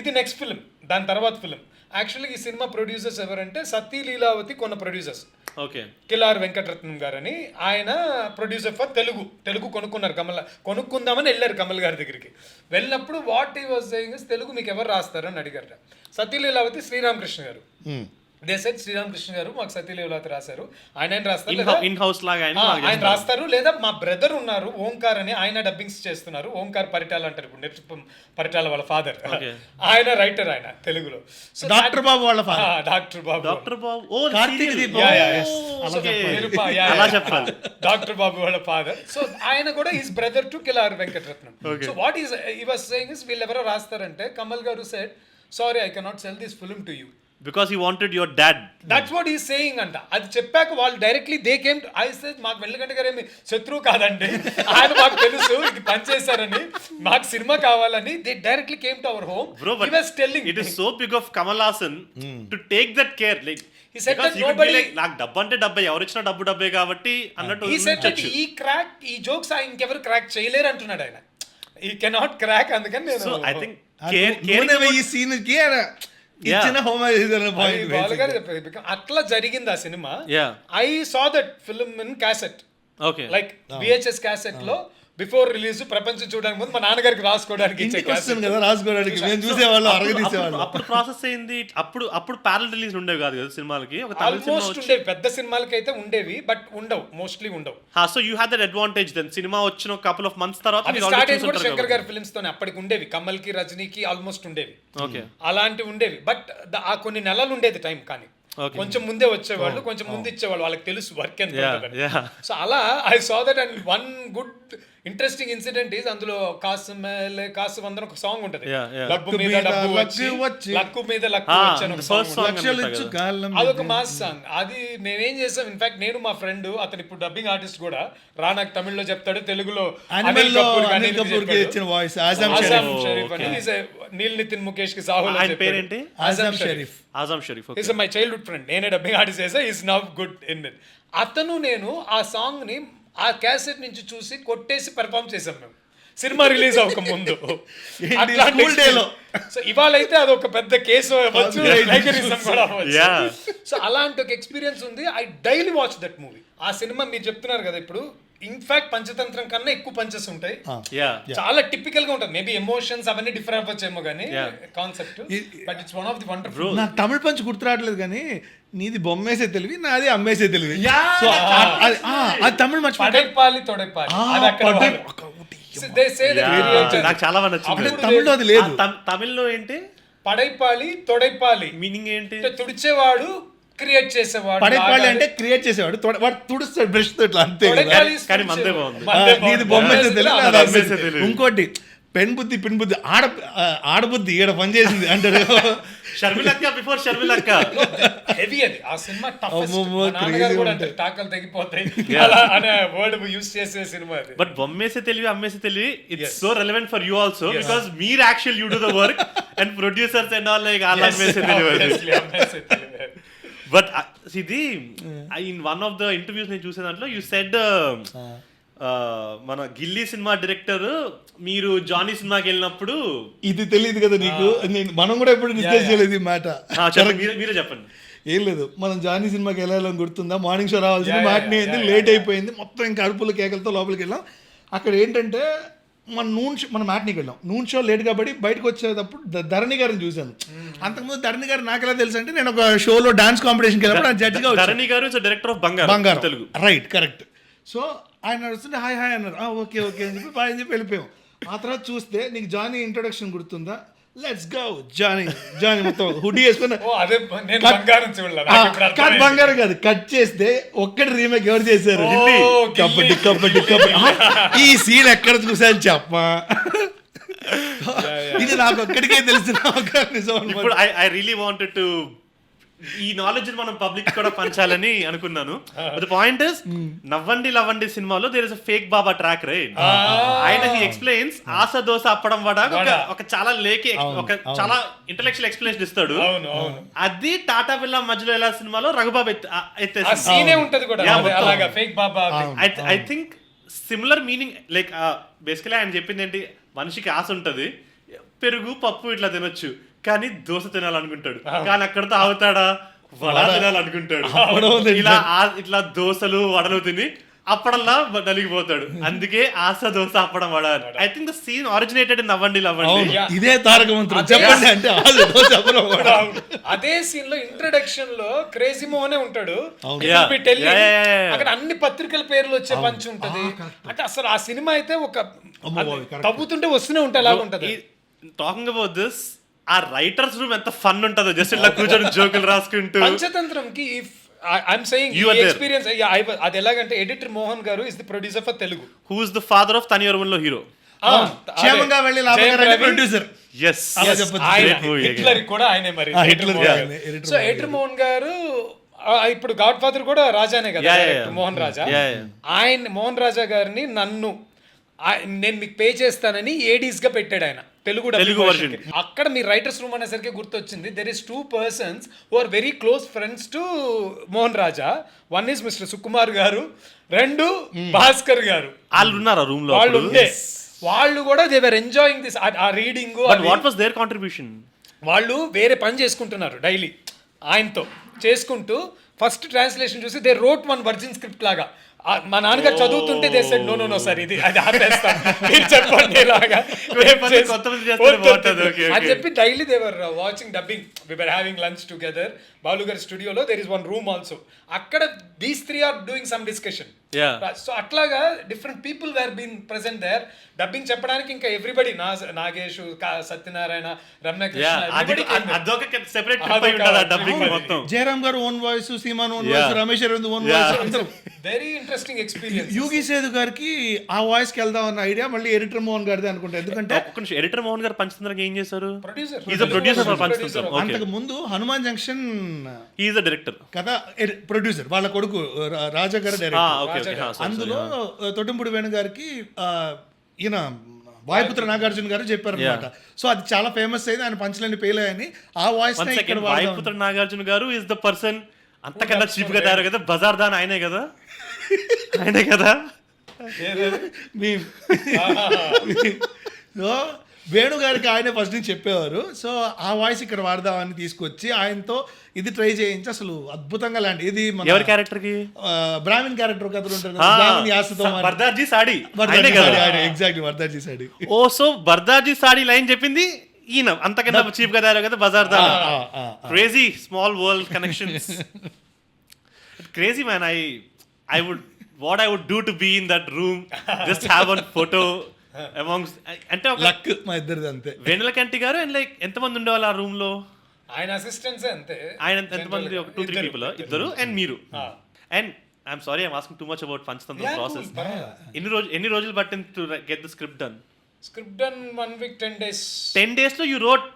ఇది నెక్స్ట్ ఫిలిం, దాని తర్వాత ఫిలిం. యాక్చువల్లీ ఈ సినిమా ప్రొడ్యూసర్స్ ఎవరంటే సతీ లీలావతి కొన్న ప్రొడ్యూసర్స్. కిలార్ వెంకటరత్నం గారని ఆయన ప్రొడ్యూసర్ ఫర్ తెలుగు కొనుక్కున్నారు. కొనుక్కుందామని వెళ్ళారు కమల్ గారి దగ్గరికి. వెళ్ళినప్పుడు what he was saying is, Telugu మీకు ఎవరు రాస్తారని అడిగారు. సతీ లీలావతి శ్రీరామకృష్ణ గారు. దే సెడ్ శ్రీరామకృష్ణ గారు మాకు సతీలేవులాత రాశారు, ఆయన రాస్తారు లేదా ఇన్ హౌస్ లాగా ఆయన రాస్తారు, లేదా మా బ్రదర్ ఉన్నారు ఓంకార్ అని, ఆయన డబ్బింగ్స్ చేస్తున్నారు. ఓంకార్ పరిటాల అంటారు ఇప్పుడు, నెట్ పరిటాల వాళ్ళ ఫాదర్, ఆయన రైటర్, ఆయన తెలుగులో. సో డాక్టర్ బాబు వాళ్ళ డాక్టర్ బాబు అలా చెప్పాలి. డాక్టర్ బాబు వాళ్ళ ఫాదర్. సో ఆయన కూడా is brother to Kilar Venkataratnam. So what is he was saying is, వీళ్ళు ఎవరో రాస్తారంటే కమల్ గారు said sorry I cannot cell this film to you because he wanted your dad. That's what is saying అంట. అది చెప్పాక వాళ్ళు directly they came I said మాకు వెన్నెలకంటి గారు ఏమి శత్రువు కాదండి, ఆయన మాకు తెలుసు ఇది పనిచేశారని, మాకు సినిమా కావాలని, they directly came to our home. He was telling it is so big of Kamal Haasan to take that care. Like he said that nobody, నాకు డబ్బు అంటే డబ్బే, ఎవరు ఇచ్చినా డబ్బే కాబట్టి అన్నట్టు. he said that ఈ క్రాక్ ఈ జోక్స్ ఇంకెవరు క్రాక్ చేయలేరు అంటున్నాడు ఆయన. he cannot crack, అందుకని నేను సో ఐ థింక్ కేర్ ఈ సీన్ కి ఇచ్చిన అట్లా జరిగింది ఆ cinema. I saw that film in cassette, like VHS cassette లో బిఫోర్ రిలీజ్, ప్రపంచం చూడడానికి ముందు మా నాన్నగారికి రాసుకోవడానికి కదా, రాసుకోవడానికి మేము చూసేవాళ్ళం, అరగదీసేవాళ్ళం. అప్పుడు ప్రాసెస్ అయింది. అప్పుడు ప్యారల్ రిలీజ్ ఉండేవి కాదు కదా సినిమాలకి. ఆల్మోస్ట్ ఉండేవి, పెద్ద సినిమాలకి అయితే ఉండేవి, బట్ ఉండవు, మోస్ట్లీ ఉండవు. So you had that advantage then. సినిమా వచ్చిన కపుల్ ఆఫ్ మంత్స్ తర్వాత స్టార్ట్ అయింది కూడా శంకర్ గారి ఫిల్మ్స్ తోనే. అప్పటికి ఉండేవి, కమల్ కి రజనీకి ఆల్మోస్ట్ ఉండేవి, అలాంటివి ఉండేవి. బట్ ఆ కొన్ని నెలలు ఉండేది టైం, కానీ కొంచెం ముందే వచ్చేవాళ్ళు, కొంచెం ముందు ఇచ్చేవాళ్ళు, వాళ్ళకి తెలుసు వర్క్ ఎంత. సో అలా I saw that. And one good interesting incident is, అందులో కాసు వందన ఒక సాంగ్ ఉంటది, లక్కు మీద డబ్బు వచ్చి లక్కు మీద లక్కు వచ్చి, అదొక మాస్ సాంగ్. అది మేమేం చేసాం, ఇన్ఫాక్ట్ నేను మా ఫ్రెండ్, అతను ఇప్పుడు డబ్బింగ్ ఆర్టిస్ట్ కూడా, నాకు తమిళ్లో చెప్తాడు, తెలుగులో నీల్ నితిన్ ముఖేష్ కి సాహుల్. ఆయన పేరేంటి? Azam Sharif. Is my childhood friend. నేనే డబ్బింగ్ ఆర్టిస్ట్ చేసా, is now good in it. అతను నేను ఆ సాంగ్ ని ఆ క్యాసెట్ నుంచి చూసి కొట్టేసి పెర్ఫార్మ్ చేసాం మేము, సినిమా రిలీజ్ అవ్వక ముందు. సో ఇవాళ అయితే అది ఒక పెద్ద కేసు అవ్వచ్చు, లైగరిజం కూడా అవ్వచ్చు. సో అలాంటి ఒక ఎక్స్పీరియన్స్ ఉంది. I daily watch that movie. ఆ సినిమా మీరు చెప్తున్నారు కదా ఇప్పుడు, ఇన్ఫాక్ట్ పంచతంత్రం కన్నా ఎక్కువ పంచెస్ ఉంటాయి, చాలా టిపికల్ గా ఉంటుంది. మేబీ ఎమోషన్స్ అవన్నీ డిఫరెంట్ అవ్వచ్చేమో కానీ concept, but it's one of the wonderful. నాకు తమిళ పంచ్ గుర్తు రావట్లేదు కానీ, నీది బొమ్మేసే తెలివి, నాది అమ్మేసే తెలివి. అది తమిళ మర్చి పడైపాలి తొడైపాలి, నాకు చాలా నచ్చింది. తమిళలో అది లేదు. తమిళ్లో ఏంటి? పడైపాలి తొడైపాలి మీనింగ్ ఏంటి? తుడిచేవాడు, క్రియేట్ చేసేవాడు. పడైపాలి అంటే క్రియేట్ చేసేవాడు, వాడు తుడుస్తాడు బ్రష్ తో ఇట్లా, అంతే. కానీ మందే బాగుంది. నీది బొమ్మేసే తెలివి. ఇంకోటి పెన్ బుద్ధి పిన్ బుద్ధి, ఆడబుద్ధి ఈడ పని చేసింది అంటారు. షర్మిలక్క బిఫోర్ షర్మిలక్క హెవీ అది ఆ సినిమా. టాకలు తగ్గిపోతాయి అనే వర్డ్ యూస్ చేసే సినిమా అది. బట్ బొమ్మేసే తెలివి అమ్మేసే తెలివి, it's so relevant for you also, because మీరు actual you do the work and producers and all like all అమ్మేసే తెలివి. బట్ ఇది in one of the interviews నేను చూసే దాంట్లో యూ సెడ్, మన గిల్లీ సినిమా డైరెక్టర్ మీరు జానీ సినిమాకి వెళ్ళినప్పుడు, ఇది తెలియదు కదా నీకు, మనం కూడా ఎప్పుడు డిస్కస్ చేయలేదు ఈ మాట. మీరే చెప్పండి. ఏం లేదు, మనం జానీ సినిమాకి వెళ్ళాలని గుర్తుందా, మార్నింగ్ షో రావాల్సింది, మ్యాట్నీ అయింది, లేట్ అయిపోయింది, మొత్తం ఇంకా అరుపులు కేకలతో లోపలికి వెళ్ళాం. అక్కడ ఏంటంటే మన మ్యాట్నీకి వెళ్ళాం, నూన్ షో లేట్ కాబట్టి బయటకు వచ్చేటప్పుడు ధరణి గారిని చూశాను. అంతకుముందు ధరణి గారు నాకు ఎలా తెలుసు అంటే, నేను ఒక షోలో డాన్స్ కాంపిటీషన్కి వెళ్ళినప్పుడు జడ్జిగా. ధరణి గారు డైరెక్టర్ ఆఫ్ బంగారం తెలుగు, రైట్, కరెక్ట్. సో ఆయన నడుస్తుంటే హాయ్ హాయ్ అన్నారు, ఓకే ఓకే అని చెప్పి బాయ్ అని చెప్పి వెళ్ళిపోయాం. ఆ తర్వాత చూస్తే నీకు జానీ ఇంట్రొడక్షన్ గుర్తుందా, లెట్స్ గో జానీ మొత్తం హుడీ వేసుకుని, బంగారం కాదు, కట్ చేస్తే ఒక్కటి రీమేక్ ఎవరు చేశారు, కబడ్డీ కబడ్డీ కబడ్డీ. ఈ సీన్ ఎక్కడ చూసాను చెప్పా, ఇది నాకు ఒక్కడికే తెలిసిన ఒక నిజం. ఇప్పుడు ఐ రియలీ వాంటెడ్ టు ఈ నాలెడ్జ్ మనం పబ్లిక్ కూడా పంచాలని అనుకున్నాను. ద పాయింట్ ఇస్, నవ్వండి సినిమాలో there is a fake baba track, right? ఆయన హి ఎక్స్ప్లెయిన్స్ ఆశ దోశ అప్పడం వడ, ఒక చాలా ఒక చాలా ఇంటెలెక్చువల్ ఎక్స్ప్లెనేషన్ ఇస్తాడు. అది టాటా బిర్లా మధ్యలో ఎలా సినిమాలో Raghubabu I think similar meaning. Like basically ఆయన చెప్పింది ఏంటి, మనిషికి ఆశ ఉంటది, పెరుగు పప్పు ఇట్లా తినొచ్చు, కానీ దోశ తినాలనుకుంటాడు, కానీ అక్కడతో ఆగుతాడా, వడ తినాలనుకుంటాడు. ఇలా ఇట్లా దోశలు వడలు తిని అప్పడల్లా నలిగిపోతాడు. అందుకే ఆశ దోశ అప్పడం vada. I think the scene originated in Navvandi Lavvandi. ఇదే తారక మంత్రం చెప్పండి అంటే అదే సీన్ లో ఇంట్రడక్షన్ లో క్రేజీ మోహనే ఉంటాడు. Yeah. అక్కడ అన్ని పత్రికల పేర్లు వచ్చే పంచి ఉంటది. అంటే అసలు ఆ సినిమా అయితే ఒక తవ్వుతుంటే వస్తూనే ఉంటే అలాగ ఉంటది. టాకింగ్ అబౌట్ దిస్, ఆ రైటర్స్ రూమ్ ఎంత ఫన్ ఉంటుందో, జస్ట్ ఇలా కూర్చొని జోకులు రాసుకుంటూ. పంచతంత్రంకి ఐఎమ్ సేయింగ్ ఎక్స్పీరియన్స్ అది ఎలాగంటే editor Mohan garu is the producer for Telugu. Who is the father of తనియర్వన్లో హీరో. క్షేమంగా వెళ్ళి లాభకరంగా ప్రొడ్యూసర్. yes హిట్లర్ కూడా ఆయనే మరి. సో ఎడిటర్ మోహన్ గారు ఇప్పుడు గాడ్ ఫాదర్ కూడా రాజానే కదా, మోహన్ రాజా. ఆయన మోహన్ రాజా గారిని నేను మీకు పే చేస్తానని ఏడీస్ గా పెట్టాడు ఆయన తెలుగు వర్షన్. అక్కడ మీ రైటర్స్ రూమ్ అనేసరికి గుర్తొచ్చింది. There is 2 persons who are very close friends to Mohan Raja. One is mister Sukumar గారు, 2 భాస్కర్ గారు. వాళ్ళు ఉన్నారు రూమ్ లో. వాళ్ళు కూడా they were enjoying this uh reading. What was their contribution? వాళ్ళు వేరే పని చేసుకుంటున్నారు డైలీ ఆయనతో చేసుకుంటూ. ఫస్ట్ ట్రాన్స్లేషన్ చూసి దే రోట్ 1 వర్జిన్ స్క్రిప్ట్ లాగా. మా నాన్నగారు చదువుతుంటే they said no no no sir ఇది అది ఆపేస్తాం మీరు చెప్పండి ఇలాగా అని చెప్పి daily they were watching dubbing. We were having lunch together. Balu గారి స్టూడియోలో దేర్ ఇస్ 1 room ఆల్సో. అక్కడ these 3 are doing some discussion. So అట్లాగా different people were been present there. Dubbing చెప్పడానికి ఇంకా everybody, Nagesh, Satyanarayana, Jayaram garu own voice, Seeman own voice, Ramesh Aravind own voice. Very interesting experience. Yogi సేదు గారికి ఆ voice కి వెళ్దాం అన్న ఐడియా మళ్ళీ ఎడిటర్ మోహన్ గారిది అనుకుంటా. ఎందుకంటే ఎడిటర్ మోహన్ గారు పంచతంత్రం ఏం చేశారు? ప్రొడ్యూసర్. అంతకు ముందు Hanuman junction is the director కదా, ప్రొడ్యూసర్. వాళ్ళ కొడుకు రాజా గారు డైరెక్టర్. అందులో తొట్టింపుడి వేణు గారికి ఈయన వాయుపుత్ర నాగార్జున గారు చెప్పారు అనమాట. సో అది చాలా ఫేమస్ అయింది, ఆయన పంచలని పేలాయని. ఆ వాయిస్ వాయుపుత్ర నాగార్జున గారు ఇస్ ద పర్సన్ అంతకన్నా చీప్ గా తయారు కదా, బజార్ దాన్ ఆయనే కదా. సో వేణు గారికి ఆయనే ఫస్ట్ నుంచి చెప్పేవారు. సో ఆ వాయిస్ ఇక్కడ వాడదామని తీసుకొచ్చి ఆయనతో ఇది ట్రై చేయించి అసలు అద్భుతంగా లాంటి ఇది ఎవరి క్యారెక్టర్ కి బ్రాహ్మణ్ క్యారెక్టర్ ఒక అతను ఉంటాడు, బ్రాహ్మణ్ యాసతో బర్దార్జీ సాడీ. ఎగ్జాక్ట్లీ బర్దార్జీ సాడీ. ఓ సో బర్దార్జీ సాడీ లైన్ చెప్పింది ఈయన అంతకన్నా చీప్ గా తయారు కదా, బజార్ దా. Crazy small world connections. Crazy man. what I would do to be in that room, just have one photo amongst అంటే లక్ మా ఇద్దరిది అంతే. వెన్నెలకంటి గారు అండ్ లైక్ ఎంతమంది ఉండేవాళ్ళు ఆ రూమ్ లో? ఆయన అసిస్టెంట్స్ అంతే. ఆయన ఎంతమంది? ఒక 2-3 people, ఇద్దరు అండ్ మీరు. And I'm sorry I'm asking too much about Panchatantram process. ఎన్ని రోజులు పట్టింది to get the script done? Script done 1 week 10 days. 10 days లో యూ రోట్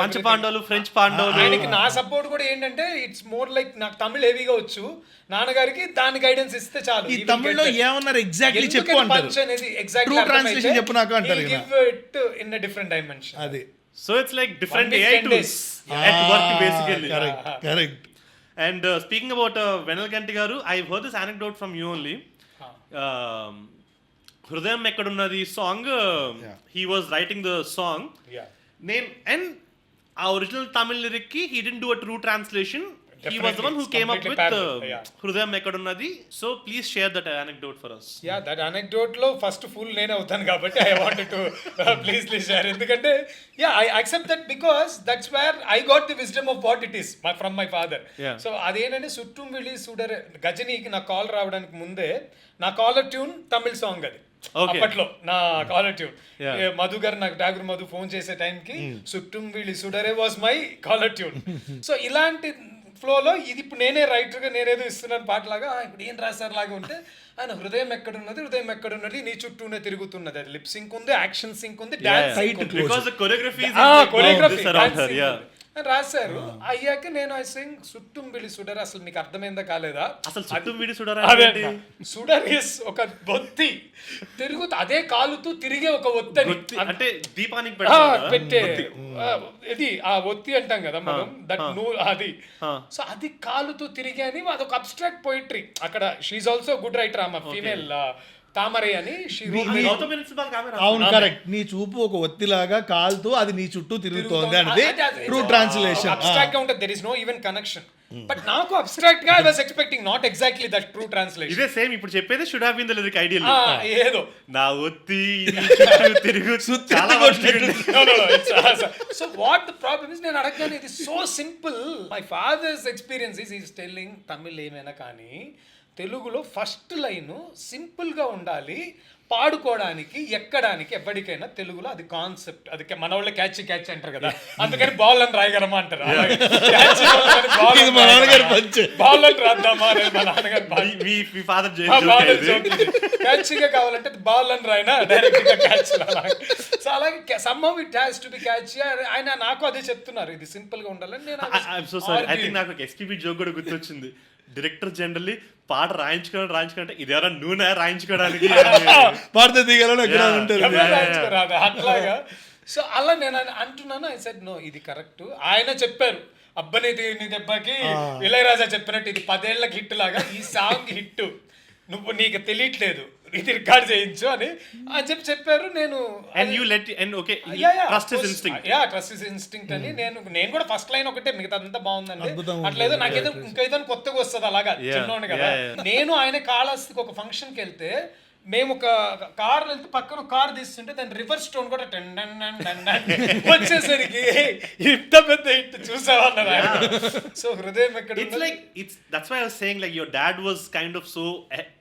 పంచ పాండవులు, ఫ్రెంచ్ పాండవులు. ఆయనకి నా సపోర్ట్ కూడా ఏంటంటే ఇట్స్ మోర్ లైక్ నాకు తమిళ్ హెవీగా వచ్చు, నాన్నగారికి దాని గైడెన్స్ ఇస్తే చాలు. ఈ తమిళ్లో ఏమన్నారు ఎగ్జాక్ట్లీ చెప్పు అంటారు, ట్రూ ట్రాన్స్లేషన్ చెప్పు నాకు అంటారు. Give it in a different dimension. అది so it's like different AI tools at work basically. Correct. And speaking about Vennelakanti Garu, I've heard this anecdote from you only. హృదయం ఎక్కడున్నది song, he was writing the song. And our original Tamil lyric ki he didn't do a true translation. He was the one who came up with Hrudayam Ekkadunnadi. So please share that anecdote for us. Yeah, that anecdote lo first full nene avutanu kabatti I wanted to please share. Endukante I accept that because that's where I got the wisdom of what it is from my father. So adenante suttum vili sudare gajani ki na call raavadaniki munde na caller tune Tamil song adi. అప్పట్లో నా caller tune. Madhu గారు నాకు Dagar Madhu phone చేసే టైంకి సుట్టుం వీళ్ళి సుడరే was my caller tune. So ఇలాంటి ఫ్లోలో ఇది ఇప్పుడు నేనే రైటర్గా నేనేదో ఇస్తున్నాను పాటలాగా, ఇప్పుడు ఏం రాశారు లాగా ఉంటే ఆయన హృదయం ఎక్కడున్నది నీ చుట్టూనే తిరుగుతున్నది. అది లిప్ సింక్ ఉంది, యాక్షన్ సింక్ ఉంది, డాన్స్ కొరియోగ్రఫీ రాశారు. అయ్యాక నేను ఐ సింగ్ సుట్టుం బిడి సుడర్. అసలు మీకు అర్థమైందా కాలేదా? అసలు సుట్టుం బిడి సుడర్ సుడర్ ఇస్ ఒక ఒత్తి తిరుగుతూ అదే కాలుతూ తిరిగే ఒక ఒత్తిడి, అంటే దీపానికి పెట్టే ఇది ఆ ఒత్తి అంటాం కదా మనం, దట్ అది. సో అది కాలుతూ తిరిగే అని అదొక అబ్స్ట్రాక్ట్ పోయిట్రీ. అక్కడ షీఈ్ ఆల్సో గుడ్ రైటర్, ఆమె ఫీమేల్ తామరే అని. అవును కరెక్ట్. నీ చూపు ఒక ఒత్తిలాగా కాలుతూ అది నీ చుట్టూ తిరుగుతోంది అనేది ట్రూ ట్రాన్స్లేషన్. అబ్స్ట్రాక్ట్ గా ఉంటుంది, there is no even connection. But నాకు అబ్స్ట్రాక్ట్ గా I was expecting not exactly that true translation. ఇదే సేమ్ ఇప్పుడు చెప్పేది should have been the lyric ideal. ఏదో నా ఒత్తి చుట్టూ తిరుగు చాలా so what the problem is, నేను అడగగానే ఇది so simple. My father's experience is telling Tamil ఏమైనా కానీ తెలుగులో ఫస్ట్ లైన్ సింపుల్ గా ఉండాలి, పాడుకోవడానికి ఎక్కడానికి ఎప్పటికైనా తెలుగులో అది కాన్సెప్ట్. అది మన వాళ్ళే క్యాచ్ క్యాచ్ అంటారు కదా, అందుకని బాల్ అని రాయగలమా అంటారు. బాల్ అని రాద్దామా అనేది మా నాన్నగారు క్యాచ్గా కావాలంటే బాల్ అని రాయినా డైరెక్ట్ గా క్యాచ్. సో అలాగే somehow it has to be catch. ఆయన నాకు అదే చెప్తున్నారు, ఇది సింపుల్ గా ఉండాలని. నేను నాకు ఒక ఎస్పీబీ జోక్ కూడా గుర్తొచ్చింది. డైరెక్టర్ జనరల్లీ పాట రాయించుకోవాలంటే ఇది ఎవరైనా నూనె రాయించుకోవడానికి పాడితే దిగాలని అట్లాగా. సో అలా నేను అంటున్నాను. ఐ సెడ్ నో, ఇది కరెక్ట్. ఆయన చెప్పారు అబ్బని నీ దెబ్బకి ఇళయరాజా చెప్పినట్టు ఇది 10 ఏళ్లకి హిట్ లాగా ఈ సాంగ్ హిట్, నువ్వు నీకు తెలియట్లేదు, ఇది రికార్డ్ చేయించు అని చెప్పారు. నేను ట్రస్ట్ ఇస్ ఇన్స్టింక్ట్ అని నేను కూడా ఫస్ట్ లైన్ ఒకటే, మిగతా అంతా బాగుందండి అట్లేదో నాకేదో ఇంకేదో కొత్తగా వస్తుంది అలాగా చిన్నోడు కదా. నేను ఆయన కాళహస్తికి ఒక ఫంక్షన్కి వెళ్తే మేము ఒక కార్ వెళ్తే పక్కన కార్ తీస్తుంటే దాని రివర్స్ టోన్ కూడా వచ్చేసరికి ఇంత పెద్ద హిట్ చూసావన్నారు. సో హృదయం ఎక్కడ that's why I was saying like your dad was kind of so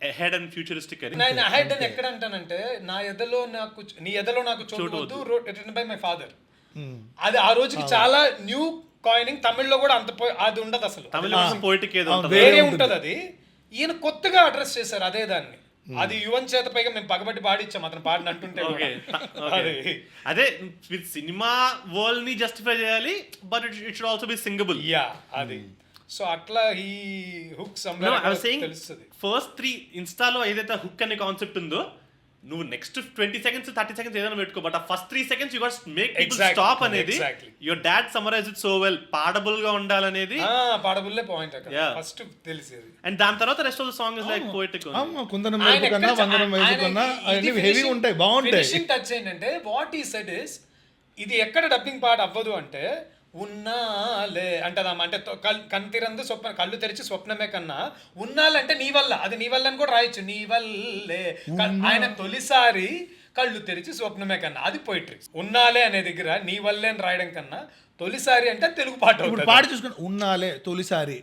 ahead and futuristic. నేను అహెడ్ అని ఎక్కడ అంటానంటే నీ ఎదలో నాకు చోటు వద్దు రిటన్ బై మై ఫాదర్. అది ఆ రోజుకి చాలా న్యూ కాయినింగ్. తమిళ్లో కూడా అంత అది ఉండదు అసలు, పోయిటిక్ వేరే ఉంటది. అది ఈయన కొత్తగా అడ్రస్ చేశారు అదే దాన్ని. అది యువన్ చేత పైగా మేము పగబట్టి పాడిచ్చాం అతను పాడిన అంటుంటే. అదే సినిమా వరల్డ్ ని జస్టిఫై చేయాలి, but it should also be singable. Yeah అది. సో అట్లా ఈ హుక్ తెలుస్తుంది. ఫస్ట్ 3 ఇన్స్టాలో ఏదైతే హుక్ అనే కాన్సెప్ట్ ఉందో, నువ్వు నెక్స్ట్ 20 seconds 30 seconds ఏదైనా పెట్టుకో, బట్ ఆ first 3 seconds you got make people stop అనేది. Your dad summarize it so well. పాడబుల్ గా ఉండాలనేది పాడబుల్లే పాయింట్ అక్కడ ఫస్ట్ తెలిసేది. అండ్ దాని తర్వాత rest of the song is like poetic. కుందనం వైపు కన్నా వందనం వైపు కన్నా అన్ని హెవీ ఉంటాయి, బాగుంటాయి. ఫినిషింగ్ టచ్ ఏంటంటే వాట్ ఈ సెడ్ ఇస్, ఇది ఎక్కడ డబ్బింగ్ పాట అవ్వదు అంటే ఉన్నాలే అంటదామా అంటే కంతిరందు స్వప్న కళ్ళు తెరిచి స్వప్నమే కన్నా ఉన్నాలంటే నీ వల్ల, అది నీ వల్ల అని కూడా రాయొచ్చు. నీ వల్లే ఆయన తొలిసారి కళ్ళు తెరిచి స్వప్నమే కన్నా అది పోయిట్రీ. ఉన్నాలే అనే దగ్గర నీ వల్లే అని రాయడం కన్నా తొలిసారి అంటే తెలుగు పాట పాట చూసుకుని ఉన్నాలే తొలిసారి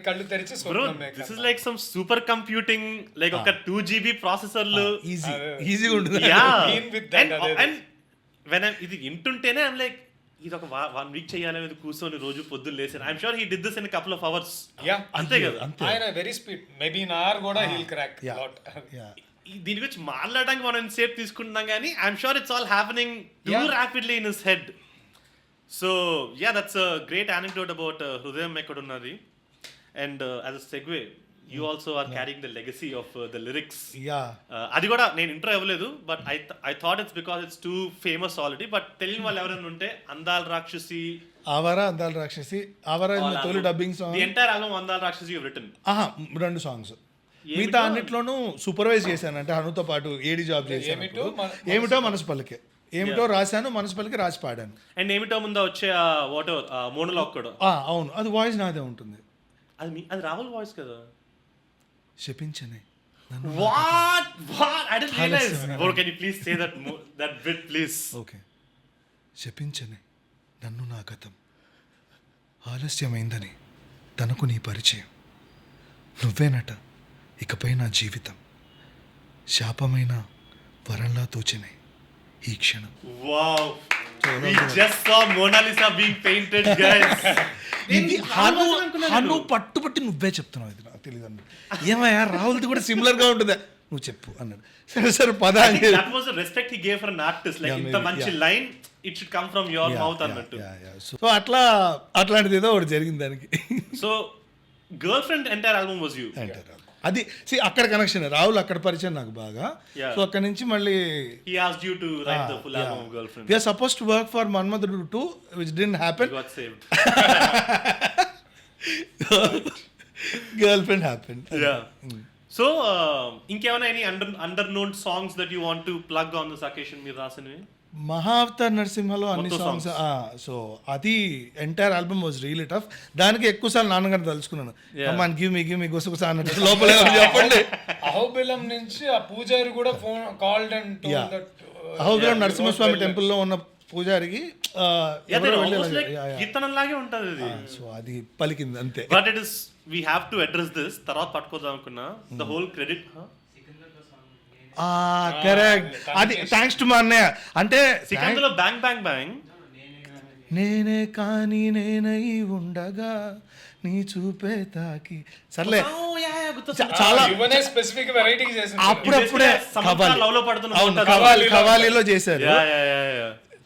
కళ్ళు తెరిచి this is like some super computing, like ఒక 2GB ప్రాసెసర్లు ఈజీగా ఉంటుంది. అండ్ వెన్ ఇది వింటుంటేనే ఐమ్ లైక్ ఇది ఒక 1 week చేయాలని కూర్చొని రోజు పొద్దున్న లేసాను. I'm sure he did this in a couple of hours. అంతే కదా, ఆయన very speed, maybe in hour కూడా హీల్ క్రాక్ లాట్. దీని గురించి మాట్లాడడానికి మనం సేఫ్ తీసుకుంటున్నాం కానీ I'm sure it's all happening too rapidly in his head. So yeah, that's a great anecdote about Hrudayam Ekkadunadi. And as a segue, you also are carrying the legacy of the lyrics. Adi kuda nenu intro avaledu, but I thought it's because it's too famous already. But telling వాళ్ళు ఎవరైనా ఉంటే అందాల రాక్షసి, అందాల రాక్షసి is my tolu dubbing song. The entire album అందాల రాక్షసి you've written. 2 songs. మిగతా అన్నిట్లోనూ సూపర్వైజ్ చేశాను, అంటే హనుతో పాటు ఏడి జాబ్ చేశాను. ఏమిటో మనసు పలికే, ఏమిటో రాశాను, మనసు పలికి రాసి పాడాను. అండ్ ఏమిటో ముందా వచ్చే వాటర్ మోనోలాగ్ కూడా. అవును, అది వాయిస్ నాదే ఉంటుంది. అది రాహుల్ వాయిస్ కదా. శపించనే What? I didn't realize. Bro, can you please say that bit, please? Okay. శపించనే నన్ను నా గతం, ఆలస్యమైందని తనకు నీ పరిచయం, నువ్వేనట ఇకపై నా జీవితం, శాపమైన వరంలా తోచనే ఈ క్షణం. Wow. We just saw Mona Lisa being painted, guys. Hanu పట్టుబట్టి నువ్వే చెప్తున్నావు, ఇది నాకు తెలియదు అన్నాడు. ఏమయ్యా రాహుల్ది కూడా సిమిలర్ గా ఉంటుందా, నువ్వు చెప్పు అన్నాడు. సరే పద. That was the respect he gave for an artist. Like ఇంత మంచి line it should come from your mouth అన్నట్టు. సో అట్లాంటిది ఏదో ఒకటి జరిగింది దానికి. So girlfriend entire album was you. అది అక్కడ కనెక్షన్, రాహుల్ అక్కడ పరిచయం నాకు బాగా. సో అక్కడ నుంచి మళ్ళీ he asked you to write the full album of Girlfriend. We are supposed to work for Veerabahdrudu 2, which didn't happen. You got saved. Girlfriend happened. Yeah. So ఇంకేమైనా any underknown songs that you want to plug on this occasion మీరు రాసినవి? మహావతార్ నరసింహలో అన్ని songs so అది entire album was really tough. దానికి ఎక్కువసార్లు నాన్నగారిని తలుచుకున్నాను. అమ్మాని give me గుసగుస అన్నట్టు లోపల చెప్పండి. అహోబిలం నుంచి ఆ పూజారి కూడా phone called and Ahobilam Narasimhaswamy టెంపుల్లో ఉన్న పూజారికి కీర్తనలాగే ఉంటది అది. సో అది పలికింది అంతే. But it is we have to address this. తర్వాత పట్టుకోదాం అనుకున్నా ద హోల్ క్రెడిట్. కరెక్ట్. అది థ్యాంక్స్ టు మా అన్నయ్య. అంటే సికంద్లో బ్యాంగ్ బ్యాంగ్ బ్యాంగ్ నేనే కానీ నేనై ఉండగా నీ చూపే తాకి సర్లే చాలా స్పెసిఫిక్ వెరైటీ చేసింది. అప్పుడప్పుడే లవ్ లో పడుతున్నా ఖవాలీలో చేశారు.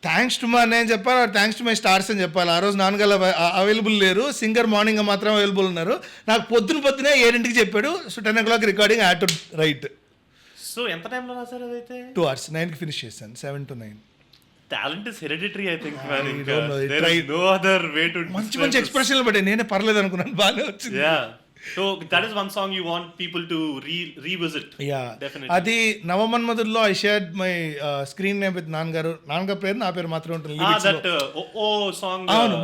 థ్యాంక్స్ టు మా నేను చెప్పాలి, థ్యాంక్స్ టు మై స్టార్స్ అని చెప్పాలి. ఆ రోజు నాన్నగారు అవైలబుల్ లేరు, సింగర్ మార్నింగ్ మాత్రం అవైలబుల్ ఉన్నారు. నాకు పొద్దునే 7 చెప్పాడు. So 10 o'clock recording I had to write. So ఎంత టైంలో రాశారు అదైతే? 2 hours, 9కి ఫినిష్ చేశాను. 7 to 9. Talent is hereditary I think. No other way to మంచి ఎక్స్ప్రెషన్లు పడ్డాయి. నేనే పర్లేదు అనుకున్నాను, బాగానే వచ్చింది. So that is one song you want people to revisit. Definitely. అది నవమన్మధుల్లో I shared my screen name with నాన్నగారు. నాన్నగారు పేరు నా పేరు మాత్రం ఉంటుంది లిరిక్స్ లో. సాంగ్ అవును,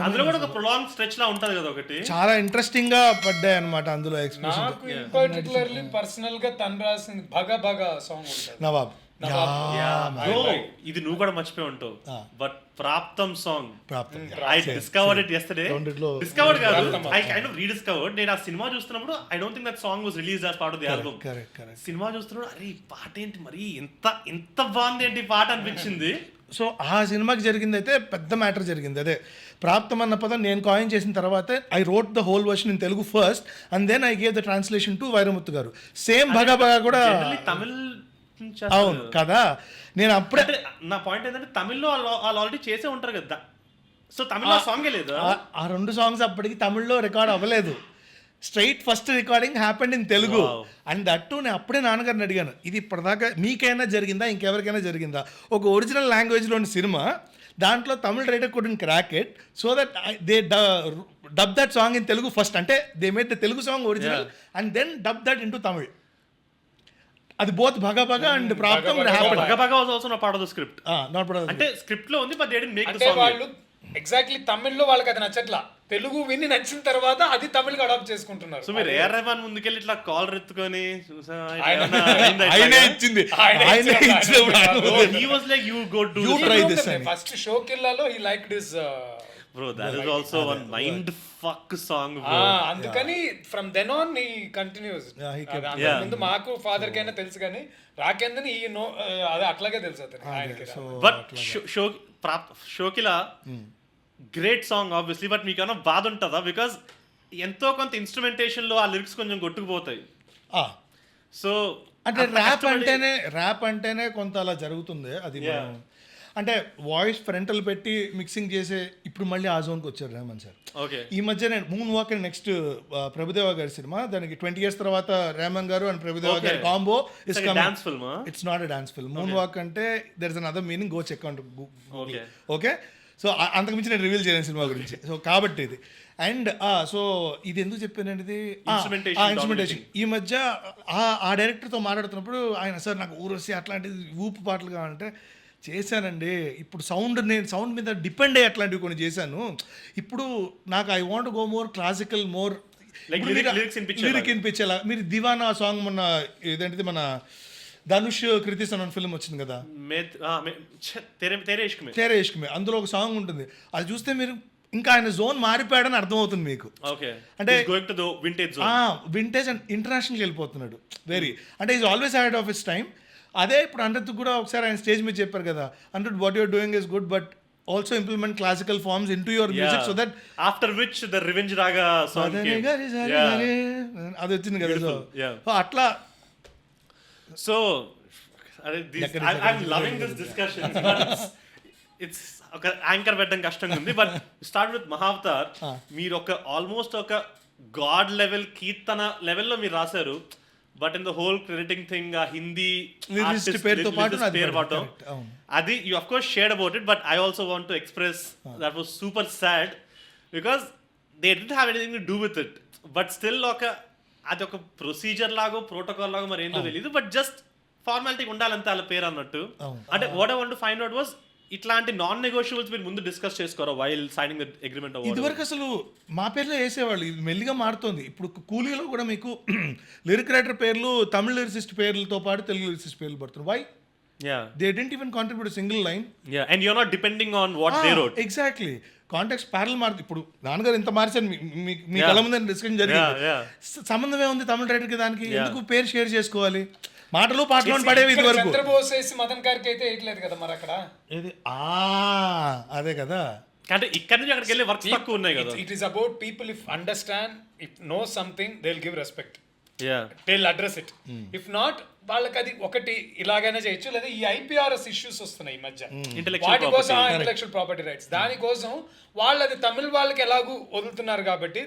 అందులో కూడా ఒక ప్రొలాంగ్ స్ట్రెచ్ లా ఉంటది కదా ఒకటి. చాలా ఇంట్రెస్టింగ్ గా పడ్డాయి అన్నమాట అందులో ఎక్స్ప్రెషన్. నాకు పర్టికులర్లీ పర్సనల్ గా తను రాసింది భగ సాంగ్ ఉంటుంది, నవాబ్. ఇది నువ్వు కూడా మర్చిపోయి ఉంటావు. బట్ ప్రాప్తం song I I discovered it yesterday. Discovered కాదు, I kind of rediscovered. నేను ఆ సినిమా చూస్తున్నప్పుడు I don't think that song was released as part of the album. Cinema చూస్తున్నప్పుడు అరే ఈ పాట ఏంటి మరి ఇంత బాగుంది ఏంటి పాట అనిపించింది. సో ఆ సినిమాకి జరిగింది అయితే పెద్ద మ్యాటర్ జరిగింది. అదే ప్రాప్తం అన్న పదం నేను కాయిన్ చేసిన తర్వాత I wrote the whole version in Telugu first and then I gave the translation to Vairamuthu garu. Same భగా కూడా తమిళ్. అవును కదా. నేను అప్పుడే నా పాయింట్ ఏంటంటే తమిళ్లో వాళ్ళు ఆల్రెడీ చేసే ఉంటారు కదా. సో తమిళ్లో సాంగే లేదు. ఆ 2 songs అప్పటికి తమిళ్లో రికార్డ్ అవ్వలేదు. Straight first recording happened in Telugu. And that నేను అప్పుడే నాన్నగారిని అడిగాను, ఇది ఇప్పటిదాకా మీకైనా జరిగిందా, ఇంకెవరికైనా జరిగిందా, ఒక ఒరిజినల్ లాంగ్వేజ్లోని సినిమా దాంట్లో తమిళ writer couldn't crack it, so that they dub that song in Telugu first. అంటే they made the Telugu song original and then dub that into Tamil. అది బోత్ భగా అండ్ ప్రాప్తం భగా was also not part of the script. Not part of అంటే script లో ఉంది, but they didn't make the అంటే song. వాళ్ళు ఎగ్జాక్ట్లీ తమిళ్లో వాళ్ళకి అది నచ్చట్లా, తెలుగు విని నచ్చిన తర్వాత అది తమిళకి అడాప్ట్ చేసుకుంటున్నారు. సో మీరు ఏఆర్ రెహమాన్ ముందుకెళ్ళి ఇట్లా కాలర్ ఎత్తుకొని he was like you go do you try this. First షోకిల్లాలో he liked his bro, that is also one mind fuck song bro. అందుకని from then on he continues. ముందు మాకు father కైనా తెలుసు కానీ రాకేందని ఈ నో అదే అట్లాగే తెలుసు అతను ఆయనకి. But Shokilla great song obviously, but మీకన్నా బాధ ఉంటుందా? బికాస్ ఎంతో కొంత ఇన్స్ట్రుమెంటేషన్ లో ఆ లిరిక్స్ కొంచెం కొట్టుకుపోతాయి. సో అంటే ర్యాప్ అంటేనే కొంత అలా జరుగుతుంది. అది అంటే వాయిస్ ఫ్రంటల్ పెట్టి మిక్సింగ్ చేసే ఇప్పుడు మళ్ళీ ఆ జోన్కి వచ్చారు రెహమాన్ సార్. ఈ మధ్య నేను moon walk and next Prabhudeva గారి సినిమా, దానికి 20 years తర్వాత రెహమాన్ గారు అండ్ ప్రభుదేవ గారి combo is dance film. It's not a dance film. Moon walk అంటే there is another meaning, go check on okay. So అంతకుమించి నేను రివీల్ చేయలేను సినిమా గురించి. సో కాబట్టి ఇది అండ్ సో ఇది ఎందుకు చెప్పానండి, ఇది ఇన్స్ట్రుమెంటేషన్. ఈ మధ్య ఆ డైరెక్టర్తో మాట్లాడుతున్నప్పుడు ఆయన సార్ నాకు ఊరొసి అట్లాంటిది ఊపు పాటలు కావాలంటే చేశానండి. ఇప్పుడు నేను సౌండ్ మీద డిపెండ్ అయ్యి అట్లాంటివి కొన్ని చేశాను. ఇప్పుడు నాకు I want go more classical, more lyric వినిపించేలా. మీరు దివానా సాంగ్ మొన్న ఇదేంటిది మన ధనుష్ కృతిస్ అన్న ఫిల్మ్ వచ్చింది కదా, తేరే ఇష్క్ మే, అందులో ఒక సాంగ్ ఉంటుంది. అది చూస్తే మీరు ఇంకా ఆయన జోన్ మారిపోయాడని అర్థమవుతుంది మీకు. అంటే వింటేజ్ అండ్ ఇంటర్నేషనల్కి వెళ్ళిపోతున్నాడు వెరీ. అంటే is always had of his time. అదే ఇప్పుడు అనిరుద్ కూడా ఒకసారి ఆయన స్టేజ్ మీద చెప్పారు కదా, Anirudh what you're doing is good but also implement classical forms into your music so that after which the revenge raga song అది వచ్చింది కదా. సో అట్లా so I'm loving this discussion. It's ఒక యాంకర్ పెట్టడం కష్టంగా ఉంది. But start with Mahavatar. మీరు ఒక ఆల్మోస్ట్ ఒక గాడ్ లెవెల్ కీర్తన లెవెల్లో మీరు రాశారు. But in the whole crediting thing ఆ హిందీ పేరు పాటు అది you of course shared about it. But I also want to express that was super sad because they didn't have anything to do with it. But still అది ఒక procedure లాగో protocol లాగో మరి ఏంటో తెలియదు. But just formality ఉండాలంతే వాళ్ళ పేరు అన్నట్టు. అంటే what I want to find out was ఇట్లాంటి నాన్ నెగోషియబుల్స్ మీరు ముందు డిస్కస్ చేసుకోరా వైల్ సైనింగ్ ద అగ్రిమెంట్? ఇదివరకు అసలు మా పేర్లో వేసేవాళ్ళు, ఇది మెల్లిగా మారుతోంది. ఇప్పుడు కూలీలో కూడా మీకు లిరిక్ రైటర్ పేర్లు తమిళ లిరిసిస్ట్ పేర్లతో పాటు తెలుగు లిరిసిస్ట్ పేర్లు పడుతున్నాయి. Why? They didn't even contribute a single line. And you're not depending on what they wrote. Exactly. Contacts parallel మారుతుంది. ఇప్పుడు నాన్నగారు ఇంత మార్చారు, మీ కళ్ళ ముందు డిస్కషన్ జరిగింది. సంబంధమే ఉంది తమిళ రైటర్కి దానికి, ఎందుకు పేరు షేర్ చేసుకోవాలి? మాటలు పాటలు పడేవి ఇది వరకు. చంద్రబోసేసి మదన్ గారికి అయితే వేయట్లేదు కదా మరి అక్కడ. అదే కదా, అంటే ఇక్కడ నుంచి అక్కడికి వెళ్ళి వర్క్స్ తక్కువ ఉన్నాయి కదా. It is about people if understand, if know something they will give respect, they will address it. If not వాళ్ళకి అది ఒకటి ఇలాగైనా చేయొచ్చు, లేదా ఈ ఐపీఆర్ఎస్ ఇష్యూస్ వస్తున్నాయి ఈ మధ్య వాటి కోసం, ఇంటలెక్చువల్ ప్రాపర్టీ రైట్స్ దానికోసం వాళ్ళు అది తమిళ వాళ్ళకి ఎలాగూ వదులుతున్నారు కాబట్టి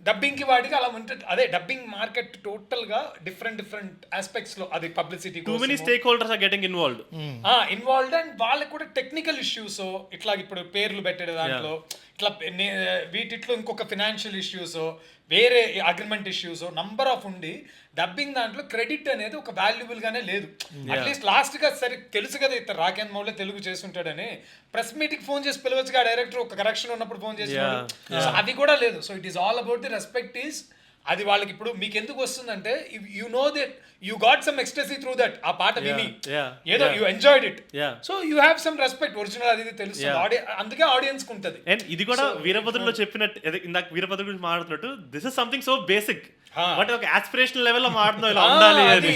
డబ్బింగ్ కి వాటికి అలా ఉంటుంది. అదే డబ్బింగ్ మార్కెట్ టోటల్ గా డిఫరెంట్ ఆస్పెక్ట్స్ లో అది publicity too many stakeholders are getting involved and వాళ్ళకి కూడా టెక్నికల్ ఇష్యూస్, ఇట్లా ఇప్పుడు పేర్లు పెట్టే దాంట్లో ఇట్లా వీటిట్లో ఇంకొక ఫినాన్షియల్ ఇష్యూస్, వేరే అగ్రిమెంట్ ఇష్యూస్ నంబర్ ఆఫ్ ఉండి డబ్బింగ్ దాంట్లో క్రెడిట్ అనేది ఒక వాల్యుబుల్ గానే లేదు. అట్లీస్ట్ లాస్ట్ గా సరే తెలుసు కదా ఇతను Rakendra మౌళ Telugu చేస్తుంటాడని press meeting phone చేసి పిలవచ్చుగా డైరెక్టర్, ఒక కరెక్షన్ ఉన్నప్పుడు ఫోన్ చేసి, అది కూడా లేదు. So it is all about the respect is అది వాళ్ళకి. ఇప్పుడు మీకు ఎందుకు వస్తుందంటే you know that you got some ecstasy through that, ఆ పాట విని ఏదో you enjoyed it, so you have some respect, original అది తెలుసు, అందుకే ఆడియన్స్ కు ఉంటది. అండ్ ఇది కూడా వీరభద్రులో చెప్పినట్టు, ఇందాక వీరభద్రుడు గురించి మాట్లాడుతున్నట్టు, this is something so basic, but ఒక ఆస్పిరేషనల్ లెవెల్ లో మాట్లాడుతున్నాం ఇలా ఉండాలి అని.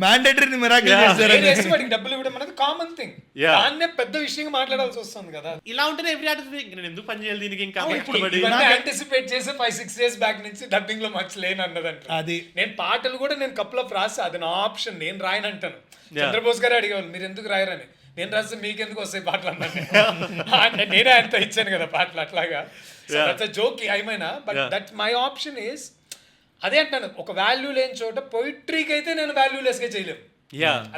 మ్యాండేటరీ మిరాకిల్ చేశారు. వాడికి డబ్బులు ఇవ్వడం అనేది కామన్ థింగ్, దాన్నే పెద్ద విషయంగా మాట్లాడాల్సి వస్తుంది కదా. ఇలా ఉంటేనే ఎవ్రీ ఆర్టిస్ట్ నేను ఎందుకు పని చేయాలి దీనికి, ఇంకా యాంటిసిపేట్ చేసి 5-6 years బ్యాక్ నుంచి డబ్బింగ్ లో మచ్ లేని అన్నదంట. అది నేను పాటలు కూడా నేను కపుల్ ఆఫ్ రాసి, అది నా ఆప్షన్, నేను రాయను అంటాను. చంద్రబోస్ గారు అడిగేవాళ్ళు మీరు ఎందుకు రాయరని, నేను రాస్తే మీకెందుకు వస్తాయి పాటలు అన్నాను. నేనే అంత ఇచ్చాను కదా పాటలు అట్లాగా. జోక్ ఏమైనా, but that my option is అదే అంటాను. ఒక వాల్యూ లేని చోట పోయిట్రీకి అయితే నేను వాల్యూలెస్ గా చేయలేము.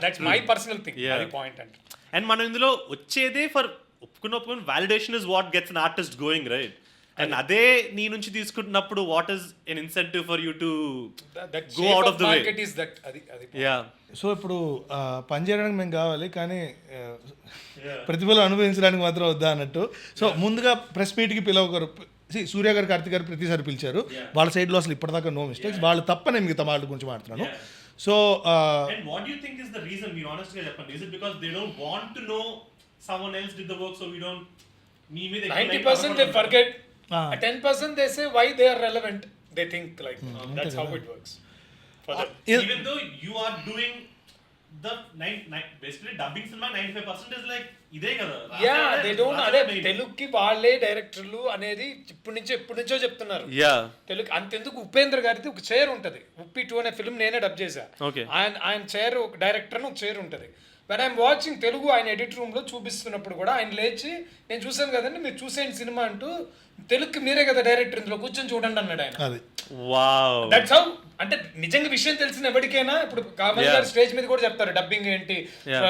దట్స్ మై పర్సనల్ థింగ్, అది పాయింట్ అంటే. అండ్ మనం ఇందులో వచ్చేదే ఫర్ ఒప్పుకున్న validation is what gets an artist going, right? And అదే నీ నుంచి తీసుకుంటున్నప్పుడు what is an incentive for you to go out of the way? So ఇప్పుడు పని చేయడానికి మేము కావాలి, కానీ ప్రతిఫలం అనుభవించడానికి మాత్రం వద్దా అన్నట్టు. సో ముందుగా ప్రెస్ మీట్కి పిలవగారు, సూర్య గారు, కార్తిక్ గారు ప్రతిసారి పిలిచారు. వాళ్ళ సైడ్లో అసలు ఇప్పటిదాకా నో మిస్టేక్స్, వాళ్ళు తప్ప నేను మిగతా వాళ్ళ గురించి మాట్లాడుతున్నాను. So what do you think is the reason? We honestly చెప్పండి, is it because they don't want to know someone else did the work, so we don't? 90% they forget, 10% they say why they are relevant, they think like that's how it works for them. Even though you are doing the basically dubbing cinema 95% is like ఇదే కదా. they don't అదే తెలుగుకి వాళ్ళే డైరెక్టర్లు అనేది ఇప్పటి నుంచో చెప్తున్నారు. తెలుగు అంతెందుకు, ఉపేంద్ర గారిది ఒక చైర్ ఉంటది, ఉప్పి 2 అనే ఫిల్మ్ నేనే డబ్ చేశా. ఆయన చైర్, ఒక డైరెక్టర్ ఒక చైర్ ఉంటది. వెన్ ఐఎమ్ వాచింగ్ తెలుగు, ఆయన ఎడిట్ రూమ్ లో చూపిస్తున్నప్పుడు కూడా ఆయన లేచి, నేను చూసాను కదండి మీరు చూసేయండి సినిమా అంటూ, తెలుగుకి మీరే కదా డైరెక్టర్, ఇందులో కూర్చొని చూడండి అన్నాడు ఆయన. దట్స్ హౌ, అంటే నిజంగా విషయం తెలిసిన ఎవరికైనా, ఇప్పుడు కామల్ గారు స్టేజ్ మీద కూడా చెప్తారు డబ్బింగ్ ఏంటి,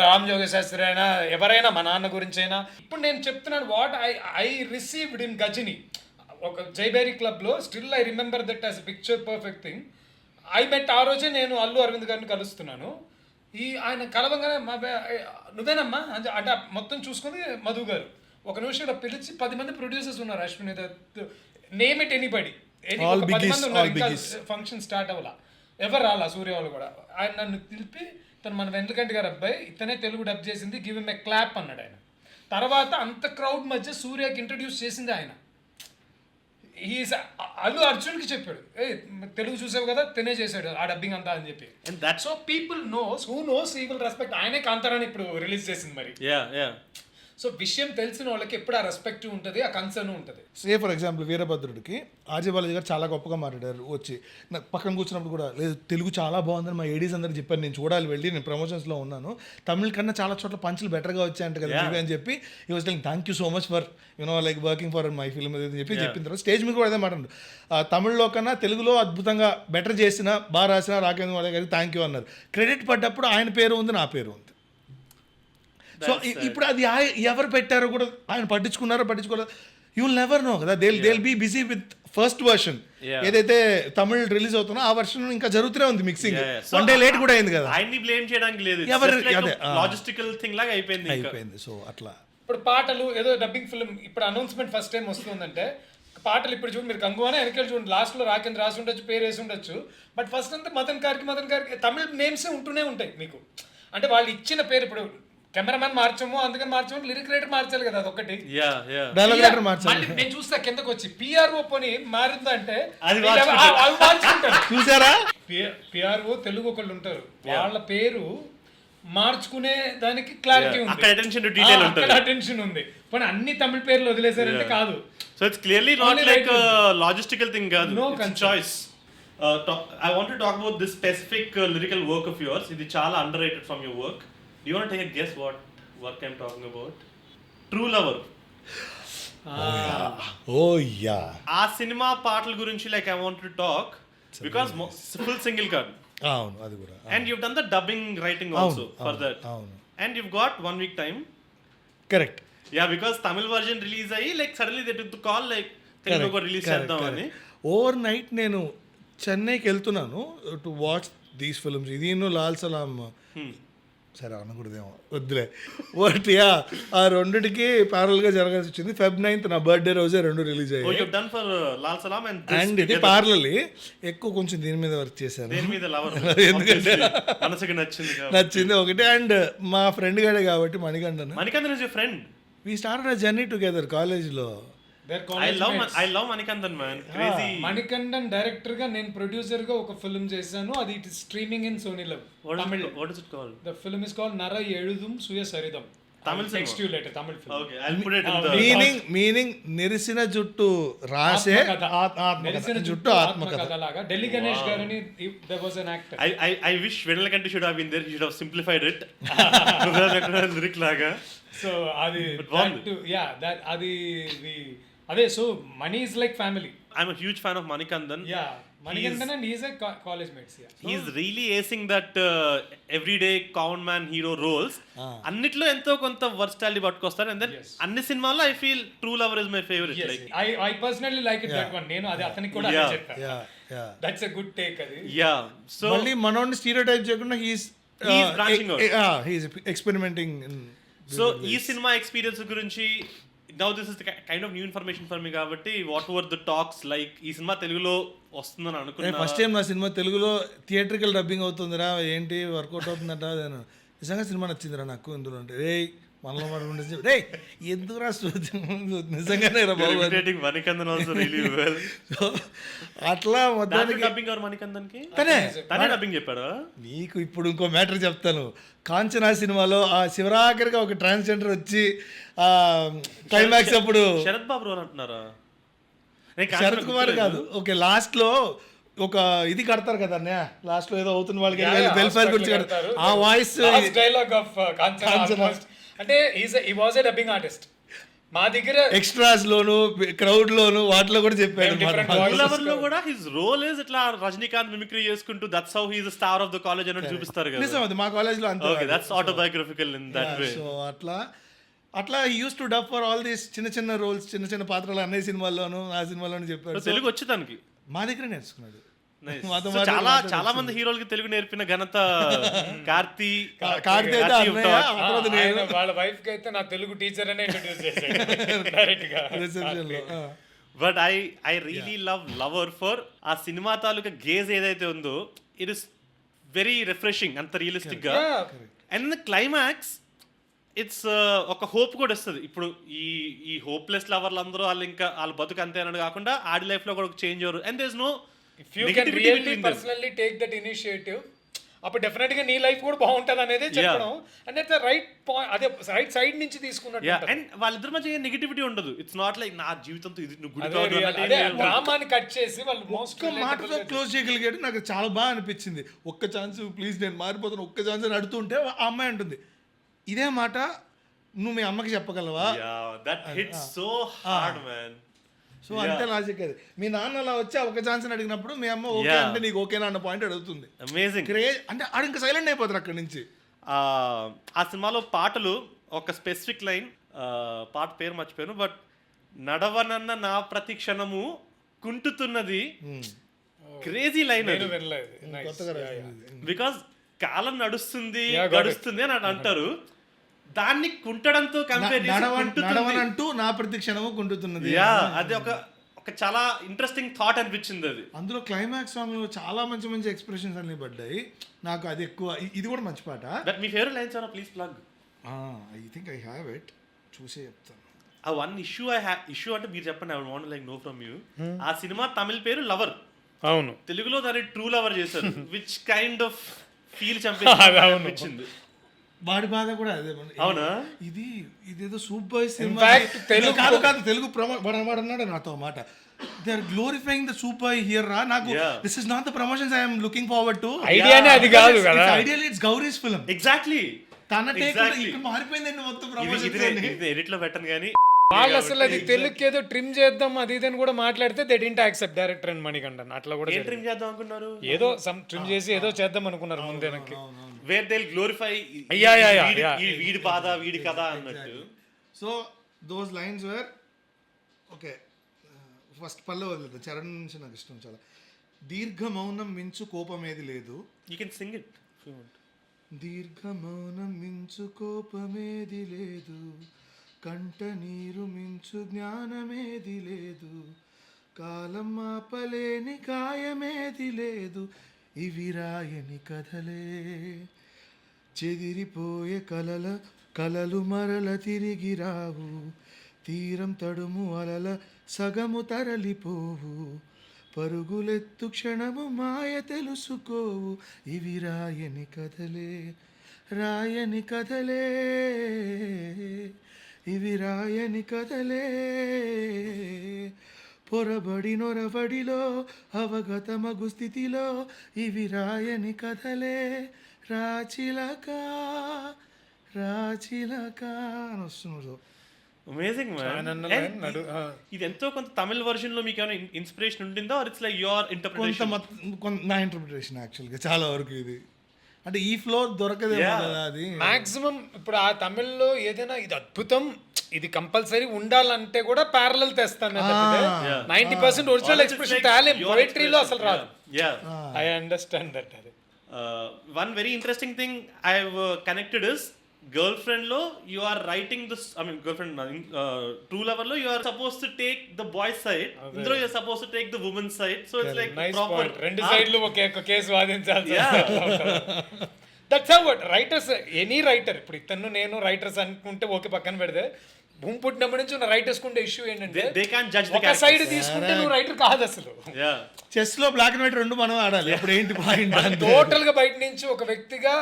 రామ్ జోగ శాస్త్రి అయినా ఎవరైనా, మా నాన్న గురించి అయినా. ఇప్పుడు నేను చెప్తున్నాను what I received in Ghajini, ఒక జైబేరీ క్లబ్ లో, still I remember that as picture perfect thing. I met, ఆ రోజే నేను అల్లు అరవింద్ గారిని కలుస్తున్నాను. ఆయన కలవంగానే నువ్వేనమ్మా అంటే మొత్తం చూసుకుని మధు గారు ఒక నిమిషం ఇలా పిలిచి 10 మంది ప్రొడ్యూసర్స్ ఉన్నారు, అశ్విని నేమ్ ఇట్ ఎనీబడి, 10 మంది ఉన్నారు. ఇంకా ఫంక్షన్ స్టార్ట్ అవ్వాల, ఎవరు రాలా, సూర్య వాళ్ళు కూడా. ఆయన నన్ను పిలిపి, తను మన వెన్నెలకంటి గారు అబ్బాయి, ఇతనే తెలుగు డబ్ చేసింది, గివ్ హిమ్ ఎ క్లాప్ అన్నాడు ఆయన. తర్వాత అంత క్రౌడ్ మధ్య సూర్యకి ఇంట్రడ్యూస్ చేసింది ఆయన. అల్లు అర్జున్కి చెప్పాడు, తెలుగు చూసావు కదా, తినే చేశాడు ఆ డబ్బింగ్ అంతా అని చెప్పి. So people nose, who knows he will respect. ఆయనే కాంతారాని ఇప్పుడు రిలీజ్ చేసింది మరి. సో విషయం తెలిసిన వాళ్ళకి ఎప్పుడు ఆ రెస్పెక్ట్ ఉంటుంది, ఆ కన్సర్న్ ఉంటుంది. సే ఫర్ ఎగ్జాంపుల్ వీరభద్రుడికి ఆర్జే బాలాజీ గారు చాలా గొప్పగా మాట్లాడారు. వచ్చి నాకు పక్కన కూర్చున్నప్పుడు కూడా, లేదు తెలుగు చాలా బాగుందని మా ఏడీస్ అందరికి చెప్పాను, నేను చూడాలి వెళ్ళి, నేను ప్రమోషన్స్లో ఉన్నాను, తమిళ కన్నా చాలా చోట్ల పంచులు బెటర్గా వచ్చాయంట కదా అని చెప్పి, ఈ was like thank you so much for you know like working for my film అని చెప్పి చెప్పిన తర్వాత స్టేజ్ మీద కూడా అదే మాట్లాడు, తమిళ్లో కన్నా తెలుగులో అద్భుతంగా బెటర్ చేసిన, బాగా రాసిన రాకేంద్ర మౌళ గారికి థ్యాంక్ యూ అన్నారు. క్రెడిట్ పడ్డప్పుడు ఆయన పేరు ఉంది, నా పేరు ఉంది. సో ఇప్పుడు అది ఎవరు పెట్టారో కూడా ఆయన పట్టించుకోలేరు, యూ విల్ నెవర్ నో కదా. They will be busy with first version. ఏదైతే తమిళ్ రిలీజ్ అవుతుందో ఆ వర్షన్ ఇంకా జరుగుతూనే ఉంది mixing. Yeah. So, 1 day late కూడా అయింది కదా. ఆయన్ని బ్లేమ్ చేయడానికి లేదు, అదే లాజిస్టికల్ థింగ్ లాగా అయిపోయింది. సో అట్లా ఇప్పుడు పాటలు ఏదో డబ్బింగ్ ఫిల్మ్ ఇప్పుడు అనౌన్స్మెంట్ ఫస్ట్ టైం వస్తుందంటే పాటలు ఇప్పుడు చూడండి, మీరు గంగువానే వెనకాల చూడండి, లాస్ట్ లో రాకేంద్ర రాసి ఉండొచ్చు, పేరు వేసి ఉండొచ్చు, బట్ ఫస్ట్ అంతా మదన్ గారికి తమిళ నేమ్స్ ఉంటూనే ఉంటాయి మీకు. అంటే వాళ్ళు ఇచ్చిన పేరు, ఇప్పుడు కెమెరామెన్ మార్చము అందుకని మార్చము, లిరిక్ రైటర్ మార్చాలి కదా, అదొకటి. డైలాగ్ రైటర్ మార్చాలి. నేను చూస్తా కిందకు వచ్చి పిఆర్ఓ పోని మారిందంటే అది మార్చుకుంటారు. చూసారా, పిఆర్ఓ తెలుగు ఒకళ్ళు ఉంటారు, వాళ్ళ పేరు మార్చుకునే దానికి క్లారిటీ ఉంది, అటెన్షన్ ఉంది. కానీ అన్ని తమిళ పేర్లు వదిలేసారంటే కాదు. So it's clearly not like a logistical thing, kaadu. No, it's a choice. I want to talk about this specific lyrical work of yours. Idi chaala underrated from your work. Do you want to take a guess what work I'm talking about? True Lover. Oh yeah. ఆ cinema పాటల గురించి like I want to talk because full single card. అవును, అది కూడా. And you've done the dubbing writing also for that. అవును. And you've got 1 week time. Correct. Yeah, because Tamil version release ayi, like suddenly they took the call like Telugu ko release చేద్దాం అని. Over night నేను చెన్నైకి వెళ్తున్నాను to watch these films. ఇది లాల్ సలాం, సరే అనకూడదేమో, వద్దులే. But yeah, ఆ రెండిటికి ప్యారల్ గా జరగాల్సి వచ్చింది. Feb 9th నా బర్త్డే రోజే రెండు రిలీజ్ అయ్యాయి. You've done for Lal Salam and this and ఇది ప్యారలీ ఎక్కువ కొంచెం దీని మీద వర్క్ చేశాను, దేని మీద లవర్ ఎందుకంటే మనసుకి నచ్చింది కాబట్టి. నచ్చింది ఒకటి. అండ్ మా ఫ్రెండ్ గాడే కాబట్టి Manikandan, Manikanthan is your friend. we started a journey together కాలేజ్లో. I love Manikanthan, man. Crazy. Manikanthan director గా, నేను ప్రొడ్యూసర్ గా ఒక ఫిల్మ్ చేశాను, అది it is streaming in Sony Liv Tamil. What is it called? The film is called Nara Ezhuthum Suya Saritham. Tamil cinema. Next you later, Tamil film. Okay, I'll put it in the meaning నెరిసిన జుట్టు రాసే జుట్టు ఆత్మకథ లాగా. ఢిల్లీ గణేష్ గారని there was an actor. I wish Vennelakanti should have been there. He should have simplified it. Lyric laga. So అది అది అదే. So money is like family. I'm a huge fan of Manikanthan. Yeah, Manikanthan and he's a college mates. Yeah. He's really acing that everyday common man hero roles. అన్నిట్లో ఎంతో కొంత versatility పట్టుకొస్తారు. And then అన్ని సినిమాల్లో I feel True Lover is my favorite. Yes, like I personally like it that one. నేను అది అతనికి కూడా అదే చెప్పాను. That's a good take అది. Yeah. So మళ్ళీ మనోని స్టీరియోటైప్ చేయకుండా he's branching out. He's experimenting in. So ఈ సినిమా ఎక్స్పీరియన్స్ గురించి now this is the kind of new information for me కాబట్టి what were the talks like? ఈ cinema తెలుగులో వస్తుందని అనుకున్నా. ఫస్ట్ టైం నా సినిమా తెలుగులో థియేట్రికల్ డబ్బింగ్ అవుతుందిరా, ఏంటి వర్కౌట్ అవుతుందంట. నిజంగా సినిమా నచ్చిందిరా నాకు ఇందులో అంటే, రే మనలో మాట రే ఎందుకు నిజంగానే రా బాబు. Manikanthan also really well. అట్లా మొత్తానికి డబ్బింగ్ ఎవరు Manikanthanకి? తనే డబ్బింగ్ చెప్పాడా? నీకు ఇప్పుడు ఇంకో మ్యాటర్ చెప్తాను. కాంచనా సినిమాలో ఆ శివరాఖరిగా ఒక ట్రాన్స్జెండర్ వచ్చి ఆ క్లైమాక్స్ అప్పుడు శరత్ బాబు అంటున్నారా? శరత్ కుమార్ కాదు, ఓకే, లాస్ట్ లో ఒక ఇది కడతారు కదా అన్నయ్య, లాస్ట్ లో ఏదో అవుతుంది వాళ్ళకి వెల్ఫేర్ గురించి కడతారు. ఆ వాయిస్ డైలాగ్ ఆఫ్ కాంచనా అంటే he was a dubbing artist. మా దగ్గర ఎక్స్ట్రాస్ లోను క్రౌడ్ లోను వాటిలో కూడా చెప్పాడు. లవర్ లో కూడా హిస్ రోల్ ఇస్ ఇట్లా రజనీకాంత్ మిమిక్రీ చేసుకుంటూ that's how he is the star of the college అని చూపిస్తారు కదా. నిజం, అది మా కాలేజ్ లో అంతే. Okay, that's autobiographical in that way. So అట్లా use to dub for all these చిన్న చిన్న రోల్స్, చిన్న చిన్న పాత్రలు అన్నయ్య సినిమాలోను ఆ సినిమాలోను చెప్పాడు. తెలుగు వచ్చి దానికి మా దగ్గర నేర్చుకున్నాడు. చాలా మంది హీరోలకి తెలుగు నేర్పిన ఘనత కార్తీ. వాళ్ళ వైఫ్ కి అయితే నా తెలుగు టీచర్ అనే ఇంట్రడ్యూస్ చేశాడు డైరెక్ట్ గా రిసెప్షన్ లో. But I really love lover for ఆ సినిమా తాలూకా గేజ్ ఏదైతే ఉందో, ఇట్ ఇస్ వెరీ రిఫ్రెషింగ్, అంత రియలిస్టిక్ గా. అండ్ క్లైమాక్స్ ఇట్స్ ఒక హోప్ కూడా వస్తుంది. ఇప్పుడు ఈ హోప్లెస్ లవర్లు అందరూ వాళ్ళు ఇంకా వాళ్ళ బతుకు అంతే అన్నది కాకుండా ఆడి లైఫ్ లో కూడా ఒక చేంజ్ అవ్వరు. And there is no if you can really personally take that initiative, అప్పుడు డెఫినెట్ గా నీ లైఫ్ కూడా బాగుంటది అనేది చెప్పడం. అండ్ ఇట్స్ రైట్ పాయింట్, అదే రైట్ సైడ్ నుంచి తీసుకున్నట్టు. అండ్ వాళ్ళిద్దరి మధ్య నెగటివిటీ ఉండదు. ఇట్స్ నాట్ లైక్ నా జీవితంతో ఇది నువ్వు గుడి డ్రామాని కట్ చేసి వాళ్ళు మోస్ట్ మాటతో క్లోజ్ చేయగలిగాడు. నాకు చాలా బాగా అనిపించింది. ఒక్క ఛాన్స్ ప్లీజ్, నేను మారిపోతాను, ఒక్క ఛాన్స్ అని అడుగుతుంటే ఆ అమ్మాయి అంటుంది, ఇదే మాట నువ్వు మీ అమ్మకి చెప్పగలవా? That hits so hard man. So అంతే లాజిక్ అది. మీ నాన్న అలా వచ్చి ఒక ఛాన్స్ అడిగినప్పుడు మీ అమ్మ ఓకే అంటే నీకు ఓకేనా అన్న పాయింట్ అడుగుతుంది. అమేజింగ్. అంటే ఆడు ఇంకా సైలెంట్ అయిపోతారు అక్కడి నుంచి. ఆ సినిమాలో పాటలు ఒక స్పెసిఫిక్ లైన్, పాట పేరు మర్చిపోయాను, బట్ నడవనన్న నా ప్రతి క్షణము కుంటుతున్నది క్రేజీ లైన్ నేను వినలేదు. Nice. కొత్తగా Yeah, రాసింది. yeah. బికాస్ కాలం నడుస్తుంది Yeah, got it. గడుస్తుంది అని అంటారు, దాన్ని కుంటడంతో కంపేర్ నడవనంటూ నా ప్రతి క్షణము కుంటుతున్నది. అది ఒక చాలా ఇంట్రెస్టింగ్ థాట్ అనిపించింది అది. అందులో క్లైమాక్స్ సాంగ్ లో చాలా మంచి మంచి ఎక్స్ప్రెషన్స్ అన్ని పడ్డాయి నాకు. అది ఎక్కువ. ఇది కూడా మంచి పాట. బట్ మీ favourite lines are please plug. I think I have it, చూసే చెప్తాను. ఆ వన్ ఇష్యూ అంటే మీరు చెప్పండి, I want like know from you. ఆ సినిమా తమిళ పేరు లవర్, అవును, తెలుగులో దాన్ని ట్రూ లవర్ చేశారు, విచ్ కైండ్ ఆఫ్ ఫీల్ అనిపించింది. వాడి బాధ కూడా అదే. అవునా? ఇదేదో సూపర్ సినిమా. తెలుగు కాదు తెలుగు వాడు అన్నాడు నాతో మాట, they are glorifying the super hero రా. నాకు this is not the promotions I am looking forward to. ఐడియానే అది కాదు కదా. Ideally it's Gauri's film. Exactly తన టేక్ ఇక్కడ మారిపోయిందండి మొత్తం ప్రమోషన్స్. ఎడిట్ లో పెట్టను కానీ వాళ్ళు అసలు అది తెలుగుకి ఏదో ట్రిమ్ చేద్దాం అది ఇది అని కూడా మాట్లాడితే they didn't accept director and Manikandan. అట్లా కూడా ఏం ట్రిమ్ చేద్దాం అనుకున్నారు, ఏదో సమ్ ట్రిమ్ చేసి ఏదో చేద్దాం అనుకున్నారు ముందే. వేర్ దే గ్లోరిఫై వీడి బాధ వీడి కథ అన్నట్టు. So those lines were okay. First పల్లె వదిలేదు, చరణ్ నుంచి నాకు ఇష్టం చాలా. దీర్ఘ మౌనం మించు కోపమేది లేదు. You can sing it. దీర్ఘ మౌనం మించు కోపమేది లేదు, కంట నీరు మించు జ్ఞానమేది లేదు, కాలం ఆపలేని గాయమేది లేదు, ఇవి రాయని కథలే, చెదిరిపోయే కలలు మరల తిరిగి రావు, తీరం తడుము అలల సగము తరలిపోవు, పరుగులెత్తు క్షణము మాయ తెలుసుకోవు, ఇవి రాయని కథలే, రాయని కథలే, ఇవి రాయని కథలే, పొరబడి నొరబడిలో అవగతమగు స్థితిలో, ఇవి రాయని కథలే, రాచిలక రాచిలక అని వస్తున్నారు. Amazing man. ఇది ఎంతో కొంత తమిళ వర్షన్ లో మీకు ఏమైనా ఇన్స్పిరేషన్ ఉండిందా, or it's like your interpretation? నా ఇంటర్ప్రిటేషన్ యాక్చువల్గా చాలా వరకు ఇది. అంటే ఈ ఫ్లోర్ దొరకదేమో కదా అది. మాక్సిమం ఇప్పుడు ఆ తమిళ్లో ఏదైనా ఇది అద్భుతం ఇది కంపల్సరీ ఉండాలంటే కూడా ప్యారలల్ తెస్తాను. 90% ఒరిజినల్ ఎక్స్ప్రెషన్ తేలేం, పోయిటరీలో అసలు రాదు. I understand that. అది one very interesting thing I have connected is girlfriend లో you are writing this, I mean girlfriend true lover లో you are suppose to take the boys side, ఇందులో you are suppose to take the women side. So it's like proper రెండు సైడ్లు ఒకే case వాదించాలి. That's how what writers, any writer, ఇప్పుడు ఇతను నేను writers అనుకుంటే ఓకే పక్కన పెడితే, భూమి పుట్టినప్పటి నుంచి ఉన్న రైటర్స్ కుంటే ఇష్యూ ఏంటంటే they can't judge the ఒక సైడ్ తీసుకుంటే నువ్వు రైటర్ కాదు అసలు. చెస్ లో బ్లాక్ అండ్ వైట్ రెండు మనం ఆడాలి. అప్పుడు ఏంటి పాయింట్? టోటల్ గా బయట నుంచి ఒక వ్యక్తిగా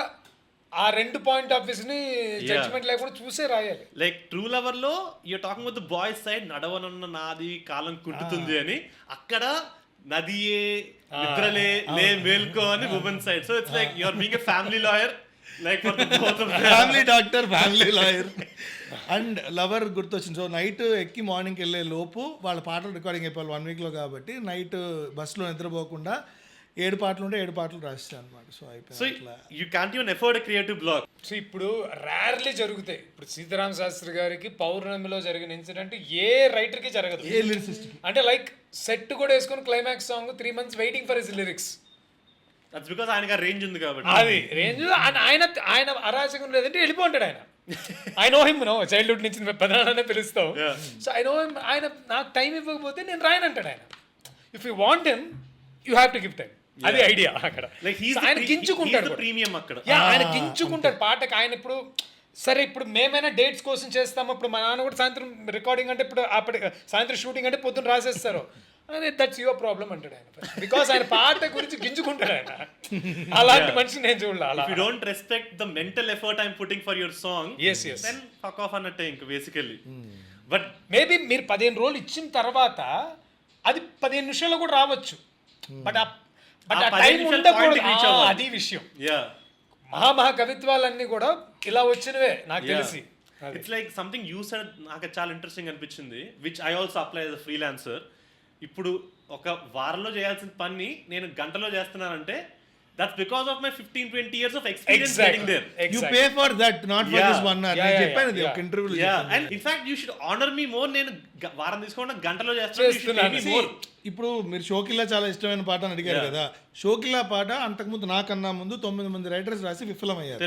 ఆ రెండు పాయింట్ ఆఫ్ వ్యూస్ ని జడ్జ్మెంట్ లేకుండా చూసే రాయాలి. లైక్ ట్రూ లవర్ లో you're talking with the boys side, నడవనున్న నాది కాలం కుంటుతుంది అని, అక్కడ నదియే నిద్రలే లే మేల్కో అని women side. So it's like you're being a family lawyer, like for the both of them. Family doctor, family lawyer and lover గుర్తొచ్చింది. సో నైట్ ఎక్కి మార్నింగ్కి వెళ్ళే లోపు వాళ్ళ పాటలు రికార్డింగ్ అయిపోవాలి 1 week లో కాబట్టి, నైట్ బస్సులో నిద్రపోకుండా 7 పాటలు ఉంటే 7 పాటలు రాస్తాను అనమాట. సో అయిపోయింది. You can't even afford creative block. So ఇప్పుడు రేర్లీ జరుగుతాయి. ఇప్పుడు సీతారామ శాస్త్రి గారికి పౌర్ణమిలో జరిగిన ఇన్సిడెంట్ ఏ రైటర్ కి జరగదు. ఏ లిరిసిస్ట్ అంటే లైక్ సెట్ కూడా వేసుకొని climax song 3 months waiting for his lyrics. That's because ఆయనకి రేంజ్ ఉంది కాబట్టి. అది రేంజ్ ఆయన అరాచకం లేదంటే వెళ్ళిపోంటాడు ఆయన. I know him, know childhood నుంచి పెద్దనే పిలుస్తాం. So I know him. ఆయన నాకు టైం ఇవ్వకపోతే నేను రాయనంటాడు ఆయన. If you want him you have to give time. అది ఐడియా అక్కడ. ఆయన గించుకుంటాడు ప్రీమియం అక్కడ. ఆయన గించుకుంటాడు పాటకి. ఆయన ఇప్పుడు సరే ఇప్పుడు మేమైనా డేట్స్ కోసం చేస్తాము. ఇప్పుడు మా నాన్న కూడా సాయంత్రం రికార్డింగ్ అంటే ఇప్పుడు అప్పటి సాయంత్రం షూటింగ్ అంటే పొద్దున్న రాసేస్తారు. అదే దట్స్ యువర్ ప్రాబ్లం అంటాడు ఆయన. బికాస్ ఆయన పాట గురించి గింజుకుంటాడు ఆయన. అలాంటి మనిషి నేను చూడాలి. If you don't respect the mental effort I'm putting for your song, yes, then fuck off అన్నట్టే ఇంక బేసికల్లీ. బట్ మేబీ మీరు 15 రోజులు ఇచ్చిన తర్వాత అది 15 నిమిషాల్లో కూడా రావచ్చు. బట్ ఆ టైం ఉండకూడదు. అది విషయం. మహా కవిత్వాలన్నీ కూడా ఇలా వచ్చినవే నాకు తెలిసి. It's like something you said నాకు చాలా ఇంట్రెస్టింగ్ అనిపించింది, which I also apply as a freelancer. ఇప్పుడు ఒక వారంలో చేయాల్సిన పని నేను గంటలో చేస్తున్నానంటే that's because of my 15-20 years of experience getting there. You pay for that, not for this 1 hour. నేను చెప్పాను ఇది ఒక ఇంటర్వ్యూలో. And in fact you should honor me more. నేను వారం తీసుకోకుండా గంటలో చేస్తున్నాను. ఇప్పుడు మీరు షోకిల్లా చాలా ఇష్టమైన పాట అని అడిగారు కదా, షోకిల్లా పాట అంతకుముందు నాకన్నా ముందు 9 మంది రైటర్స్ రాసి విఫలమయ్యారు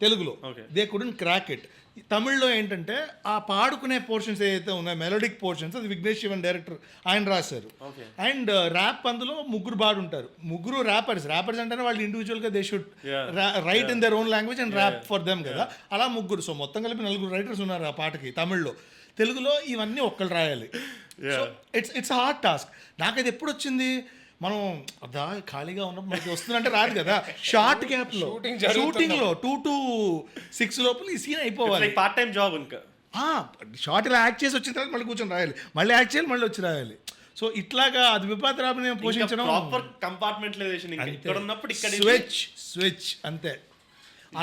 తెలుగులో. They couldn't crack it. తమిళ్లో ఏంటంటే ఆ పాడుకునే పోర్షన్స్ ఏదైతే ఉన్నాయో మెలోడిక్ పోర్షన్స్ అది విఘ్నేష్ శివన్ డైరెక్టర్ ఆయన రాశారు. అండ్ ర్యాప్ అందులో ముగ్గురు పాడుంటారు, ముగ్గురు ర్యాపర్స్ అంటేనే వాళ్ళు ఇండివిజువల్గా they should write in their own language and rap for them కదా, అలా ముగ్గురు. సో మొత్తం కలిపి 4 రైటర్స్ ఉన్నారు ఆ పాటకి తమిళ్లో. తెలుగులో ఇవన్నీ ఒక్కళ్ళు రాయాలి. So it's hard task. నాకది ఎప్పుడు వచ్చింది, మనం అదా ఖాళీగా ఉన్నప్పుడు మనకి వస్తుందంటే రాదు కదా, షార్ట్ గ్యాప్లో షూటింగ్లో 2 to 6 లోపల ఈ సీన్ అయిపోవాలి. పార్ట్ టైం జాబ్ ఇంకా షార్ట్ ఇలా యాక్ట్ చేసి వచ్చిన తర్వాత మళ్ళీ కూర్చొని రాయాలి, మళ్ళీ యాక్ట్ చేయాలి, మళ్ళీ వచ్చి రాయాలి. సో ఇట్లాగా అది విపాత్రాభినయం పోషించడం, ప్రాపర్ కంపార్ట్మెంటైజేషన్, ఇక్కడ ఉన్నప్పుడు ఇక్కడ స్విచ్ అంతే.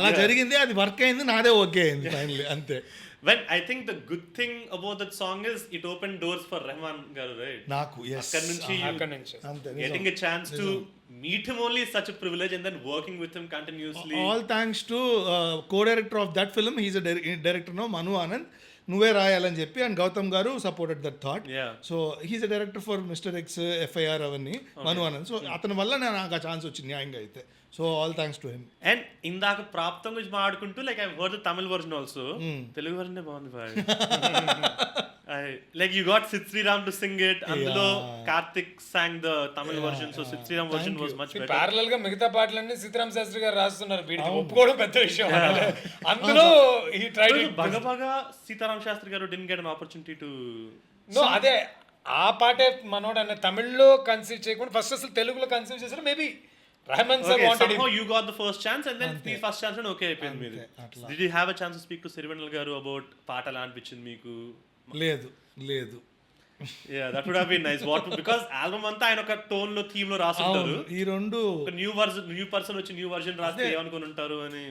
అలా జరిగింది, అది వర్క్ అయింది, నాదే ఓకే అయింది ఫైనల్లీ అంతే. When I think the good thing about that song is it opened doors for Rahman Garu, right? Naku, yes. అక్కడ నుంచి getting a chance to meet him only is such a privilege, and then working with him continuously. All thanks to co-director of that film. He's a director now, Manu Anand. నువ్వే రాయాలని చెప్పి and Gautam గారు supported that thought. So he's a director for mister X, FIR అవన్నీ, మను Anand. So అతని వల్ల నాకు ఆ chance వచ్చింది న్యాయంగా అయితే. So all thanks to him. And ఇందాక ప్రాప్తం గురించి మాట్లాడుకుంటూ like I heard the Tamil version also. Telugu version బాగుంది బాయ్. Like you got Sid Sriram to sing it. అందులో Karthik sang the Tamil version, so Sid Sriram version was much better. Parallel గా మిగతా పాటలన్నీ సీతారాం శాస్త్రి గారు రాస్తున్నారు, వీడికి ఒప్పుకోవడం పెద్ద విషయం. అందులో he tried it. బాగా సీతారాం శాస్త్రి గారు didn't get an opportunity to no అదే ఆ పాటే మనోడు అనే తమిళ్లో కన్సీవ్ చేయకుండా ఫస్ట్ అసలు తెలుగులో కన్సీవ్ చేశారు. Maybe Rahman sir wanted somehow you got the first chance and then the first chance and okay అయిపోయింది మీది. Did you have a chance to speak to Sirivennel garu about పాట ఎలా అనిపించింది మీకు? లేదు. Yeah, that would have been nice. What, because album అంతా ఆయన ఒక టోన్ లో థీమ్ లో రాసుంటారు. ఈ రెండు న్యూ పర్సన్ వచ్చి న్యూ వర్జన్ రాస్తే ఏమనుకుని ఉంటారు అని.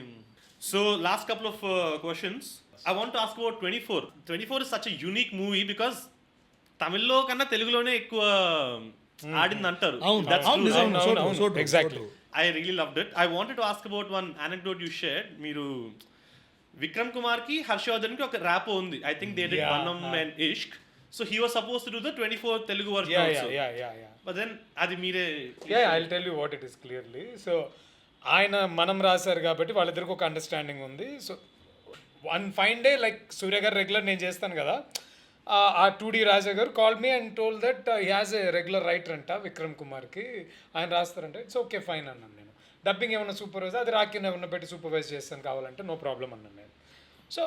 So last couple of questions. I want to ask about 24. 24 is such a unique movie because తమిళ్లో కన్నా తెలుగులోనే ఎక్కువ ఆడింది అంటారు. Exactly. I really loved it. I wanted to ask about one anecdote you shared. మీరు విక్రమ్ కుమార్ కి హర్షవర్ధన్ కి ఒక ర్యాప్ ఉంది. I think they did Vanam and Ishq. So he was supposed to do the 24 Telugu version also. Yeah. But then అది మీరే. I'll tell you what it is clearly. So ఆయన మనం రాశారు కాబట్టి వాళ్ళిద్దరికి ఒక అండర్స్టాండింగ్ ఉంది. So one fine day like Surya garu regular నేను చేస్తాను కదా, ఆ 2D Raja garu call me and told that he has a regular writer అంట విక్రమ్ కుమార్కి, ఆయన రాస్తారంటే ఇట్స్ ఓకే ఫైన్ అన్నాను నేను. డబ్బింగ్ ఏమన్నా సూపర్వైజ్ అది రాకిన్ ఏమన్నా పెట్టి సూపర్వైజ్ చేస్తాను కావాలంటే నో ప్రాబ్లం అన్నాను నేను. సో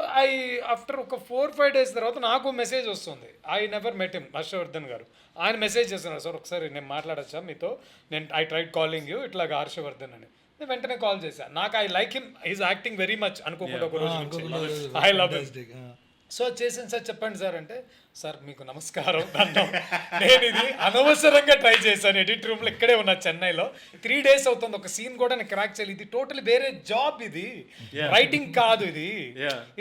ఆఫ్టర్ ఒక 4-5 days తర్వాత నాకు మెసేజ్ వస్తుంది. I never met him, Harshavardhan garu. ఆయన మెసేజ్ చేస్తున్నారు, సార్ ఒకసారి నేను మాట్లాడచ్చా మీతో, నేను ఐ ట్రైడ్ కాలింగ్ యూ ఇట్లాగా హర్షవర్ధన్ అని. నేను వెంటనే కాల్ చేశాను. నాకు I like him, he's acting very much అనుకోకుండా ఒక రోజు ఐ లవ్ హిమ్. సో చేసాను సార్ చెప్పండి సార్ అంటే, సార్ మీకు నమస్కారం అన్నాం, నేను ఇది అనవసరంగా ట్రై చేశాను ఎడిట్ రూమ్లో, ఇక్కడే ఉన్నా చెన్నైలో 3 days అవుతుంది, ఒక సీన్ కూడా నేను క్రాక్ చేయాలి, ఇది టోటలీ వేరే జాబ్, ఇది రైటింగ్ కాదు,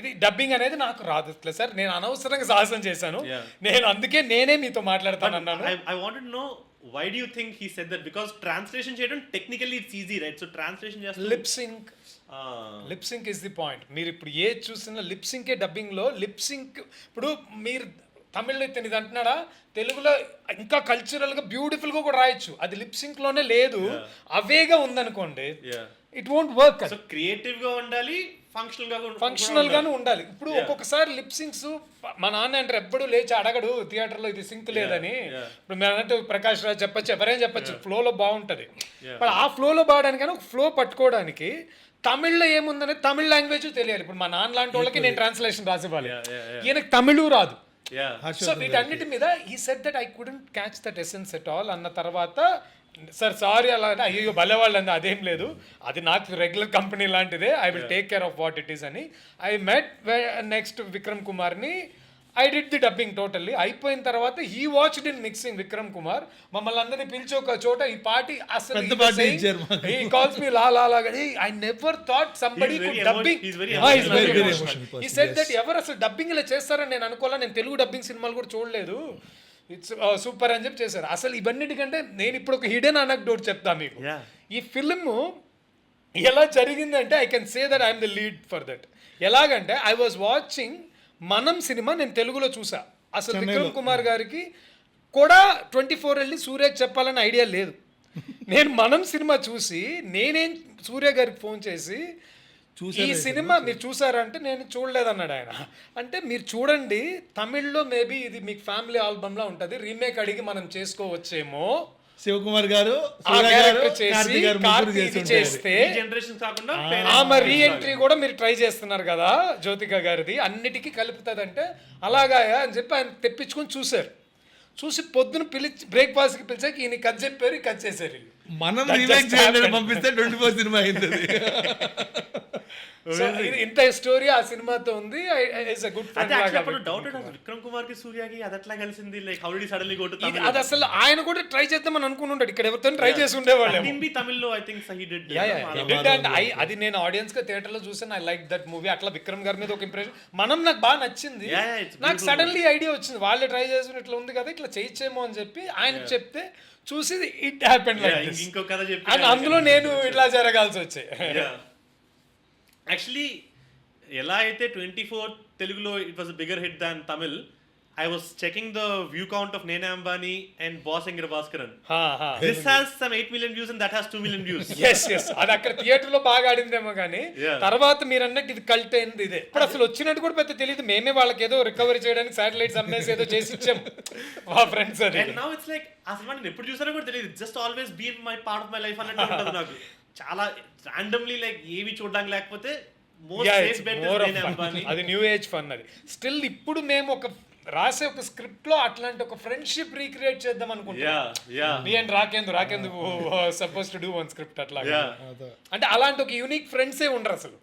ఇది డబ్బింగ్ అనేది నాకు రాదు సార్, నేను అనవసరంగా సాహసం చేశాను, నేను అందుకే నేనే మీతో మాట్లాడతాను అన్నాను. I wanted to know why do you think he said that? Because translation చేయడం technically it's easy, right? So translation just lip sync is the point. మీరు ఇప్పుడు ఏ చూసినా లిప్ సింకే డబ్బింగ్లో లిప్ సింక్. ఇప్పుడు మీరు తమిళ్లో ఇతను ఇది అంటున్నాడా, తెలుగులో ఇంకా కల్చరల్గా బ్యూటిఫుల్గా కూడా రాయొచ్చు, అది లిప్ సింక్లోనే లేదు, అవేగా ఉందనుకోండి, ఇట్ వోంట్ వర్క్. సో క్రియేటివ్గా ఉండాలి, ఫంక్షనల్ గాను ఉండాలి. ఇప్పుడు ఒక్కొక్కసారి లిప్ సింక్స్ మా నాన్న అంటే ఎప్పుడు లేచి అడగడు థియేటర్లో ఇది సింక్ లేదని. ఇప్పుడు మీరు అన్నట్టు ప్రకాష్ రాజ్ చెప్పచ్చు, ఎవరైనా చెప్పచ్చు, ఫ్లోలో బాగుంటుంది. బట్ ఆ ఫ్లోలో బాగడానికి ఒక ఫ్లో పట్టుకోవడానికి తమిళ్లో ఏముందనేది తమిళ్ లాంగ్వేజ్ తెలియాలి. ఇప్పుడు మా నాన్న లాంటి వాళ్ళకి నేను ట్రాన్స్లేషన్ రాసివ్వాలి, ఈయనకి తమిళు రాదు. సో వీటన్నిటి మీద ఈ set that I couldn't catch that essence at all అన్న తర్వాత, సార్ సారీ అలా అయ్యో భలేవాళ్ళు అంది, అదేం లేదు, అది నాకు రెగ్యులర్ కంపెనీ లాంటిదే, I will take care of what it is అని. ఐ మెట్ నెక్స్ట్ విక్రమ్ కుమార్ని, I did the dubbing totally. అయిపోయిన తర్వాత he watched in mixing Vikram Kumar, మమ్మల్ని అందరినీ పిలిచి ఒక చోట ఈ పార్టీ అసలు హీ కాల్స్ మీ లా I never thought somebody could dubbing. He said that ఎవరు అసలు డబ్బింగ్ ఇలా చేస్తారని నేను అనుకోలే, నేను తెలుగు డబ్బింగ్ సినిమాలు కూడా చూడలేదు, ఇట్స్ సూపర్ అని చెప్పి చేశారు. అసలు ఇవన్నిటికంటే నేను ఇప్పుడు ఒక హిడెన్ అనెక్డోట్ చెప్తాను మీకు. ఈ ఫిల్మ్ ఎలా జరిగిందంటే I can say that I'm the lead for that. ఎలాగంటే ఐ వాజ్ వాచింగ్ మనం సినిమా నేను తెలుగులో చూసా. అసలు విక్రమ్ కుమార్ గారికి కూడా 24 వెళ్ళి సూర్యకి చెప్పాలని ఐడియా లేదు. నేను మనం సినిమా చూసి నేనేం సూర్య గారికి ఫోన్ చేసి ఈ సినిమా మీరు చూసారంటే నేను చూడలేదన్నాడు ఆయన. అంటే మీరు చూడండి, తమిళ్లో మేబీ ఇది మీకు ఫ్యామిలీ ఆల్బమ్ లా ఉంటుంది, రీమేక్ అడిగి మనం చేసుకోవచ్చేమో. శివకుమార్ గారు చేస్తే జనరేషన్ కాకుండా ఆమె రీ ఎంట్రీ కూడా మీరు ట్రై చేస్తున్నారు కదా జ్యోతిక గారిది, అన్నిటికీ కలుపుతుంది అంటే అలాగా అని చెప్పి ఆయన తెప్పించుకొని చూశారు. చూసి పొద్దున బ్రేక్ఫాస్ట్ కి పిలిచాక ఈయన కథ చెప్పారు, కథ చేశారు. మనం రీమేక్ చేయాలని పంపిస్తే 24 సినిమా అయింది. ఇంత స్టోరీ ఆ సినిమాతో ఉంది. డౌట్ విక్రమ్ కుమార్ కి సూర్యకి అది ఎట్లా కలిసింది, like how did suddenly go to అది అసలు ఆయన కూడా ట్రై చేద్దామని అనుకున్నాడు, ఇక్కడ ఎవరితో ట్రై చేసి ఉండేవాళ్ళు. హిందీ తమిళ్లో ఐ థింక్ హి డిడ్. అది నేను ఆడియన్స్ గా థియేటర్ లో చూసాను. I like that movie. అట్లా విక్రమ్ గారి మీద ఒక ఇంప్రెషన్ మనం నాకు బాగా నచ్చింది. నాకు సడన్లీ ఐడియా వచ్చింది, వాళ్ళే ట్రై చేసిన ఇట్లా ఉంది కదా, ఇట్లా చేయొచ్చేమో అని చెప్పి ఆయనకు చెప్తే చూసి ఇట్ హ్యాపెండ్ లైక్ దిస్. ఇంకో కథ చెప్పి అండ్ అందులో నేను ఇట్లా జరగాల్సి వచ్చాయి. యాక్చువల్లీ ఎలా అయితే 24 తెలుగులో it was bigger hit than Tamil, I was checking the view count of నేనే అంబానీ అండ్ బాస్ ఎంగిర Bhaskaran. This has some 8 million views and that has 2 million views. yes అది అక్కడ థియేటర్ లో బాగా ఆడిందేమో కానీ తర్వాత మీరు అన్నట్టు ఇది కల్ట్ అయింది. ఇదే ఇప్పుడు అసలు వచ్చినట్టు కూడా పెద్ద తెలియదు. మేమే వాళ్ళకి ఏదో రికవరీ చేయడానికి శాటిలైట్స్ అమ్మేసి ఏదో చేసి ఇచ్చాం మా ఫ్రెండ్స్ అని. అండ్ నౌ ఇట్స్ లైక్ అసలు నేను ఎప్పుడు చూసానో కూడా తెలియదు, just always been my part of my life అన్నట్టు ఉంటుంది నాకు. చాలా రాండమ్లీ లైక్ ఏవి చూడడానికి లేకపోతే అది న్యూ ఏజ్ ఫన్. అది స్టిల్ ఇప్పుడు మేము ఒక రాసే ఒక స్క్రిప్ట్ లో అట్లాంటి ఒక ఫ్రెండ్షిప్ రీక్రియేట్ చేద్దాం అనుకుంటున్నాం. Rakendu suppose to do one script అట్లా. అంటే అలాంటి ఒక యూనిక్ ఫ్రెండ్సే ఉండరు అసలు.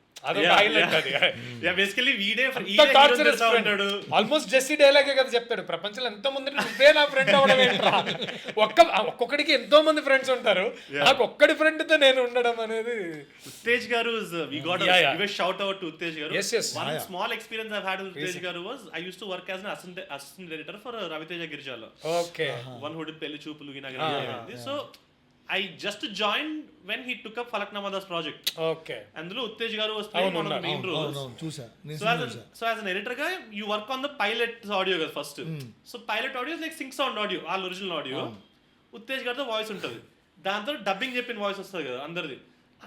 ఆల్మోస్ట్ జెస్సీ డైలాగే కదా చెప్తాడు, ప్రపంచంలో ఎంతో మంది నువ్వే నా ఫ్రెండ్ అవడం ఏంట్రా. ఒక్కొక్కడికి ఎంతో మంది ఫ్రెండ్స్ ఉంటారు, నాకు ఒక్కడి ఫ్రెండ్ తో నేను ఉండడం అనేది. ఉత్తేజ్ గారు షౌట్ అవుట్ టు ఉత్తేజ్ గారు. One small experience I've had with Uttej Garu was I used to work as an assistant editor for Raviteja Girjala. Okay. One who did Pelli Choopulu Ginagari. So I just joined when he took up Falaknama's project. Okay. అందులో ఉత్తేజ్ గారు was playing one of the main roles. So as an editor guy, you work on the pilot audio first. So pilot audio is like sync sound audio, all original audio. Uttej గారితో voice ఉంటుంది, దాంతో dubbing చెప్పిన voice వస్తుంది కదా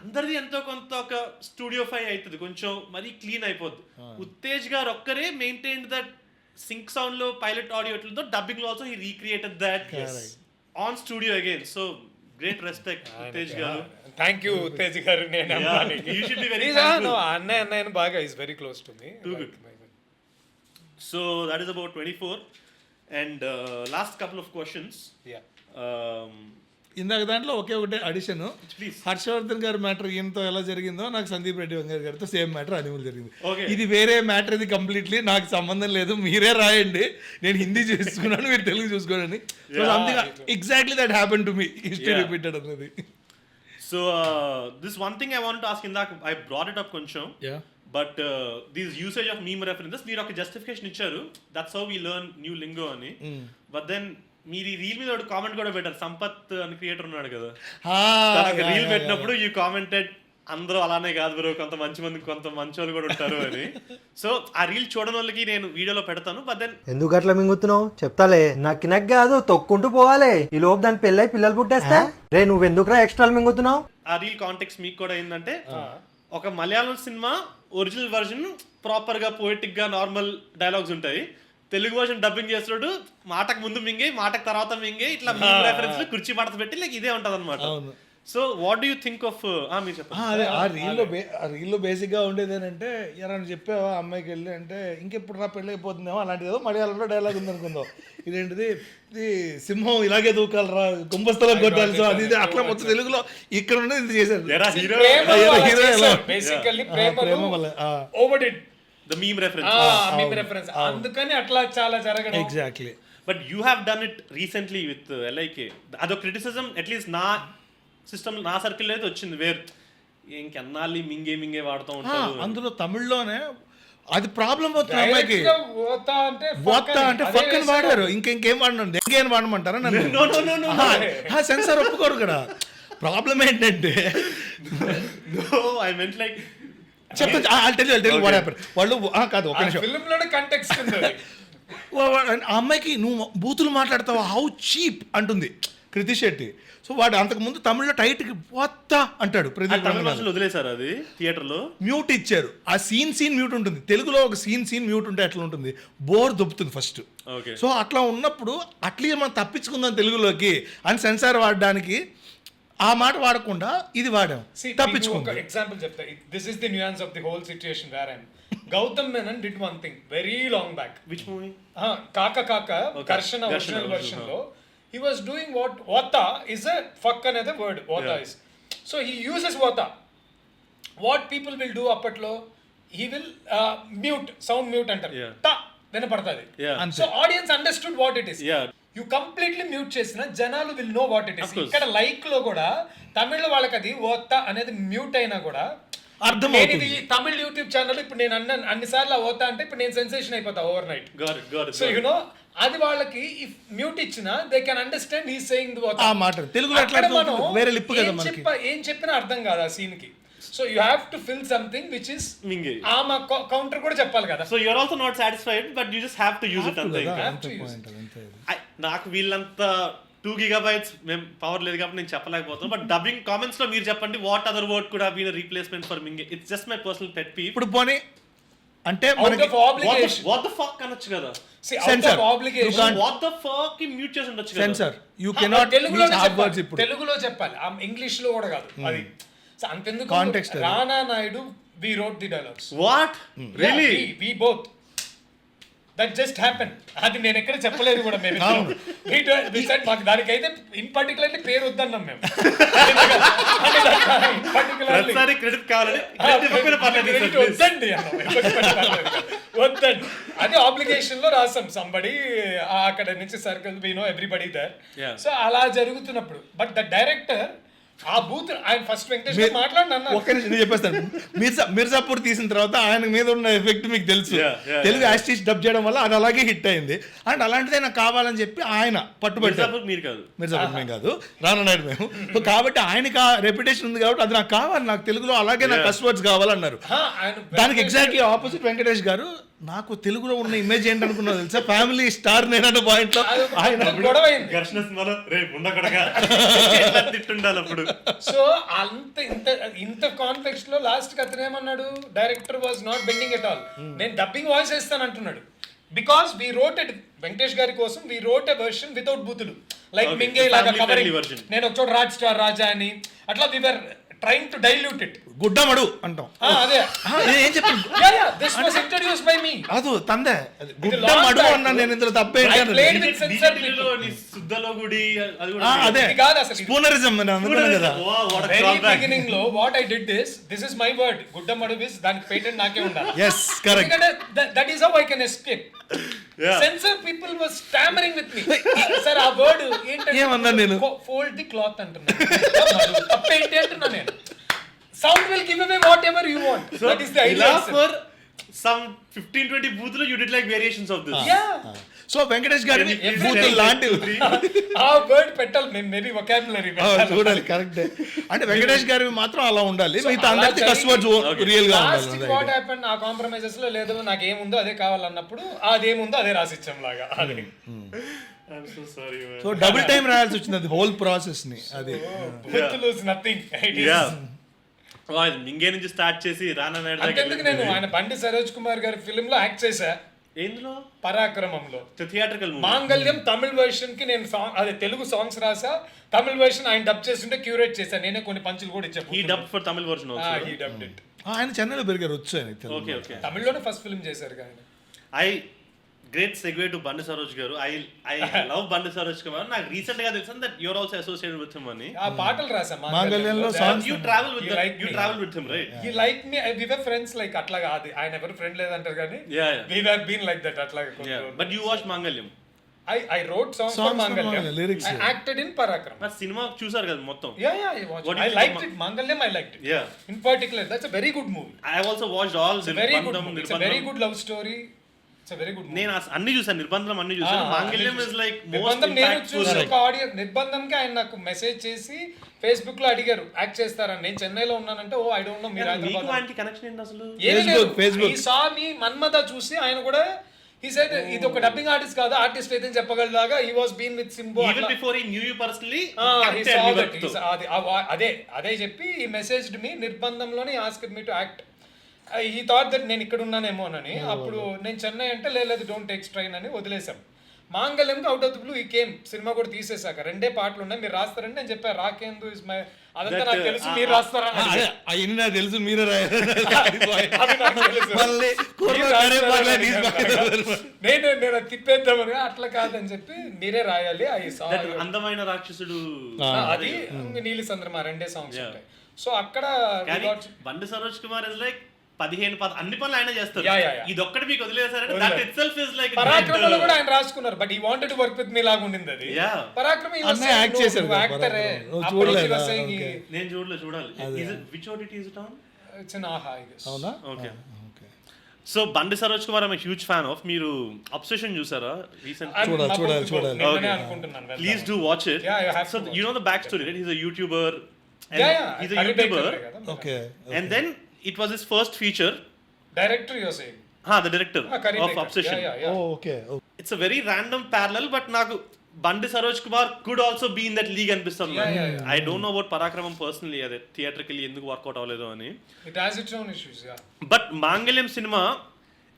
అందరిది ఎంతో కొంత ఒక స్టూడియో 5 అవుతుంది, కొంచెం మరీ క్లీన్ అయిపోద్ది. ఉత్తేజ్ గారు ఒక్కరే మెయింటైన్ దట్ సింక్ సౌండ్ లో పైలట్ ఆడియో ఎట్లుందో డబ్బింగ్ లో also he recreated that on studio again. So great respect Uttej Garu. Thank you Uttej Garu. Nene Ambani. You should be very thankful. No, Anna baga is very close to me. Too good. So that is about 24 and last couple of questions. ఇందాక దాంట్లో ఒకటే addition, Harshavardhan గారి matter ఈయనతో ఎలా జరిగిందో నాకు సందీప్ రెడ్డి వంగారి గారితో same matter animal జరిగింది. ఇది వేరే మ్యాటర్, ఇది కంప్లీట్లీ నాకు సంబంధం లేదు, మీరే రాయండి, నేను హిందీ చూసుకున్నాను మీరు తెలుగు చూసుకోండి. So something exactly that happen to me, history repeated అన్నది. So this one thing I want to ask, ఇందాక I brought it up కొంచెం, but this usage of meme references మీరు ఒక జస్టిఫికేషన్ ఇచ్చారు, that's how we learn new lingo అని. But then మీరు ఈ reel మీద ఒక కామెంట్ కూడా పెట్టారు, సంపత్ అని క్రియేటర్ ఉన్నాడు కదా, రీల్ పెట్టినప్పుడు యూ కామెంటెడ్ అందరూ అలానే కాదు బ్రో, కొంత మంచి వాళ్ళు కూడా ఉంటారు అని. సో ఆ రీల్ చూడని వాళ్ళకి నేను వీడియోలో పెడతాను. బట్ దెన్ ఎందుకు అట్లా మింగుతున్నావు చెప్తాలే, నాకు కాదు తొక్కుంటూ పోవాలి, ఈ లోపు దాని పెళ్ళై పిల్లలు పుట్టేస్తా రే, నువ్వు ఎందుకురా ఎక్స్ట్రా మింగుతున్నావు. ఆ రీల్ కాంటెక్స్ట్ మీకు కూడా ఏంటంటే, ఒక Malayalam cinema original version proper గా పోయిటిక్ గా నార్మల్ డైలాగ్స్ ఉంటాయి, తెలుగు వర్షన్ డబ్బింగ్ చేస్తున్నాడు మాటకు ముందు మింగే మాటకు తర్వాత మింగే, ఇట్లా రెఫరెన్స్ కుర్చీ మడత పెట్టి లైక్ ఇదే ఉంటది అనమాట. So what do you think of, మీరు చెప్పండి. అదే ఆ రీల్లో బేసిక్గా ఉండేది ఏంటంటే, ఎవరైనా చెప్పావా అమ్మాయికి వెళ్ళి అంటే ఇంకెప్పుడు నా పెళ్ళి అయిపోతుందేమో అలాంటిది ఏదో మలయాళంలో డైలాగ్ ఉందనుకుందాం, ఇదేంటిది ఇది సింహం ఇలాగే దూకాలరా కుంభస్థలం కొట్టాలి, సో అది అట్లా మొత్తం తెలుగులో ఇక్కడ ఉండేది ఇది చేశారు. The meme reference. Meme reference. అందుకని అట్లా చాలా జరగడం. Exactly. But you have done it recently with LIK. అదో criticism at least నా సిస్టమ్ నా సర్కిల్ అయితే వచ్చింది, వేర్ ఇంకెన్నాళ్ళు మింగే వాడుతూ ఉంటారు. అందులో తమిళ్లోనే అది ప్రాబ్లం అవుతుంది అమ్మాయికి, ఓతా అంటే ఫక్కని వాడారు, ఇంకేం వాడినాను ఇంకేం వాడమంటారా నన్ను, సెన్సార్ ఒప్పుకోరు కదా. ప్రాబ్లం ఏంటంటే ఐ మెంట్ లైక్ చెప్తాను వాళ్ళు కాదు ఒక నిమిషం, ఆ అమ్మాయికి నువ్వు బూతులు మాట్లాడతావా, హౌ చీప్ అంటుంది కృతి శెట్టి. సో వాడు అంతకుముందు తమిళ్లో టైట్కి పోతా అంటాడు. వదిలేసారు అది థియేటర్లో మ్యూట్ ఇచ్చారు. ఆ సీన్ మ్యూట్ ఉంటుంది. తెలుగులో ఒక సీన్ మ్యూట్ ఉంటే ఎట్లా ఉంటుంది, బోర్ దొబ్బుతుంది ఫస్ట్. సో అట్లా ఉన్నప్పుడు అట్లీస్ట్ మనం తప్పించుకుందాం తెలుగులోకి అని సెన్సార్ వాడడానికి ఆ మాట వాడకుండా ఇది వాడాం, తప్పించుకుందాం. ఎగ్జాంపుల్ చెప్తా. This is the nuance of the whole situation where I'm. Gautam Menon did one thing very long back. Which movie? Kaka Karshana original version lo he was doing what Vata is a fuck another word. Vata is. So he uses Vata. What people will do appatlo, he will mute, sound mute antar. Ta venapadtadi. So audience understood what it is. You completely mute chesina janalu will know what it is. Ikkada like lo kuda Tamil lo valakadi Vata anedi mute aina kuda అర్థమవుతుంది. Tamil YouTube channel ఇప్పుడు నేను అన్నిసార్లు అవుతా అంటే ఇప్పుడు నేను sensation అయిపోతా over night. So you no అది వాళ్ళకి ఇఫ్ మ్యూట్ ఇచ్చినా they can understand he saying the ఆ మాట. తెలుగులో ఎట్లా వేరే లిప్ కదా మనకి, ఏం చెప్పినా అర్థం కాదు ఆ సీన్ కి. So you have to fill something which is a counter కూడా చెప్పాలి కదా. So you are also not satisfied but you just have to use it అంతే. నాకు వీళ్ళంతా 2 gigabytes మేము పవర్ లేదు కాబట్టి నేను చెప్పలేకపోతాను. బట్ డబ్బింగ్ కామెంట్స్ లో మీరు చెప్పండి what other word could have been replacement for మింగే. It's just my personal pet peeve. ఇప్పుడు పోనీ అంటే మనకి వాట్ ద ఫక్ అనొచ్చు కదా. సెన్సార్ వాట్ ద ఫక్ కి మ్యూట్ చేసి ఉండొచ్చు కదా. సెన్సార్ యు కెనాట్ తెలుగులో చెప్పాలి. ఇప్పుడు తెలుగులో చెప్పాలి, ఇంగ్లీష్ లో కూడా కాదు. అది అంతెందుకు context. Rana Naidu we wrote the dialogues. What really we both that just happen. అది నేను ఎక్కడ చెప్పలేదు కూడా. మేము మాకు దానికైతే ఇన్ పర్టికులర్లీ పేరు వద్దన్నాం మేము. వద్దండి అది ఆబ్లిగేషన్ లో రాసాం. సంబడి అక్కడ నుంచి circle we know everybody there. So అలా జరుగుతున్నప్పుడు but the director uh booth ఆయన ఫస్ట్ వెంకటేష్ మాట్లాడినా ఒక్క నిమిషం చెప్పేస్తాను. మిర్జాపూర్ తీసిన తర్వాత ఆయన మీద ఉన్న ఎఫెక్ట్ మీకు తెలుసు. తెలుగు యాస్టిస్ డబ్ చేయడం వల్ల అది అలాగే హిట్ అయింది. అండ్ అలాంటిదే నాకు కావాలని చెప్పి ఆయన పట్టుబట్టారు. మిర్జాపూర్ మేము కాదు, రానా నాయుడు మేము. కాబట్టి ఆయనకి ఆ రెప్యుటేషన్ ఉంది కాబట్టి అది నాకు కావాలి, నాకు తెలుగులో అలాగే నాకు కస్ట్ వర్డ్స్ కావాలన్నారు. దానికి ఎగ్జాక్ట్లీ ఆపోజిట్ వెంకటేష్ గారు నాకు తెలుగులో ఉన్న ఇమేజ్ ఏంటనుకున్నావు తెలుసా, ఫ్యామిలీ స్టార్ నేనన్న పాయింట్ లో ఆయన సో అంత ఇంత కాన్ఫ్లిక్ట్స్ లో లాస్ట్ కి అతను ఏమన్నాడు, director was not bending at all, నేను డబ్బింగ్ వాయిస్ వేస్తాను అంటున్నాడు. Because we wrote at Venkatesh గారి కోసం we wrote a version without బూతులు లైక్ మింగే లాగా కవరింగ్. నేను ఒక చోట రాజ్ స్టార్ రాజా అని అట్లా వి వర్ ట్రైయింగ్ టు డైల్యూట్ ఇట్. గుడ్డమడు అంటాం. అదే ఏం చెప్పింది, దిస్ వాస్ ఇంట్రడ్యూస్డ్ బై మీ. అదు తందే గుడ్డమడు అన్నా నేను ఇందులో తప్పేంటి అదే స్పూనరిజం అని అనుకున్నాను కదా. వెరీ బిగినింగ్ లో what I did this is my word, గుడ్డమడు ఇస్ దానికి పేటెంట్ నాకే ఉండాలి. yes correct, that is how I can escape. Censor people was stammering with me. Sir ఆ వర్డ్ ఏంటంటే ఏమన్నా నేను fold the cloth అంటున్నా, తప్పేంటి అంటున్నా నేను. Sound will give away whatever you want. So that is the idea. For some 15-20 booths you did like variations of this. Yeah. So Venkatesh గారి booth లాంటివి ఆ వర్డ్ పెట్టాలి మేము, మేబీ వొకాబులరీ చూడాలి. కరెక్ట్. అంటే వెంకటేష్ గారి మాత్రం అలా ఉండాలి, మిగతా అందరికి కస్ట్ వర్డ్స్ రియల్ గా ఉండాలి. వాట్ హ్యాపెన్ ఆ కాంప్రమైజెస్ లో లేదు నాకేముందో అదే కావాలన్నప్పుడు అదేముందో అదే రాసిచ్చాం లాగా. అది సో డబుల్ టైం రాయాల్సి వచ్చింది అది హోల్ ప్రాసెస్ ని. అది నథింగ్. మింగే నుంచి స్టార్ట్ చేసి రానా నాయుడు నేను ఆయన బండి సరోజ్ కుమార్ గారి ఫిల్మ్ లో యాక్ట్ చేశా. ఎందులో? పరాక్రమంలో. థియేట్రికల్ మాంగళ్యం తమిళ వర్షన్ కి నేను అదే తెలుగు సాంగ్స్ రాసా, తమిళ వర్షన్ ఆయన డబ్ చేస్తుంటే క్యూరేట్ చేశా, నేనే కొన్ని పంచులు కూడా ఇచ్చా. హి డబ్ ఫర్ తమిళ version also. He dubbed it. ఆయన చెన్నైలో పెరిగారు, వచ్చాను. Okay okay. తమిళలోనే ఫస్ట్ ఫిల్మ్ చేశారు ఆయన. గ్రేట్ సెగ్వే టు బండి సరోజ్ గారు. I love Bandi Saroj Kumar. నాకు రీసెంట్ గా తెలుసు that you are also associated with him అని. ఆ పాటలు రాసా మాంగళ్యంలో songs. You travel with him right? He like me, we were friends like అట్లాగా. అది ఆయన ఎవరు ఫ్రెండ్ లేదంటారు కానీ we were been like that అట్లాగా. But you watch Mangalyam? I wrote songs for Mangalyam. Lyrics. I acted in Parakram. But cinema చూసారు కదా మొత్తం? Yeah, I watched. I liked it. Mangalyam I liked it. Yeah. In particular, that's a very good movie. I have also watched all. It's a very good movie. It's a very good love story. It's a very good movie. నేను అన్ని చూసాను, నిర్బంధం అన్ని చూసాను. మాంగళ్యం is like most impactful. నేను చూసిన ఒక ఆడియో నిర్బంధంకి ఆయన నాకు మెసేజ్ చేసి ఫేస్బుక్ లో అడిగారు యాక్ట్ చేస్తారని. నేను చెన్నైలో ఉన్నానంటే ఓ ఐ డోంట్ నో మీరు మీకు ఆయనకి కనెక్షన్ ఏంటి అసలు? ఫేస్బుక్ ఈ సా మీ మన్మద చూసి ఆయన కూడా he said ఇది ఒక డబ్బింగ్ ఆర్టిస్ట్ కాదు, ఆర్టిస్ట్ అయితే చెప్పగలలాగా he was been with Simbu Even before he knew you personally, he acted saw and that. worked. అదే చెప్పి he messaged me నిర్బంధంలోనే asked me to act. He thought that నేను ఇక్కడ ఉన్నానేమోనని. అప్పుడు నేను చెన్నై అంటే లేదు డోంట్ టేక్ స్ట్రైన్ అని వదిలేసాం. మాంగళ్యంకి అవుట్ ఆఫ్ ది బ్లూ ఈ కేమ్, సినిమా కూడా తీసేసాక 2 పాటలు ఉన్నాయి, మీరు రాస్తారంటే నేను చెప్పాను రాకేందు ఇస్ మై, అదంతా నాకు తెలుసు మీరు రాస్తారా అవన్నీ నాకు తెలుసు, మీరే నేను తిప్పేద్దామని, అట్లా కాదని చెప్పి మీరే రాయాలి. That అందమైన రాక్షసుడు, అది నీలి చంద్రమా 2 సాంగ్స్ ఉంటాయి. సో అక్కడ బండి సరోజ్ కుమార్ ఇస్ లైక్ 15 అన్ని పనులు ఆయన చేస్తారు. ఇది ఒక్కటి మీకు వదిలేసారంటే దట్ ఇట్సెల్ఫ్ ఇస్ లైక్ పరాక్రమంలో కూడా ఆయన రాసుకున్నారు, but he wanted to work with me లాగా ఉండింది అది. పరాక్రమం యాక్ట్ చేశారు, యాక్టరే. నేను చూడాలి. Is it which OTT is it on? It's in Aha, I guess. అవునా? Okay. So Bandi Saroj Kumar I huge fan of. మీరు అబ్సెషన్ చూసారా రీసెంట్? చూడాలి అనుకుంటున్నాను. Please do watch it. So you know the back story, right? He is a YouTuber. He's a YouTuber. Okay. And then it was his first feature. Director you're saying? The director of Obsession. Yeah. Oh, okay. It's a very random parallel, but నాకు బండి Saroj Kumar could also be in that league అనిపిస్తుంది. I don't know about Parakramam personally, అదే థియేట్రికల్లీ ఎందుకు work out అవ్వలేదు అని. It has its own issues, yeah. But మాంగళ్యం cinema,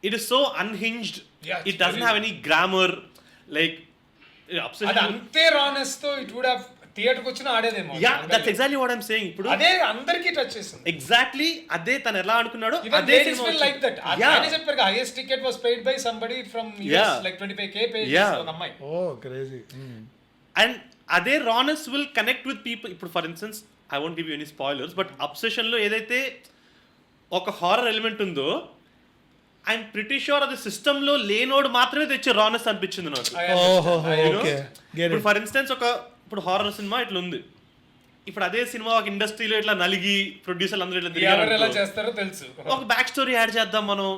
it is so unhinged. Yeah, it doesn't have any grammar, like Obsession. అది అంతే rawness తో it would have థియేటర్కి వచ్చిన ఆడేదేమో. That's exactly what I'm saying. ఇప్పుడు అదే అందరికీ టచ్ చేస్తుంది. ఎగ్జాక్ట్లీ అదే తను ఎలా అనుకున్నాడో అదే సినిమా లైక్ దట్. ఆయన చెప్పారు highest ticket was paid by somebody from US, like 25K paid ఒక అమ్మాయి. Oh, crazy. And అదే rawness will connect with people. ఇప్పుడు for instance I won't give you any spoilers, but Obsession లో ఏదైతే ఒక horror element ఉందో, I'm pretty sure అది system లో లేనోడు మాత్రమే తెచ్చే రానెస్ అనిపించింది నాకు. ఇప్పుడు ఫర్ ఇన్స్టెన్స్ ఇప్పుడు హారర్ సినిమా ఇట్లా ఉంది, ఇప్పుడు అదే సినిమా ఒక ఇండస్ట్రీలో ఇట్లా నలిగి ప్రొడ్యూసర్లు అందరూ ఇట్లా ఎలా చేస్తారో తెలుసు, ఒక బ్యాక్ స్టోరీ యాడ్ చేద్దాం మనం,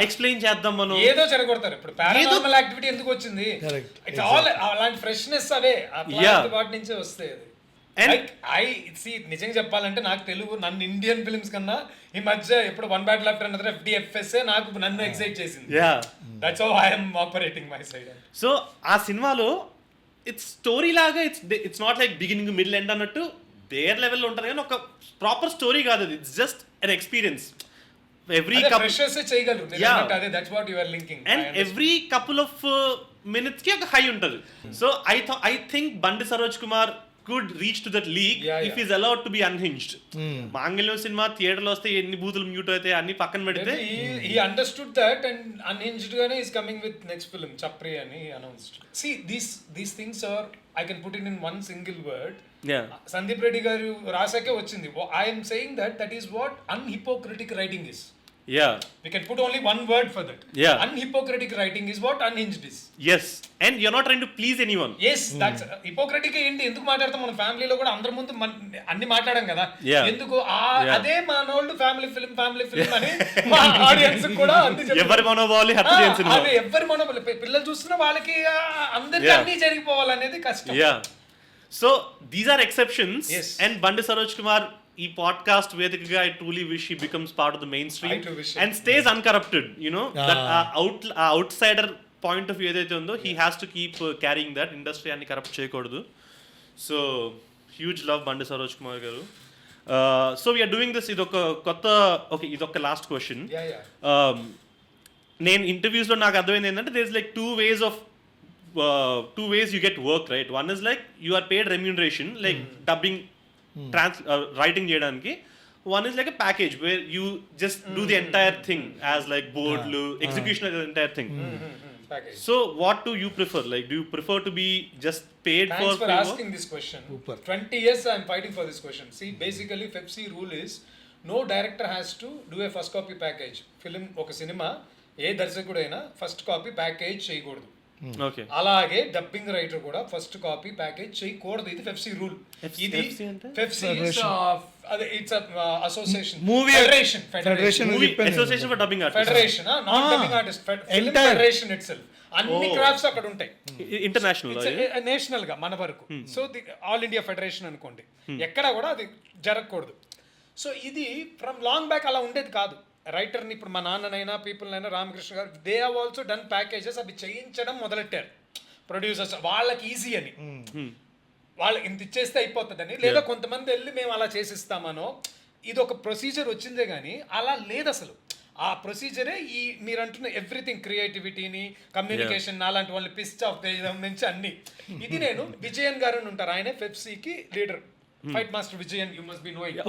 ఎక్స్ప్లెయిన్ చేద్దాం మనం, ఏదో చెడగొడతారు. ఇప్పుడు పారానార్మల్ యాక్టివిటీ ఎందుకు వచ్చింది? ఇట్స్ ఆల్ అలాంటి ఫ్రెష్నెస్ అవే వాటి నుంచే వస్తాయి. నిజంగా చెప్పాలంటే నాకు తెలుగు, నన్ను ఇండియన్ ఫిల్మ్స్ కన్నా ఈ మధ్య ఎప్పుడు వన్ బ్యాట్ లెఫ్ట్ అన్నది FDFS నాకు నన్ను ఎక్సైట్ చేసింది. That's how I am operating my side. So ఆ సినిమాలో ఇట్స్ స్టోరీ లాగా, it's not like beginning middle end అన్నట్టు దేర్ లెవెల్లో ఉంటుంది, కానీ ఒక ప్రాపర్ స్టోరీ కాదు అది. It's just an experience. Every couple of minutes కి ఒక హై ఉంటుంది. సో ఐ థింక్ బండి Saroj Kumar could reach to that league if he's allowed to be unhinged. మాంగళ్యం సినిమా థియేటర్లో వస్తే ఎన్ని బూతులు మ్యూట్ అయితే అన్ని పక్కన పెడితే he understood that and unhinged గానే is coming with next film Chapri అని announced. See these things are, I can put it in one single word. Sandeep Reddy గారు రాసాకే వచ్చింది. I am saying that is what unhypocritic writing is. We can put only one word for that. Unhypocritic writing is what unhinged is. Yes, and you're not trying to please anyone. Yes, that's hypocritic. ఏంటి ఎందుకు మాట్లాడతాం మన ఫ్యామిలీలో కూడా అందరి ముందు అన్ని మాట్లాడాం కదా, ఎందుకు అదే మనోళ్ళు ఫ్యామిలీ ఫిల్మ్ అని మా ఆడియన్స్ కూడా ఎవరి మనోభావాలు హత్య చేసిన అదే ఎవరి మనోభావాలు పిల్లలు చూస్తున్న వాళ్ళకి అందరికీ అన్ని జరిగిపోవాలనేది కష్టం. So these are exceptions. And Bandi Saroj Kumar ఈ పాడ్కాస్ట్ వేదికగా I truly wish he becomes part of the mainstream and stays uncorrupted, you know, that outsider point of view ఏదైతే ఉందో he has to keep carrying that. Industry అన్ని corrupt చేయకూడదు. So huge love Bandi Saroj Kumar garu. So we're doing this. ఇదొక last question. నేను ఇంటర్వ్యూస్లో నాకు అర్థమైంది ఏంటంటే there is like two ways you get work, right? One is like you are paid remuneration, like dubbing, writing చేయడానికి. One is like a package where you just do the entire thing as like board, execution of the entire thing. So what do you prefer? Like, do you prefer to be just paid? Thanks for asking this question. 20 years I'm fighting for this question. See, basically FEPC rule is no director has to do a first copy package. Film ఒక cinema ఏ దర్శకుడైనా first copy package చేయకూడదు. అలాగే dubbing writer కూడా first copy package చేయకూడదు. ఇది FEPC rule. ఇది FEPC it's association, movie federation association for dubbing artist, federation not dubbing artist, film federation itself. అన్ని crafts అక్కడ ఉంటాయి. ఇంటర్నేషనల్ నేషనల్ గా మన వరకు. సో ఆల్ ఇండియా ఫెడరేషన్ అనుకోండి, ఎక్కడ కూడా అది జరగకూడదు. సో ఇది ఫ్రమ్ లాంగ్ బ్యాక్ అలా ఉండేది కాదు. రైటర్ని ఇప్పుడు మా నాన్ననైనా పీపుల్నైనా రామకృష్ణ గారు they have also done packages అవి చేయించడం మొదలెట్టారు ప్రొడ్యూసర్స్ వాళ్ళకి ఈజీ అని వాళ్ళు ఇంత ఇచ్చేస్తే అయిపోతుందని లేదా కొంతమంది వెళ్ళి మేము అలా చేసిస్తామనో ఇది ఒక ప్రొసీజర్ వచ్చిందే కానీ అలా లేదు అసలు ఆ ప్రొసీజరే ఈ మీరు అంటున్న ఎవ్రీథింగ్ క్రియేటివిటీని కమ్యూనికేషన్ అలాంటి వాళ్ళని పిచ్ ఆఫ్ నుంచి అన్ని ఇది నేను విజయన్ గారు అని ఉంటారు ఆయనే పెప్సీకి leader fight master Vijayan you must be knowing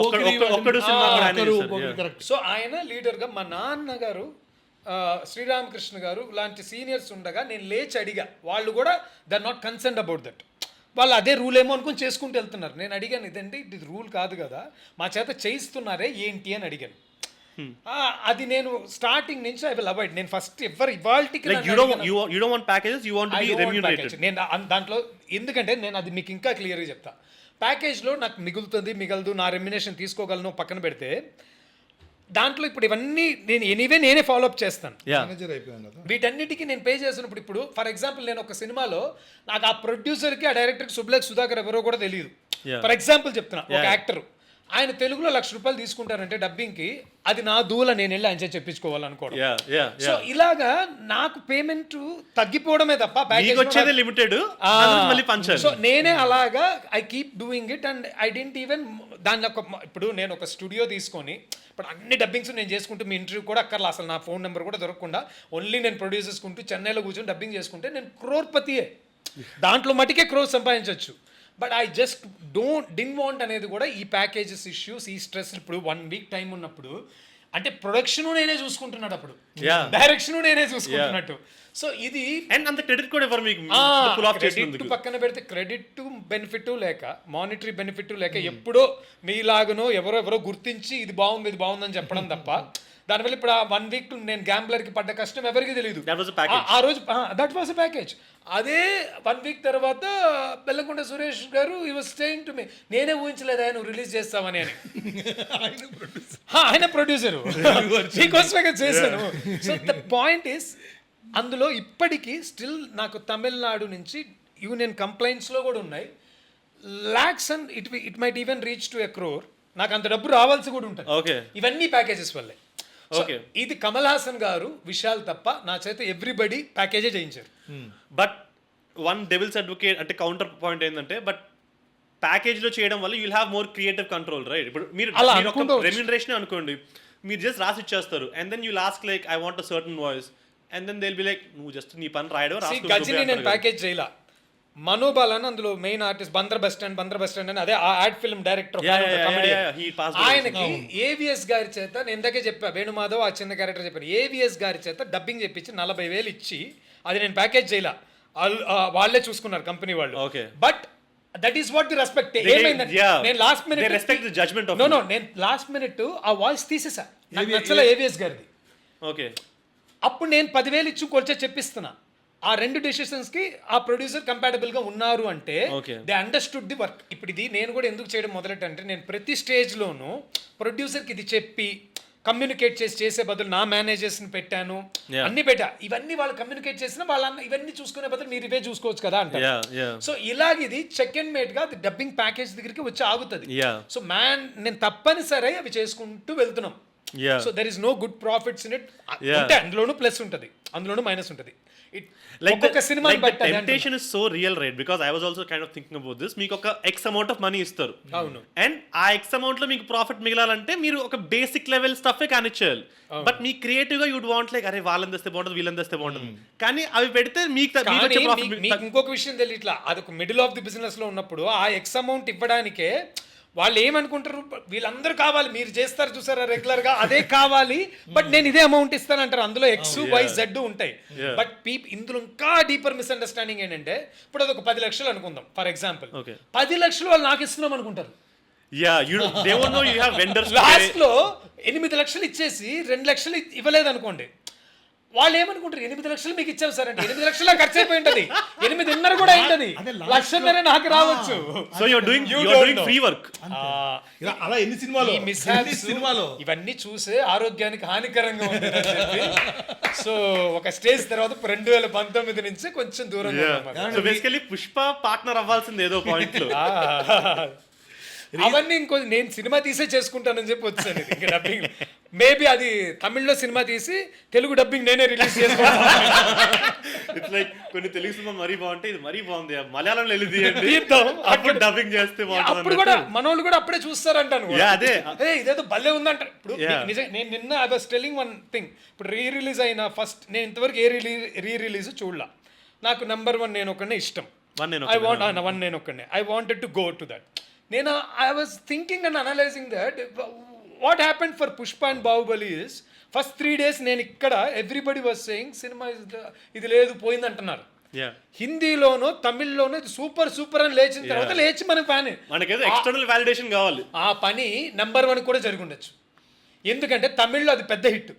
Okkadu cinema కూడా ఆయనే చేశారు. సో ఆయన లీడర్గా మా నాన్నగారు శ్రీరామకృష్ణ గారు లాంటి సీనియర్స్ ఉండగా నేను లేచి అడిగా వాళ్ళు కూడా they are not concerned about that వాళ్ళు అదే రూల్ ఏమో అనుకుని చేసుకుంటూ వెళ్తున్నారు నేను అడిగాను ఇదండి ఇది రూల్ కాదు కదా మా చేత చేయిస్తున్నారే ఏంటి అని అడిగాను అది నేను స్టార్టింగ్ నుంచి ఐ విల్ అవాయిడ్ నేను ఫస్ట్ ఎవరు ఇవాల్టికి Like you don't want packages, you want to be remunerated. నేను దాంట్లో ఎందుకంటే నేను అది మీకు ఇంకా క్లియర్గా చెప్తా ప్యాకేజ్లో నాకు మిగలదు నా రెమ్యునేషన్ తీసుకోగలను పక్కన పెడితే దాంట్లో ఇప్పుడు ఇవన్నీ నేను ఎనీవే నేనే ఫాలోఅప్ చేస్తాను మేనేజర్ అయిపోయాను కదా వీటన్నిటికీ నేను పే చేసినప్పుడు ఇప్పుడు ఫర్ ఎగ్జాంపుల్ నేను ఒక సినిమాలో నాకు ఆ ప్రొడ్యూసర్కి ఆ డైరెక్టర్కి సుబ్లేఖ్ సుధాకర్ ఎవరో కూడా తెలియదు ఫర్ ఎగ్జాంపుల్ చెప్తున్నా ఒక యాక్టర్ ఆయన తెలుగులో ₹1,00,000 తీసుకుంటారంటే డబ్బింగ్కి అది నా దూల నేను వెళ్ళి ఆయన చెప్పించుకోవాలనుకోవడం సో ఇలాగా నాకు పేమెంట్ తగ్గిపోవడమే తప్ప వచ్చేది లిమిటెడ్ మళ్ళీ పంచాలి సో నేనే అలాగా I keep doing it and I didn't even దాని ఇప్పుడు నేను ఒక స్టూడియో తీసుకొని ఇప్పుడు అన్ని డబ్బింగ్స్ నేను చేసుకుంటూ మీ ఇంటర్వ్యూ కూడా అక్కర్లా అసలు నా ఫోన్ నెంబర్ కూడా దొరకకుండా ఓన్లీ నేను ప్రొడ్యూస్ చేసుకుంటూ చెన్నైలో కూర్చొని డబ్బింగ్ చేసుకుంటే నేను క్రోర్పతియే దాంట్లో మటుకే క్రోర్ సంపాదించవచ్చు but I just DIN want అనేది కూడా ఈ ప్యాకేజెస్ ఇష్యూస్ ఈ స్ట్రెస్ ఇప్పుడు 1 వీక్ టైం ఉన్నప్పుడు అంటే ప్రొడక్షన్ నేనే చూసుకుంటున్నాడు అప్పుడు డైరెక్షన్ నేనే చూసుకుంటున్నట్టు సో ఇది అండ్ అంత క్రెడిట్ కూడా ఎవరు మీకు క్రెడిట్ పక్కన పెడితే క్రెడిట్ బెనిఫిట్ లేక మానిటరీ బెనిఫిట్ లేక ఎప్పుడో మీలాగనో ఎవరో గుర్తించి ఇది బాగుందని చెప్పడం తప్ప దానివల్ల ఇప్పుడు ఆ 1 వీక్ నేను గ్యాంబ్లర్కి పడ్డ కష్టం ఎవరికి తెలియదు ఆ రోజు దట్ వాజ్ అ ప్యాకేజ్ అదే 1 వీక్ తర్వాత బెల్లంకొండ సురేష్ గారు ఈ వాజ్ సేయింగ్ టు మీ నేనే ఊహించలేదు ఆయన రిలీజ్ చేస్తామని అని ఆయన ప్రొడ్యూసరు మీకోసమే చేశాను సో ద పాయింట్ ఈస్ అందులో ఇప్పటికీ స్టిల్ నాకు తమిళనాడు నుంచి యూనియన్ కంప్లైంట్స్లో కూడా ఉన్నాయి lakhs and it might even reach to a crore నాకు అంత డబ్బు రావాల్సి కూడా ఉంటుంది ఇవన్నీ ప్యాకేజెస్ వల్లే ఇది కమల్ హాసన్ గారు విశాల్ తప్ప నా చేత ఎవ్రీబడి ప్యాకేజే చేయించారు బట్ వన్ డెవిల్స్ అడ్వకేట్ అంటే కౌంటర్ పాయింట్ ఏంటంటే బట్ ప్యాకేజ్ లో చేయడం వల్ల you'll have more creative control right ఇప్పుడు మీరు రెమ్యూనరేషన్ అనుకోండి మీరు జస్ట్ రాసి ఇచ్చేస్తారు and then you last like I want a certain voice and then they will be like నువ్వు జస్ట్ నీ పని రాయడం గజిని నేను ప్యాకేజ్ చేయలా మనోబాల్ అని అందులో మెయిన్ ఆర్టిస్ట్ బంద్ర బస్ స్టాండ్ అని అదే ఆ యాడ్ ఫిల్మ్ డైరెక్టర్ ఆయనకి ఏవిఎస్ గారి చేత నేను ఇందాకే చెప్పా వేణుమాధవ్ ఆ చిన్న క్యారెక్టర్ చెప్పాను ఏవిఎస్ గారి చేత డబ్బింగ్ చెప్పించి 40,000 ఇచ్చి అది నేను ప్యాకేజ్ చేయలా వాళ్ళే చూసుకున్నారు కంపెనీ వాళ్ళు but that is what the respect ఏమైందంటే నేను last minute respect the judgement of no నేను లాస్ట్ మినిట్ ఆ వాయిస్ తీసేసా నాకు నచ్చల ఏవిఎస్ గారిది అప్పుడు నేను 10,000 ఇచ్చి కొలిచే చెప్పిస్తున్నా ఆ 2 డెసిషన్స్కి ఆ ప్రొడ్యూసర్ కంపాటబుల్గా ఉన్నారు అంటే దే అండర్స్టూడ్ ది వర్క్ ఇప్పుడు ఇది నేను కూడా ఎందుకు చేయడం మొదలెట్టంటే నేను ప్రతి స్టేజ్లోనూ ప్రొడ్యూసర్కి ఇది చెప్పి కమ్యూనికేట్ చేసే బదులు నా మేనేజర్స్ని పెట్టాను అన్ని పెట్టా ఇవన్నీ వాళ్ళు కమ్యూనికేట్ చేసిన వాళ్ళన్న ఇవన్నీ చూసుకునే బదులు మీరు ఇవే చూసుకోవచ్చు కదా అంటే సో ఇలాగిది చెక్ అండ్ మేట్ గా డబ్బింగ్ ప్యాకేజ్ దగ్గరికి వచ్చి ఆగుతుంది సో నేను తప్పనిసరి అవి చేసుకుంటూ వెళ్తున్నాం so there is no good profits in it అంటే అందులోనూ ప్లస్ ఉంటుంది అందులోనూ మైనస్ ఉంటుంది like the temptation is so real right because I was also kind of thinking about this మీకు ఒక x amount of money ఇస్తారు అవును అండ్ ఆ x amount లో మీకు ప్రాఫిట్ మిగలాలంటే మీరు ఒక బేసిక్ లెవెల్ స్టఫ్ కానిచ్చేయాలి బట్ మీ క్రియేటివ్ గా యుడ్ వాంట్ లైక్ అరే వాళ్ళని తెస్తే బాగుంటుంది వీళ్ళని తెస్తే బాగుంటుంది కానీ అవి పెడితే మీకు ఇంకొక విషయం తెలియట్లా అదొక మిడిల్ ఆఫ్ ది బిజినెస్ లో ఉన్నప్పుడు ఆ x అమౌంట్ ఇవ్వడానికే వాళ్ళు ఏమనుకుంటారు వీళ్ళందరూ కావాలి మీరు చేస్తారు చూసారా రెగ్యులర్ గా అదే కావాలి బట్ నేను ఇదే అమౌంట్ ఇస్తానంటారు అందులో XYZ ఉంటాయి బట్ ఇందులో ఇంకా డీపర్ మిస్అండర్స్టాండింగ్ ఏంటంటే ఇప్పుడు అదొక 10 లక్షలు అనుకుందాం ఫర్ ఎగ్జాంపుల్ 10 లక్షలు వాళ్ళు నాకు ఇస్తున్నాం అనుకుంటారు లాస్ట్ లో 8 లక్షలు ఇచ్చేసి 2 లక్షలు ఇవ్వలేదు అనుకోండి వాళ్ళు ఏమనుకుంటారు 8 లక్షలు మీకు ఇచ్చావు సార్ అంటే 8 లక్షలు ఖర్చు అయిపోయి ఉంటది 8.5 కూడా అయింటది 1,00,000 నాకు రావచ్చు so you are doing free work అలా ఎన్ని సినిమాలు ఇవన్నీ చూసే ఆరోగ్యానికి హానికరంగా ఉంటుంది సో ఒక స్టేజ్ తర్వాత 2019 నుంచి కొంచెం దూరంగా సో బేసికల్లీ పుష్ప పార్ట్నర్ అవ్వాల్సింది ఏదో పాయింట్ లో అవన్నీ ఇంకో నేను సినిమా తీసే చేసుకుంటానని చెప్పి వచ్చాను ఇంకా డబ్బింగ్ మేబీ అది తమిళ్లో సినిమా తీసి తెలుగు డబ్బింగ్ నేనే రిలీజ్ చేసుకుంటాను. ఇట్స్ లైక్ కొన్ని తెలుగు సినిమా మరీ బాగుంటే ఇది మరీ బాగుంది మలయాళంలో వెళ్ళి తీయండి తీద్దాం. అప్పుడు డబ్బింగ్ చేస్తే అప్పుడు కూడా మనోళ్ళు కూడా అప్పుడే చూస్తారంటాను. అదే ఇదేదో భలే ఉందంట. ఇప్పుడు నేను నిన్న I was telling one thing. ఇప్పుడు రిలీజ్ అయిన ఫస్ట్ నేను ఇంతవరకు ఏ రిలీజ్ చూడలా. నాకు నెంబర్ 1 నేను ఒకనే ఇష్టం. నేను ఒక్కనే I wanted to go to that. నేను I was thinking and analysing that what happened for Pushpa and Baahubali is first 3 days నేను ఇక్కడ ఎవ్రీబడి వాజ్ సేయింగ్ సినిమా ఇది లేదు పోయింది అంటున్నారు. హిందీలోనో తమిళ్లోనో ఇది సూపర్ సూపర్ అని లేచిన తర్వాత లేచి మన ఫ్యాన్ మనకేదో ఎక్స్టర్నల్ వాలిడేషన్ కావాలి. ఆ పని నెంబర్ 1 కూడా జరిగి ఉండొచ్చు. ఎందుకంటే తమిళ్లో అది పెద్ద హిట్.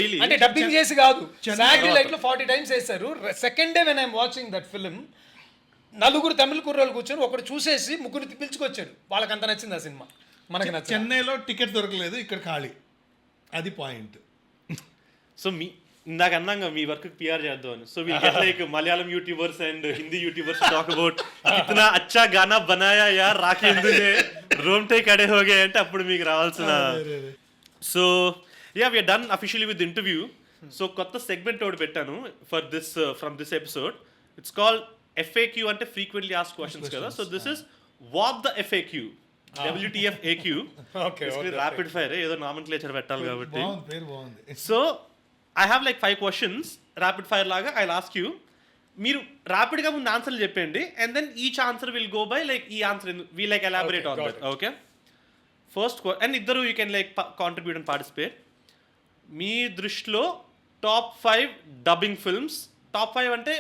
రియలీ అంటే డబ్బింగ్ చేసి కాదు, శాటిలైట్ లో 40 times వేశారు. Second day when I'm watching that film, 4 తమిళ కుర్రాళ్ళు కూర్చొని ఒకటి చూసేసి ముగ్గురు పిలుచుకొచ్చాడు. వాళ్ళకి అంత నచ్చింది ఆ సినిమా, మనకి నచ్చింది. చెన్నైలో టికెట్ దొరకలేదు, ఇక్కడ ఖాళీ. అది పాయింట్. సో ఇందాక అన్నాగా మీ వర్క్ పిఆర్ చేద్దాం అని. So we'll get like Malayalam YouTubers and Hindi YouTubers talk about ఇతనా అచ్చా గానా బనాయా యార్ రాకేందు నే రోమ్టే కడే హో గయే అంటే అప్పుడు మీకు రావాల్సిన. So yeah we are done officially with interview. So కొత్త సెగ్మెంట్ ఒకటి పెట్టాను for this from this episode. It's called FAQ అంటే ఫ్రీక్వెంట్లీ ఆస్క్డ్ క్వశ్చన్స్ కదా. So this is what the FAQ, WTF-AQ. Rapid fire, ఏదో నామన్క్లేచర్ పెట్టాలి కాబట్టి. So I have like 5 questions rapid fire లాగా. I ask you, మీరు ర్యాపిడ్గా ముందు ఆన్సర్లు చెప్పండి and then each answer will go by like ఈ answer we like elaborate on that. Okay, first and ఇద్దరు you can like contribute and participate. మీ దృష్టిలో టాప్ 5 డబ్బింగ్ ఫిల్మ్స్. టాప్ 5 అంటే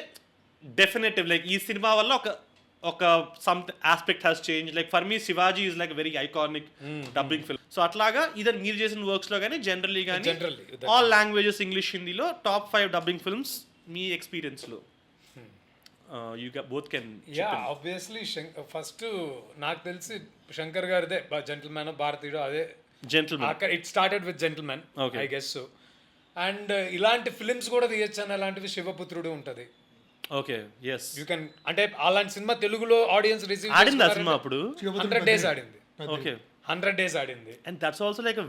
డెఫినెటివ్ లైక్ ఈ సినిమా వల్ల ఒక some aspect has change. Like for me Shivaji is like very iconic dubbing film. So అట్లాగా either మీరు చేసిన వర్క్స్ లో కానీ జనరల్లీ కానీ ఆల్ లాంగ్వేజెస్ ఇంగ్లీష్ హిందీలో టాప్ 5 డబ్బింగ్ ఫిల్మ్స్ మీ ఎక్స్పీరియన్స్ లో. You both can. Obviously first నాకు తెలిసి శంకర్ గారిదే జెంటిల్మ్యాన్ భారతీయుడు, అదే gentleman. It started with gentleman I guess so. And ఇలాంటి ఫిల్మ్స్ కూడా తీయచ్చు అని అలాంటివి శివపుత్రుడు ఉంటుంది. Okay, yes, you can. అంటే అలాంటి సినిమా తెలుగులో ఆడియన్స్ రిసీవ్ ఆడింది ఆ సినిమా అప్పుడు 100 days ఆడింది. ఓకే, 100 days ఆడింది. And that's also like a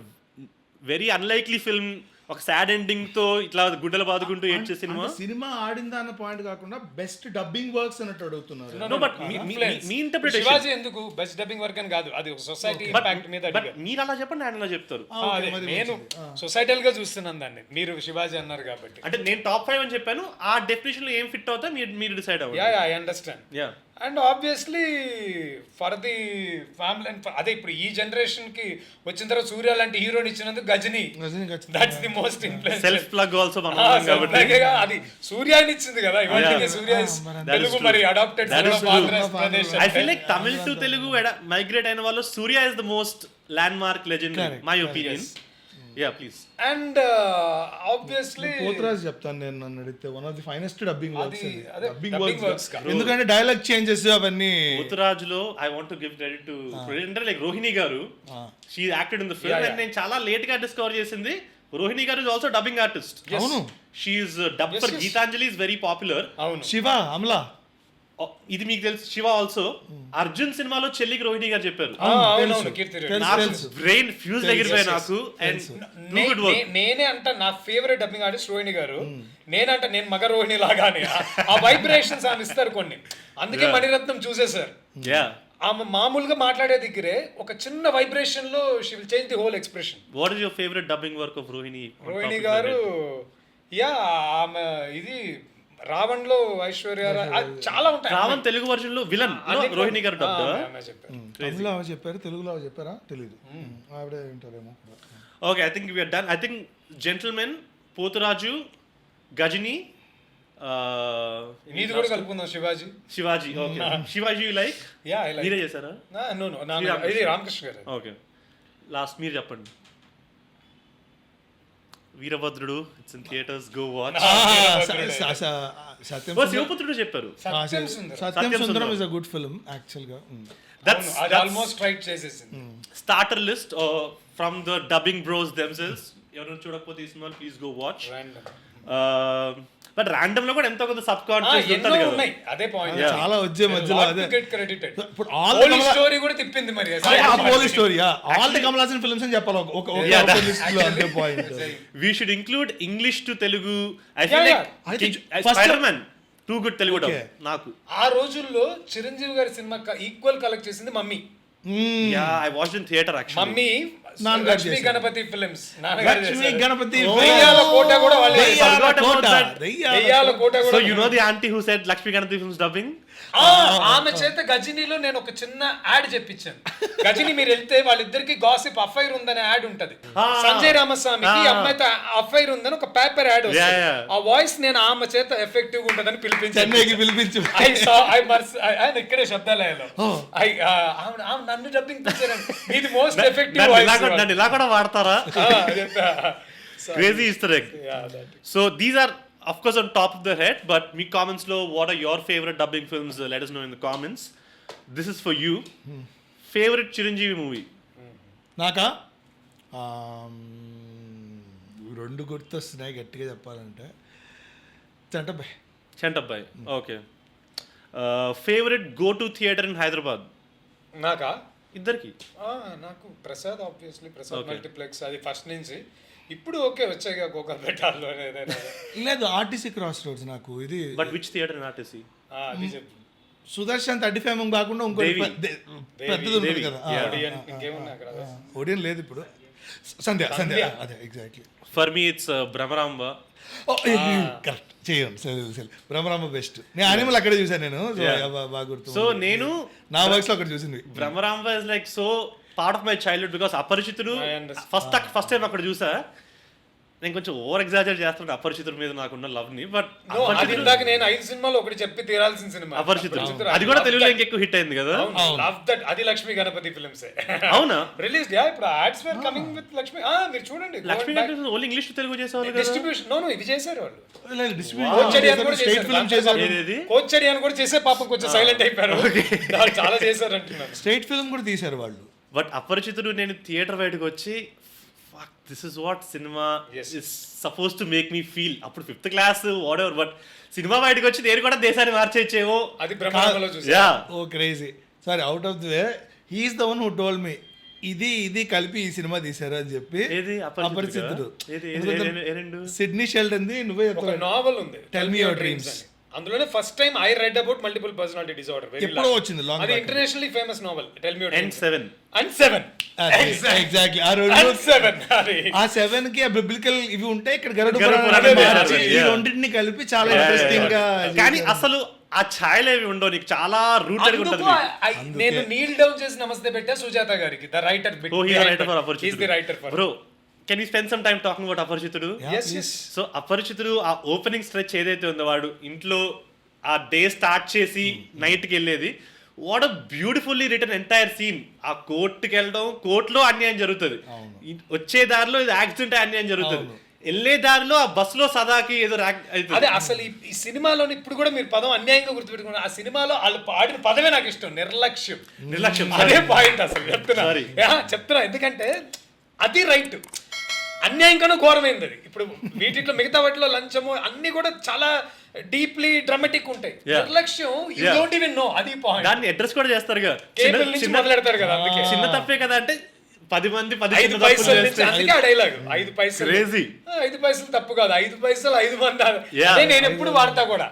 very unlikely film. ఒక సాడ్ ఎండింగ్ తో ఇట్లా గుడ్డలు బాదుకుంటూ ఏడ్చే సినిమా. సినిమా ఆడిందా అన్న పాయింట్ కాకుండా బెస్ట్ డబ్బింగ్ వర్క్స్ అన్నట్టు అడుగుతున్నారు. మీ ఇంటర్ప్రిటేషన్ శివాజీ ఎందుకు బెస్ట్ డబ్బింగ్ వర్క్ అని కాదు, అది సొసైటీ ఇంపాక్ట్ మీద. మీరు అలా చెప్పండి, ఆయన అలా చెప్తారు. నేను సొసైటల్ గా చూస్తున్నాను దాన్ని. మీరు శివాజీ అన్నారు కాబట్టి అంటే నేను టాప్ 5 అని చెప్పాను. ఆ డెఫినేషన్ లో ఏం ఫిట్ అవుతా మీరు డిసైడ్ అవ్వండి. Yeah I understand. Yeah and obviously for the family and అదే ఇప్పుడు ఈ జనరేషన్ కి వచ్చిన తర్వాత సూర్య లాంటి హీరోని ఇచ్చినందుకు Ghajini, that's the most impressive. Self plug also మనం కాబట్టి అది సూర్యాని ఇచ్చింది కదా. ఇవాళ సూర్య తెలుగు మరి adapted Pradesh. I feel like Tamil to Telugu migrate అయిన వాళ్ళు Surya is the most landmark legend my opinion. Yeah please. And obviously Potharaj చెప్తాను నేను, నన్ను అడిగితే one of the finest dubbing works. ఎందుకంటే డైలాగ్ చేంజెస్ అవన్నీ. పోతరాజ్ లో I want to give credit to అంటే like Rohini garu. She acted in the film and నేను చాలా లేట్ గా డిస్కవర్ చేసింది Rohini garu is also dubbing artist. అవును, she is dub for Geethanjali is very popular. అవును, శివ అమలా ఇది మీకు తెలుసు. శివ ఆల్సో అర్జున్ సినిమాలో చెల్లికి రోహిణి గారు చెప్పారు. బ్రెయిన్ ఫ్యూజ్ ఎగిరిపోయి నాకు. నేనే అంట నా ఫేవరెట్ డబ్బింగ్ ఆర్టిస్ట్ రోహిణి గారు. నేనంట నేను మగ రోహిణి లాగానే ఆ వైబ్రేషన్స్ ఆమె ఇస్తారు కొన్ని. అందుకే మణిరత్నం చూసేసారు. ఆమె మామూలుగా మాట్లాడే దగ్గరే ఒక చిన్న వైబ్రేషన్ లో she will change the whole expression. What is your favourite dubbing work of Rohini garu? Yeah ఆమె ఇది రావణ్ లో ఐశ్వర్య చాలా ఉంటాయి. రావణ్ తెలుగు వర్షన్ లో విలన్ రోహిణి గారు డబ్. తమిళలో చెప్పారు, తెలుగులో చెప్పారా తెలియదు, ఆవిడే వింటారేమో. Okay, I think we are done. I think Gentleman, Pothuraju, Ghajini, నీది కూడా కలుపుకుందాం. శివాజీ. ఓకే, శివాజీ లైక్ మీరే చేశారా? ఇది రామకృష్ణ గారు. ఓకే, లాస్ట్ మీరు చెప్పండి. Veerabhadrudu, it's in theatres, go watch. Sivaputrudu చెప్పారు. Satyam Sundaram is a good film actual గా. That's ఆల్మోస్ట్ రైట్ చేసేసింది. Starter list from the dubbing bros themselves. ఎవరైనా చూడకపోతే ఈ సినిమా please go watch. But random లో కూడా ఎంతో కొంత సబ్ కాన్షియస్ ఎన్నో ఉంటుంది కదా. ఉన్నాయి అదే పాయింట్ చాలా వచ్చే మధ్యలో అదే క్రెడిటెడ్ ఇప్పుడు ఆల్ స్టోరీ కూడా తిప్పింది మరి police story all the Kamal Haasan films అని చెప్పాలి ఒక లిస్ట్ లో అంతే point. We should include English to Telugu. I Yeah, feel yeah. like First- Spider-Man too good Telugu dub Okay. నాకు. ఆ రోజుల్లో చిరంజీవి గారి సినిమా ఈక్వల్ కలెక్ట్ చేసింది mummy. Yeah, I watched in theater actually. Mummy నాన్నగారు లక్ష్మీ చేశారు. Ganapati films Lakshmi Ganapati దెయ్యాల కోట కూడా వాళ్ళే దెయ్యాల Forgot about కోట, that. దెయ్యాల కోట So కూడా you know the auntie who said Lakshmi Ganapati films dubbing? ఆమె చేత గజినీలో నేను ఒక చిన్న యాడ్ చెప్పించాను. గజిని మీరు వెళ్తే వాళ్ళిద్దరికి గాసిప్ అఫైర్ ఉందనే యాడ్ ఉంటది. సంజయ్ రామస్వామికి అమ్మాయితో అఫైర్ ఉందని ఒక పేపర్ యాడ్ వస్తుంది. Yeah, yeah. ఆ వాయిస్ నేను ఆమె చేత ఎఫెక్టివ్ గా ఉంటదని చెన్నైకి పిలిపించాను. పిలిపించు. ఆయన ఇక్కడే శబ్దాలయాలో ఆమె నన్ను డబ్బింగ్ పిలిచారు. ఇది మోస్ట్ ఎఫెక్టివ్ నన్ను ఇలా కూడా వాడతారా? Crazy Easter egg. So these are of course on top of the head, but me comments lo what are your favorite dubbing films? Let us know in the comments. This is for you. Favorite Chiranjeevi movie? నాకా రెండు గుర్తొస్తున్నాయి గట్టిగా చెప్పాలంటే Chantabai. Chantabhai. Okay. Favorite go to theater in Hyderabad? నాకా ఇద్దరికి. నాకు Prasad obviously Prasad multiplex అది first నుంచి. ఇప్పుడు ఓకే వచ్చాయి గోకల్ బెటాల్లో లేదు ఆర్టీసీ క్రాస్ రోడ్స్ నాకు ఇది. But which theater in RTC? అది చెప్పు. సుదర్శన్ 35 కాకుండా ఇంకోటి దేవి. పెద్దది ఉంటుంది కదా. ఇంకేమున్నా అక్కడ ఓడియన్ లేదు ఇప్పుడు. సంధ్య అదే exactly. For me it's Brahmaramba. Correct చేయండి. బ్రహ్మరామ బెస్ట్. నేను అనిమల్ అక్కడే చూసాను నేను. బాగా గుర్తు. So నేను నా వర్క్స్ లో అక్కడ చూసింది. Brahmaramba is like so part of my childhood because Aparichitudu first time అక్కడ చూసా. నేను కొంచెం ఓవర్ ఎగ్జాజరేట్ చేస్తున్నాను అపరిచితుడి మీద నాకున్న లవ్ ని. బట్ అది ఇందాక నేను 5 సినిమాలు ఒకటి చెప్పి తీరాల్సిన సినిమా అపరిచితుడు అది కూడా తెలుగులో ఇంకెక్కువ హిట్ అయింది కదా. Love that. అది లక్ష్మీ గణపతి ఫిల్మ్స్ అవునా? రిలీజ్ ఇప్పుడు ads were coming with Lakshmi. మీరు చూడండి Lakshmi only English to Telugu చేసేవాళ్ళు కదా. డిస్ట్రిబ్యూషన్ నో ఇది చేశారు వాళ్ళు. స్టేట్ ఫిల్మ్ చేశారు. ఏది కోచ్చడి అని కూడా చేసే పాపం కొంచెం సైలెంట్ అయిపోయారు. వాళ్ళు చాలా చేశారు అంటున్నారు. స్టేట్ ఫిల్మ్ కూడా తీశారు వాళ్ళు. బట్ అపరిచితుడు నేను థియేటర్ బయటకు వచ్చి this is what cinema is suppose to make me feel. అప్పుడు 5th class whatever. But cinema బయటకు వచ్చి నేను కూడా దేశాన్ని మార్చేచ్చేవో. అది బ్రహ్మాండంలో చూసా. Yeah oh crazy. Sorry out of the way he's the one who told me ఇది కలిపి ఈ సినిమా తీశారు అని చెప్పి. ఏది అపరిచితుడు. రెండు సిడ్నీ షెల్డన్ది నువ్వే ఒక నావెల్ ఉంది టెల్ మీ యువర్ డ్రీమ్స్. అందులోనే first time I read about multiple personality disorder. ఎప్పుడో వచ్చింది లాంగ్. అది internationally famous novel. Tell me your dreams. And 7 exactly. ఆ 7 కి ఆ బిబ్లికల్ ఇవి ఉంటాయి. ఇక్కడ గరుడు పురాణం ఈ రెండింటిని కలిపి చాలా ఇంట్రెస్టింగ్ గా. కానీ అసలు ఆ ఛాయలు ఉండవు. నీకు చాలా రూటెడ్ గా ఉంటుంది. నేను నీల్ డౌన్ చేసి నమస్తే పెట్టా సుజాత గారికి. The writer bit. He the writer for. Bro can you spend some time talking about Aparichitudu? So Aparichitudu ఆ ఓపెనింగ్ స్ట్రెచ్ ఏదైతే ఉందో వాడు ఇంట్లో ఆ డే స్టార్ట్ చేసి నైట్కి వెళ్ళేది. What a beautifully written entire scene. ఆ కోర్టుకి వెళ్ళడం, కోర్టులో అన్యాయం జరుగుతుంది, వచ్చే దారిలో యాక్సిడెంట్ అన్యాయం జరుగుతుంది, వెళ్ళే దారిలో ఆ బస్సులో సదాకి ఏదో అదే అసలు ఈ సినిమాలో ఇప్పుడు కూడా మీరు పదం అన్యాయంగా గుర్తుపెట్టుకున్నారు. ఆ సినిమాలో వాళ్ళు పాడిన పదమే నాకు ఇష్టం. నిర్లక్ష్యం. అదే పాయింట్ అసలు చెప్తున్నా. ఎందుకంటే అది రైట్. అన్యాయం కన్నా ఘోరమైంది అది. ఇప్పుడు వీటిలో మిగతా వాటిలో లంచము అన్ని కూడా చాలా డీప్లీ డ్రామాటిక్ ఉంటాయి. నిర్లక్ష్యం యు డోంట్ ఈవెన్ నో. అది పాయింట్. దాన్ని అడ్రస్ కూడా చేస్తారు కదా, మొదలెడతారు కదా. అందుకే చిన్న తప్పే కదా అంటే 10 మంది 5 పైసలు. అందుకే ఆ డైలాగ్ 5 పైసలు. 5 పైసలు తప్పు కాదు, 5 పైసలు 5 మంది. అదే నేను ఎప్పుడు వాడతా కూడా.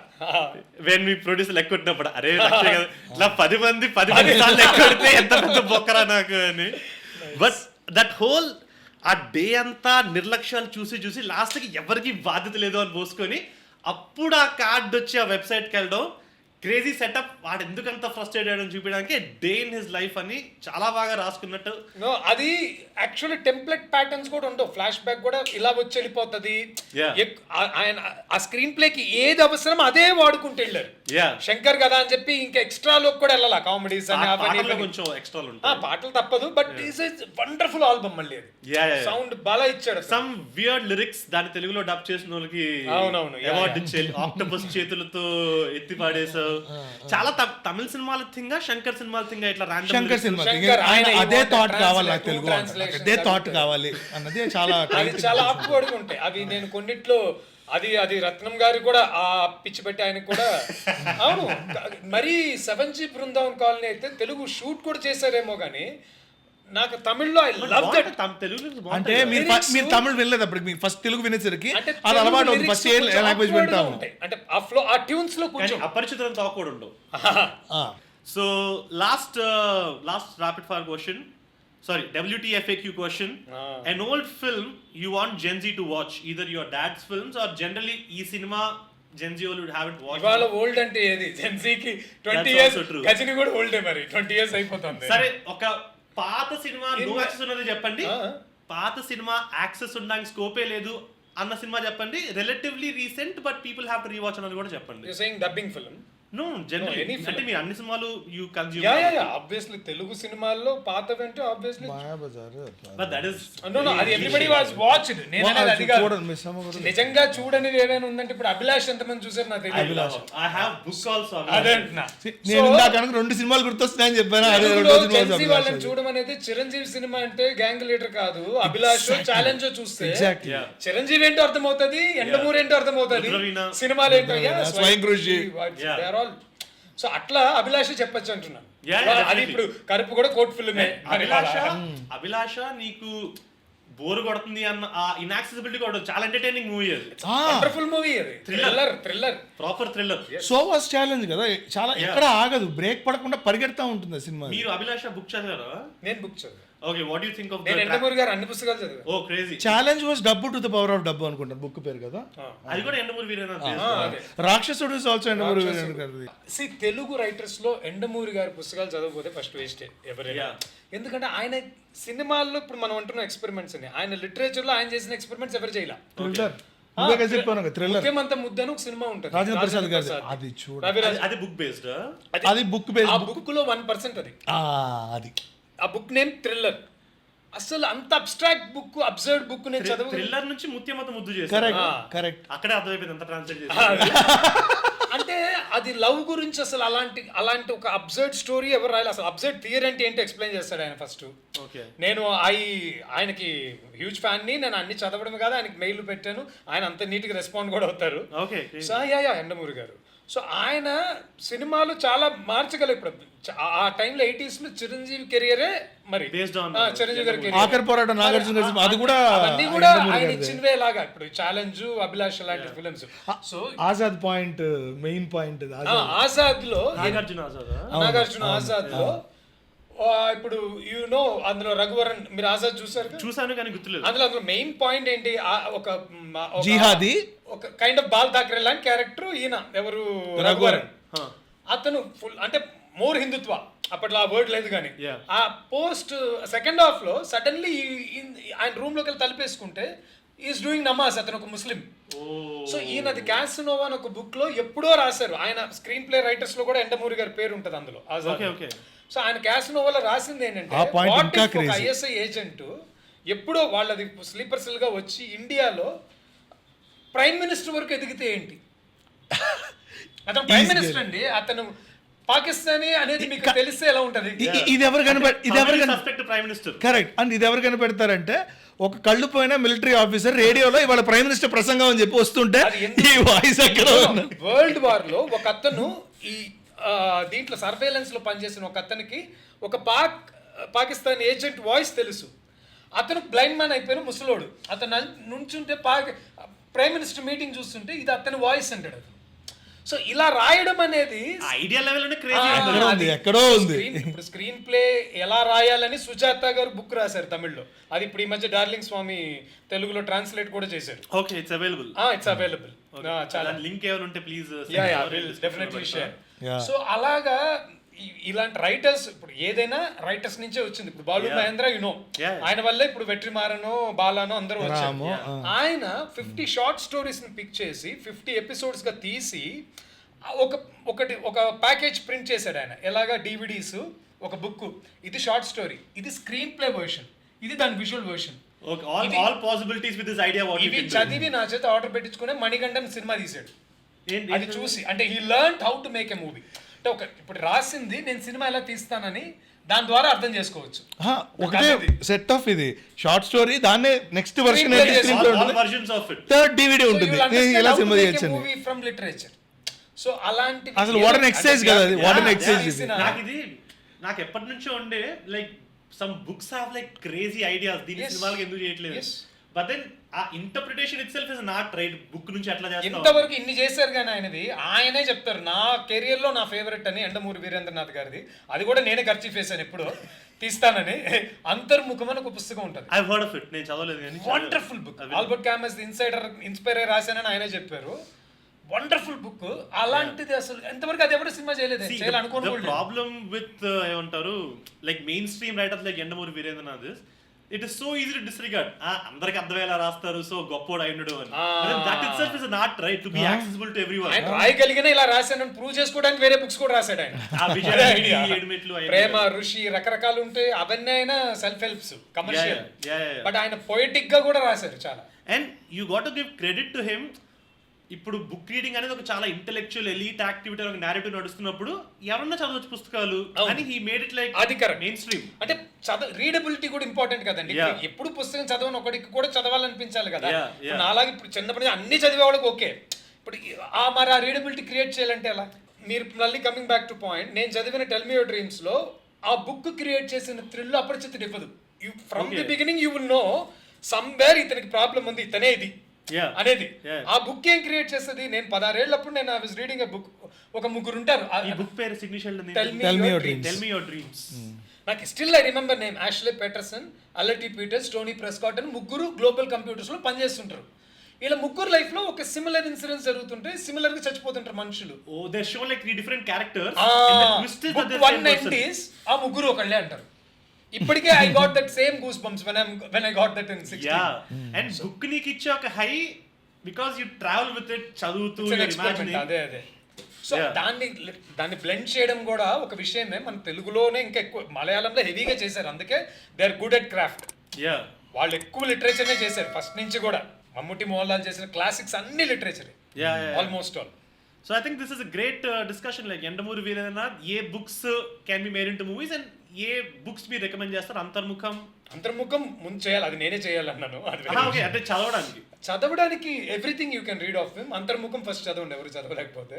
వెన్ మీ ప్రొడ్యూసర్ లెక్క కొట్టినప్పుడు అరే ఇలా 10 మంది సార్లు లెక్క కొడితే ఎంత పెద్ద బొక్కరా నాకు అని. బట్ దట్ హోల్ ఆ డే అంతా నిర్లక్ష్యాలు చూసి లాస్ట్కి ఎవరికి బాధ్యత లేదు అని పోసుకొని అప్పుడు ఆ కార్డ్ వచ్చి ఆ వెబ్సైట్కి వెళ్ళడం క్రేజీ సెటప్. వాడు ఎందుకంత ఫ్రస్ట్రేట్ అయ్యడం చూపించడానికి డే ఇన్ హిస్ లైఫ్ అని చాలా బాగా రాసుకున్నట్టు. అది యాక్చువల్లీ టెంప్లెట్ ప్యాటర్న్స్ కూడా ఉండవు. ఫ్లాష్ బ్యాక్ కూడా ఇలా వచ్చి వెళ్ళిపోతుంది. ఆయన ఆ స్క్రీన్ ప్లేకి ఏది అవసరం అదే వాడుకుంటూ వెళ్ళారు. శంకర్ కదా అని చెప్పి ఇంకా ఎక్స్ట్రాలోకి కూడా వెళ్ళాలి. కామెడీస్ అని కొంచెం ఎక్స్ట్రా ఉంటాయి, పాటలు తప్పదు. But is wonderful album. మళ్ళీ అది సౌండ్ బాగా ఇచ్చాడు. సమ్ వియర్డ్ లిరిక్స్ దాని తెలుగులో డబ్ చేసిన వాళ్ళకి అవార్డు ఇచ్చేది. ఆక్టోపస్ చేతులతో ఎత్తి పాడేసావు. చాలా తమిళ సినిమాల థింగ్, శంకర్ సినిమాల థింగ్, ఇట్లా శంకర్ సినిమా అదే థాట్ కావాలి నాకు తెలుగు. అదే థాట్ కావాలి అన్నది చాలా చాలా ఆక్వర్డ్ ఉంటాయి అవి. నేను కొన్నిట్లో అది రత్నం గారు కూడా ఆ పిచ్చి పెట్టి ఆయనకు కూడా అవును మరి 7G బృందావన్ కాలనీ అయితే తెలుగు షూట్ కూడా చేశారేమో కానీ నాకు తమిళ్లో ఐ లవ్ దట్. తెలుగు అంటే మీరు తమిళ్ వినలేదు అప్పుడు మీకు ఫస్ట్ తెలుగు వినేసరికి అంటే అది అలవాటు అవుతుంది. ఫస్ట్ ఏ లాంగ్వేజ్ వింటాము అంటే ఆ ఫ్లో ఆ ట్యూన్స్ లో కొంచెం అపరిచితులంతా ఆక్వర్డ్ ఉండవు. So last rapid fire question. Sorry, WTFAQ question. An old film you want Gen Z to watch, either your dad's films or generally e cinema Gen Z would haven't watched. ఇవాళ old అంటే ఏది Gen Z కి 20 years Ghajini కూడా ఓల్డే మరి 20 years అయిపోతుంది. సరే ఒక పాత సినిమా నో యాక్సెస్ ఉన్నది చెప్పండి. పాత సినిమా యాక్సెస్ ఉండడానికి స్కోపే లేదు అన్న సినిమా చెప్పండి. Relatively recent but people have to rewatch అన్నది కూడా చెప్పండి. You saying dubbing film? No, generally. అంటే మీరు అన్ని సినిమాలు you consume. Yeah. Obviously Telugu సినిమాల్లో పాతవంటే obviously. But that is no అది everybody was watched. నేను అనేది అది కాదు. నిజంగా చూడనిది ఏదైనా ఉందంటే ఇప్పుడు అభిలాష్ ఎంతమంది చూసారు నాకు తెలియదు. I have book also. అదేంటనా నేను నాకు 2 సినిమాలు గుర్తొస్తున్నాయని చెప్పాను. అదే 2 సినిమాలు వాళ్ళని చూడడం అనేది చిరంజీవి సినిమా అంటే గ్యాంగ్ లీడర్ కాదు, అభిలాష్ ఛాలెంజ్ చూస్తే చిరంజీవి ఏంటో అర్థమవుతుంది, ఎండమూరి ఏంటో అర్థమవుతుంది, సినిమాలు ఏంటో స్వయం కృషి. సో అట్లా అభిలాష చెప్పొచ్చు అంటున్నాను. అది ఇప్పుడు కరుపు కూడా కోర్ట్ ఫిల్మే. అభిలాష నీకు బోర్ కొడుతుంది అన్న ఆ ఇన్యాక్సెసిబిలిటీ కూడా చాలా ఎంటర్టైనింగ్ మూవీ. అది వండర్ఫుల్ మూవీ, అది thriller proper thriller. So was challenge కదా, చాలా ఎక్కడ ఆగదు, బ్రేక్ పడకుండా పరిగెడతా ఉంటుంది సినిమా. మీరు అభిలాష బుక్ చదివారా? నేను బుక్ చదివాను. Okay, what you think of నేను ఎండమూరి గారు అన్ని పుస్తకాలు చదివాను. ఓ క్రేజీ. ఛాలెంజ్ వాస్ డబ్బు టు ద పవర్ ఆఫ్ డబ్బు అనుకుంటాను బుక్ పేరు కదా. అది కూడా ఎండమూరి వీరేనా? రాక్షసుడు ఇస్ ఆల్సో ఎండమూరి వీరేనా. సి తెలుగు రైటర్స్ లో ఎండమూరి గారి పుస్తకాలు చదవకపోతే ఫస్ట్ వేస్టే ఎవరైనా. ఎందుకంటే ఆయన సినిమాల్లో ఇప్పుడు మనం అంటున్న ఎక్స్పెరిమెంట్స్ అని, ఆయన లిటరేచర్ లో ఆయన చేసిన ఎక్స్పెరిమెంట్స్ ఎవరు చేయలే. ముఖ్యమంత ముద్దను ఒక సినిమా ఉంటుంది, రాజేంద్ర ప్రసాద్ గారు. అది చూడ, అది బుక్ బేస్డ్. అది బుక్ బేస్డ్. ఆ బుక్ లో 1% అది. ఆ బుక్ నేమ్ థ్రిల్లర్. అసలు అంత అబ్స్ట్రాక్ట్ బుక్, అబ్సర్డ్ బుక్ నేను చదువు. థ్రిల్లర్ నుంచి ముత్యమంత ముద్దు చేశారు. కరెక్ట్. అక్కడే అర్థమైపోయింది అంత ట్రాన్స్లేట్ చేశారు. అంటే అది లవ్ గురించి అసలు అలాంటి ఒక అబ్సర్డ్ స్టోరీ ఎవరు రాయాలి. అసలు అబ్సర్డ్ థియరీ అంటే ఏంటో ఎక్స్ప్లెయిన్ చేస్తాడు ఆయన ఫస్ట్. నేను ఆయనకి హ్యూజ్ ఫ్యాన్ ని, నేను అన్ని చదవడమే కాదు ఆయనకి మెయిల్ పెట్టాను, ఆయన అంత నీట్ గా రెస్పాండ్ కూడా అవుతారు. సో ఎండమూరి గారు. సో ఆయన సినిమాలు చాలా మార్చగలరు. ఇప్పుడు ఆ టైంలో 80s లో చిరంజీవి కెరియరే మరి చిరంజీవి గారి కెరియర్, ఆఖరి పోరాటం నాగార్జున గారు, అది కూడా అన్ని కూడా ఆయన ఇచ్చినవే లాగా. ఇప్పుడు ఛాలెంజ్, అభిలాష్ లాంటి films. So Azad point, main point Azad లో, నాగార్జున ఆజాద్ లో ఇప్పుడు అందులో రఘువరన్, మీరు ఆజాద్ చూసాను కానీ గుర్తులేదు. అందులో మెయిన్ పాయింట్ ఏంటి, ఒక జిహాదీ, ఒక కైండ్ ఆఫ్ బాల్ ఠాక్రే లాంటి క్యారెక్టర్ ఈయన ఎవరు, రఘువరన్. అతను ఫుల్ అంటే మోర్ హిందుత్వ, అప్పట్లో ఆ వర్డ్ లేదు కానీ. ఆ పోస్ట్ సెకండ్ హాఫ్ లో సడన్లీ ఆయన రూమ్ లోకి వెళ్ళి తలిపేసుకుంటే ఈస్ డూయింగ్ నమాజ్. అతను ఒక ముస్లిం. సో ఈయనది క్యాసినోవా అని ఒక బుక్ లో ఎప్పుడో రాశారు. ఆయన స్క్రీన్ ప్లే రైటర్స్ లో కూడా ఎండమూరి గారి పేరు ఉంటుంది అందులో. సో ఆయన క్యాసినోవాలో రాసింది ఏంటంటే, ఐఎస్ఐ ఏజెంట్ ఎప్పుడో వాళ్ళది స్లీపర్ సెల్ గా వచ్చి ఇండియాలో ప్రైమ్ మినిస్టర్ వరకు ఎదిగితే ఏంటి. అతను ప్రైమ్ మినిస్టర్ అండి, అతను పాకిస్తానీ అనేది మీకు తెలిస్తే ఎలా ఉంటది. ఇది ఎవరు కరెక్ట్ అండ్ ఇది ఎవరు కనిపెడతారంటే, ఒక కళ్ళు పోయిన మిలిటరీ ఆఫీసర్ రేడియోలో ఇవాళ ప్రైమ్ మినిస్టర్ ప్రసంగం అని చెప్పి వస్తుంటే ఈ వాయిస్ ఎక్కడ. వరల్డ్ వార్ లో ఒక అతను ఈ దీంట్లో సర్వేలెన్స్ లో పనిచేసిన ఒక అతనికి ఒక పాకిస్తాన్ ఏజెంట్ వాయిస్ తెలుసు. అతను బ్లైండ్ మ్యాన్ అయిపోయిన ముసలోడు. అతను నుంచుంటే ప్రైమ్ మినిస్టర్ మీటింగ్ చూస్తుంటే ఇది అతని వాయిస్ అంటాడు. సో ఇలా రాయడం అనేది ఐడియా లెవెల్ ఎక్కడో ఉంది. ఇప్పుడు స్క్రీన్ ప్లే ఎలా రాయాలని సుజాత గారు బుక్ రాశారు తమిళ్లో. అది ఇప్పుడు ఈ మధ్య డార్లింగ్ స్వామి తెలుగులో ట్రాన్స్లేట్ కూడా చేశారు. Okay, it's available. చాలా లింక్ ఏమైనా ఉంటే ప్లీజ్ డెఫినెట్లీ షేర్. సో అలాగా ఇలాంటి రైటర్స్, ఇప్పుడు ఏదైనా రైటర్స్ నుంచే వచ్చింది. ఇప్పుడు బాలు మహేంద్ర ఆయన వల్లే ఇప్పుడు వెట్రిమారనో బాలానో అందరూ వచ్చారు. ఆయన 50 షార్ట్ స్టోరీస్ ని పిక్ చేసి 50 ఎపిసోడ్స్ గా తీసి ఒక ప్యాకేజ్ ప్రింట్ చేశాడు ఆయన. ఎలాగా డివిడీస్, ఒక బుక్, ఇది షార్ట్ స్టోరీ, ఇది స్క్రీన్ ప్లే వర్షన్, ఇది దాని విజువల్ వర్షన్. ఇవి చదివి నా చేత ఆర్డర్ పెట్టించుకునే మణికంఠన్ సినిమా తీసాడు. అది చూసి అంటే he learned how to make a movie. అంటే ఇప్పుడు రాసింది నేను సినిమా ఎలా తీస్తానని దాని ద్వారా అర్థం చేసుకోవచ్చు. ఒకటే సెట్ ఆఫ్ ఇది షార్ట్ స్టోరీ, దాన్నే నెక్స్ట్ వర్షన్ Screenplay చేసి all versions of it. Third DVD ఉంటుంది. ఇలా సినిమా చేయొచ్చు. Movie from literature. సో అలాంటి అసలు వాట్ అన్ ఎక్సైజ్ కదా అది, వాట్ అన్ ఎక్సైజ్ ఇది. నాకు ఎప్పటి నుంచో ఉండే like some books have like crazy ideas, దీని సినిమాలకు ఎందుకు చేయట్లేదు, బట్ దెన్ ఆ interpretation it self is not right. Book నుంచి ఎట్లా చేస్తారు, ఇంతవరకు ఇన్ని చేశారు కానీ ఆయనే చెప్తారు నా కెరియర్ లో నా ఫేవరెట్ అని యండమూరి వీరేంద్రనాథ్ గారిది. అది కూడా నేనే ఖర్చు చేశాను ఎప్పుడు తీస్తానని. అంతర్ముఖం అని ఒక పుస్తకం ఉంటుంది. ఐ హర్డ్ ఆఫ్ ఇట్, నేను చదవలేదు కానీ wonderful book. Albert Camus insider inspire అయ్యి రాశానని ఆయనే చెప్పారు. Wonderful book. అలాంటిది అసలు ఎంతవరకు అది ఎవరు సినిమా చేయలేదు. ప్రాబ్లమ్ విత్ ఏమంటారు like mainstream writers like Yandamuri Veerendranath, it is so easy to disregard. అందరికి అర్థమయ్యేలా రాస్తారు, సో గొప్పోడు అయినడు అని. That itself is not right to be accessible to everyone. ఆయన రాయగలిగిన ఇలా రాశానని ప్రూవ్ చేసుకోవడానికి వేరే బుక్స్ కూడా రాశాడు ఆయన. ప్రేమ, ఋషి, రకరకాలు ఉంటాయి. అవన్నీ ఆయన సెల్ఫ్ హెల్ప్స్, కమర్షియల్. బట్ ఆయన పొయిటిక్ గా కూడా రాశారు చాలా. And you got to give credit to him. ఇప్పుడు బుక్ రీడింగ్ అనేది ఒక చాలా ఇంటెలెక్చువల్ ఎలీట్ యాక్టివిటీ, ఒక నారేటివ్ నడుస్తున్నప్పుడు ఎవరన్నా చదవచ్చు పుస్తకాలు అని హీ మేడ్ ఇట్ లైక్ అది కరెక్ట్. మెయిన్ స్ట్రీమ్ అంటే రీడబిలిటీ కూడా ఇంపార్టెంట్ కదండి. ఎప్పుడు పుస్తకం చదవని ఒకటికి కూడా చదవాలనిపించాలి కదా. నాలాగే ఇప్పుడు చిన్నప్పటి అన్ని చదివేవాళ్ళకి ఓకే. ఇప్పుడు మరి ఆ రీడబిలిటీ క్రియేట్ చేయాలంటే ఎలా? మీరు మళ్ళీ కమింగ్ బ్యాక్ టు పాయింట్, నేను చదివిన టెల్ మీ యువర్ డ్రీమ్స్ లో ఆ బుక్ క్రియేట్ చేసిన థ్రిల్ అపరిచితి ఇవ్వదు. From the beginning you will know somewhere ఇతనికి ప్రాబ్లం ఉంది, ఇతనే ఇది అనేది. ఆ బుక్ ఏం క్రియేట్ చేస్తుంది? నేను 16 ఏళ్ళప్పుడు నేను I was reading a book. ఒక ముగ్గురు ఉంటారు. ఈ బుక్ పేరు signature tell me your dreams. నాకు still I remember name Ashley Patterson, Alette Peters, Toni Prescott అని ముగ్గురు గ్లోబల్ కంప్యూటర్స్ లో పనిచేస్తుంటారు. ఇలా ముగ్గురు లైఫ్ లో ఒక సిమిలర్ ఇన్సిడెంట్స్ జరుగుతుంటే సిమిలర్ గా చచ్చిపోతుంటారు మనుషులు. Oh they show like 3 different characters. One entities ఆ ముగ్గురు ఒకళ్ళే అంటారు. ఇప్పటికే I got that same goose bumps when I got that in 16. And book నీకు ఇచ్చే ఒక high because you travel with it, చదువుతూ ఇమాజినింగ్. అదే సో దాన్ని బ్లెండ్ చేయడం కూడా ఒక విషయమే. మన తెలుగులోనే ఇంకా ఎక్కువ, మలయాళంలో హెవీగా చేశారు. అందుకే they are good at craft. వాళ్ళు ఎక్కువ లిటరేచర్నే చేశారు ఫస్ట్ నుంచి కూడా. మమ్ముటి, మోహన్ లాల్ చేసిన క్లాసిక్స్ అన్ని literature almost all. So I think this is a great discussion. Like Yandamuri Veeranath, ye books can be made into movies and ye books మీరు recommend చేస్తారు. అంతర్ముఖం ముందు చేయాలి, అది నేనే చేయాలన్నాను. ఓకే, అంటే చదవడానికి everything you can read of him. Antarmukham first చదవండి ఎవరు చదవలేకపోతే.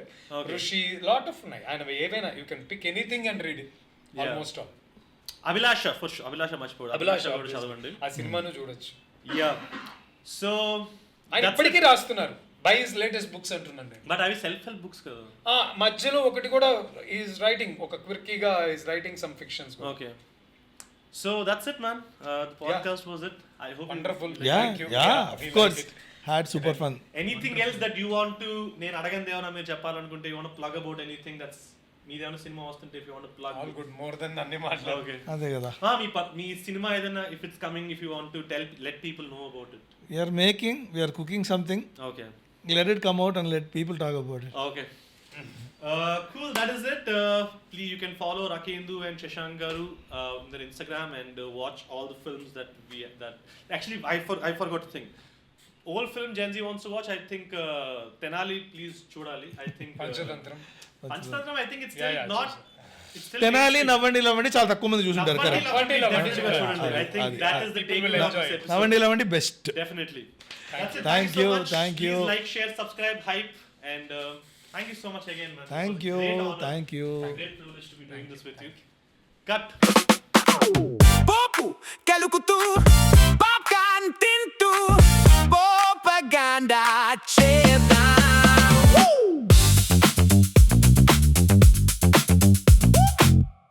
ఋషి, లాట్ ఆఫ్ ఉన్నాయి ఆయన, ఏవైనా you can pick anything and read it almost all. Abhilasha మర్చిపోడు, అభిలాష కూడా చదవండి. ఆ సినిమాను చూడొచ్చు. సో ఆయన ఇప్పటికీ రాస్తున్నారు. బై హిస్ లేటెస్ట్ బుక్స్ అంటున్నాను నేను. బట్ అవి సెల్ఫ్ హెల్ప్ బుక్స్ కదా. మధ్యలో ఒకటి కూడా ఈజ్ రైటింగ్, ఒక క్విర్కీగా is writing some fictions. Okay, so that's it man. The podcast was it. I hope wonderful. Thank you. Of course had super fun. Anything else that you want to, నేను అడగంది ఏమైనా మీరు చెప్పాలనుకుంటే, you want to plug about anything that's మీదేమైనా సినిమా వస్తుంటే, if you want to plug. All good, more than అన్ని మాట్లాడు. ఓకే, అదే కదా. మీ సినిమా ఏదైనా if it's coming, if you want to let people know about it. We are making, we are cooking something. Okay. Let it come out and let people talk about it. Okay. Cool, that is it. Please, you can follow Rakendu and Shashank Garu on their Instagram and watch all the films that actually I forgot to think. Old film Gen Z wants to watch, I think Tenali, please chudali. I think Panchatantram, I think it's still not. Tenali, Navvandi, Lavvandi చాలా తక్కువ మంది చూసుంటారు కదా. I think that is the takeaway of this episode. Navvandi best. Definitely. That's it. Thank you. Please like, share, subscribe, hype, and thank you so much again, man. Thank you. Great privilege to be doing this with you. Cut. Popu kelukutu popcorn tintu propaganda che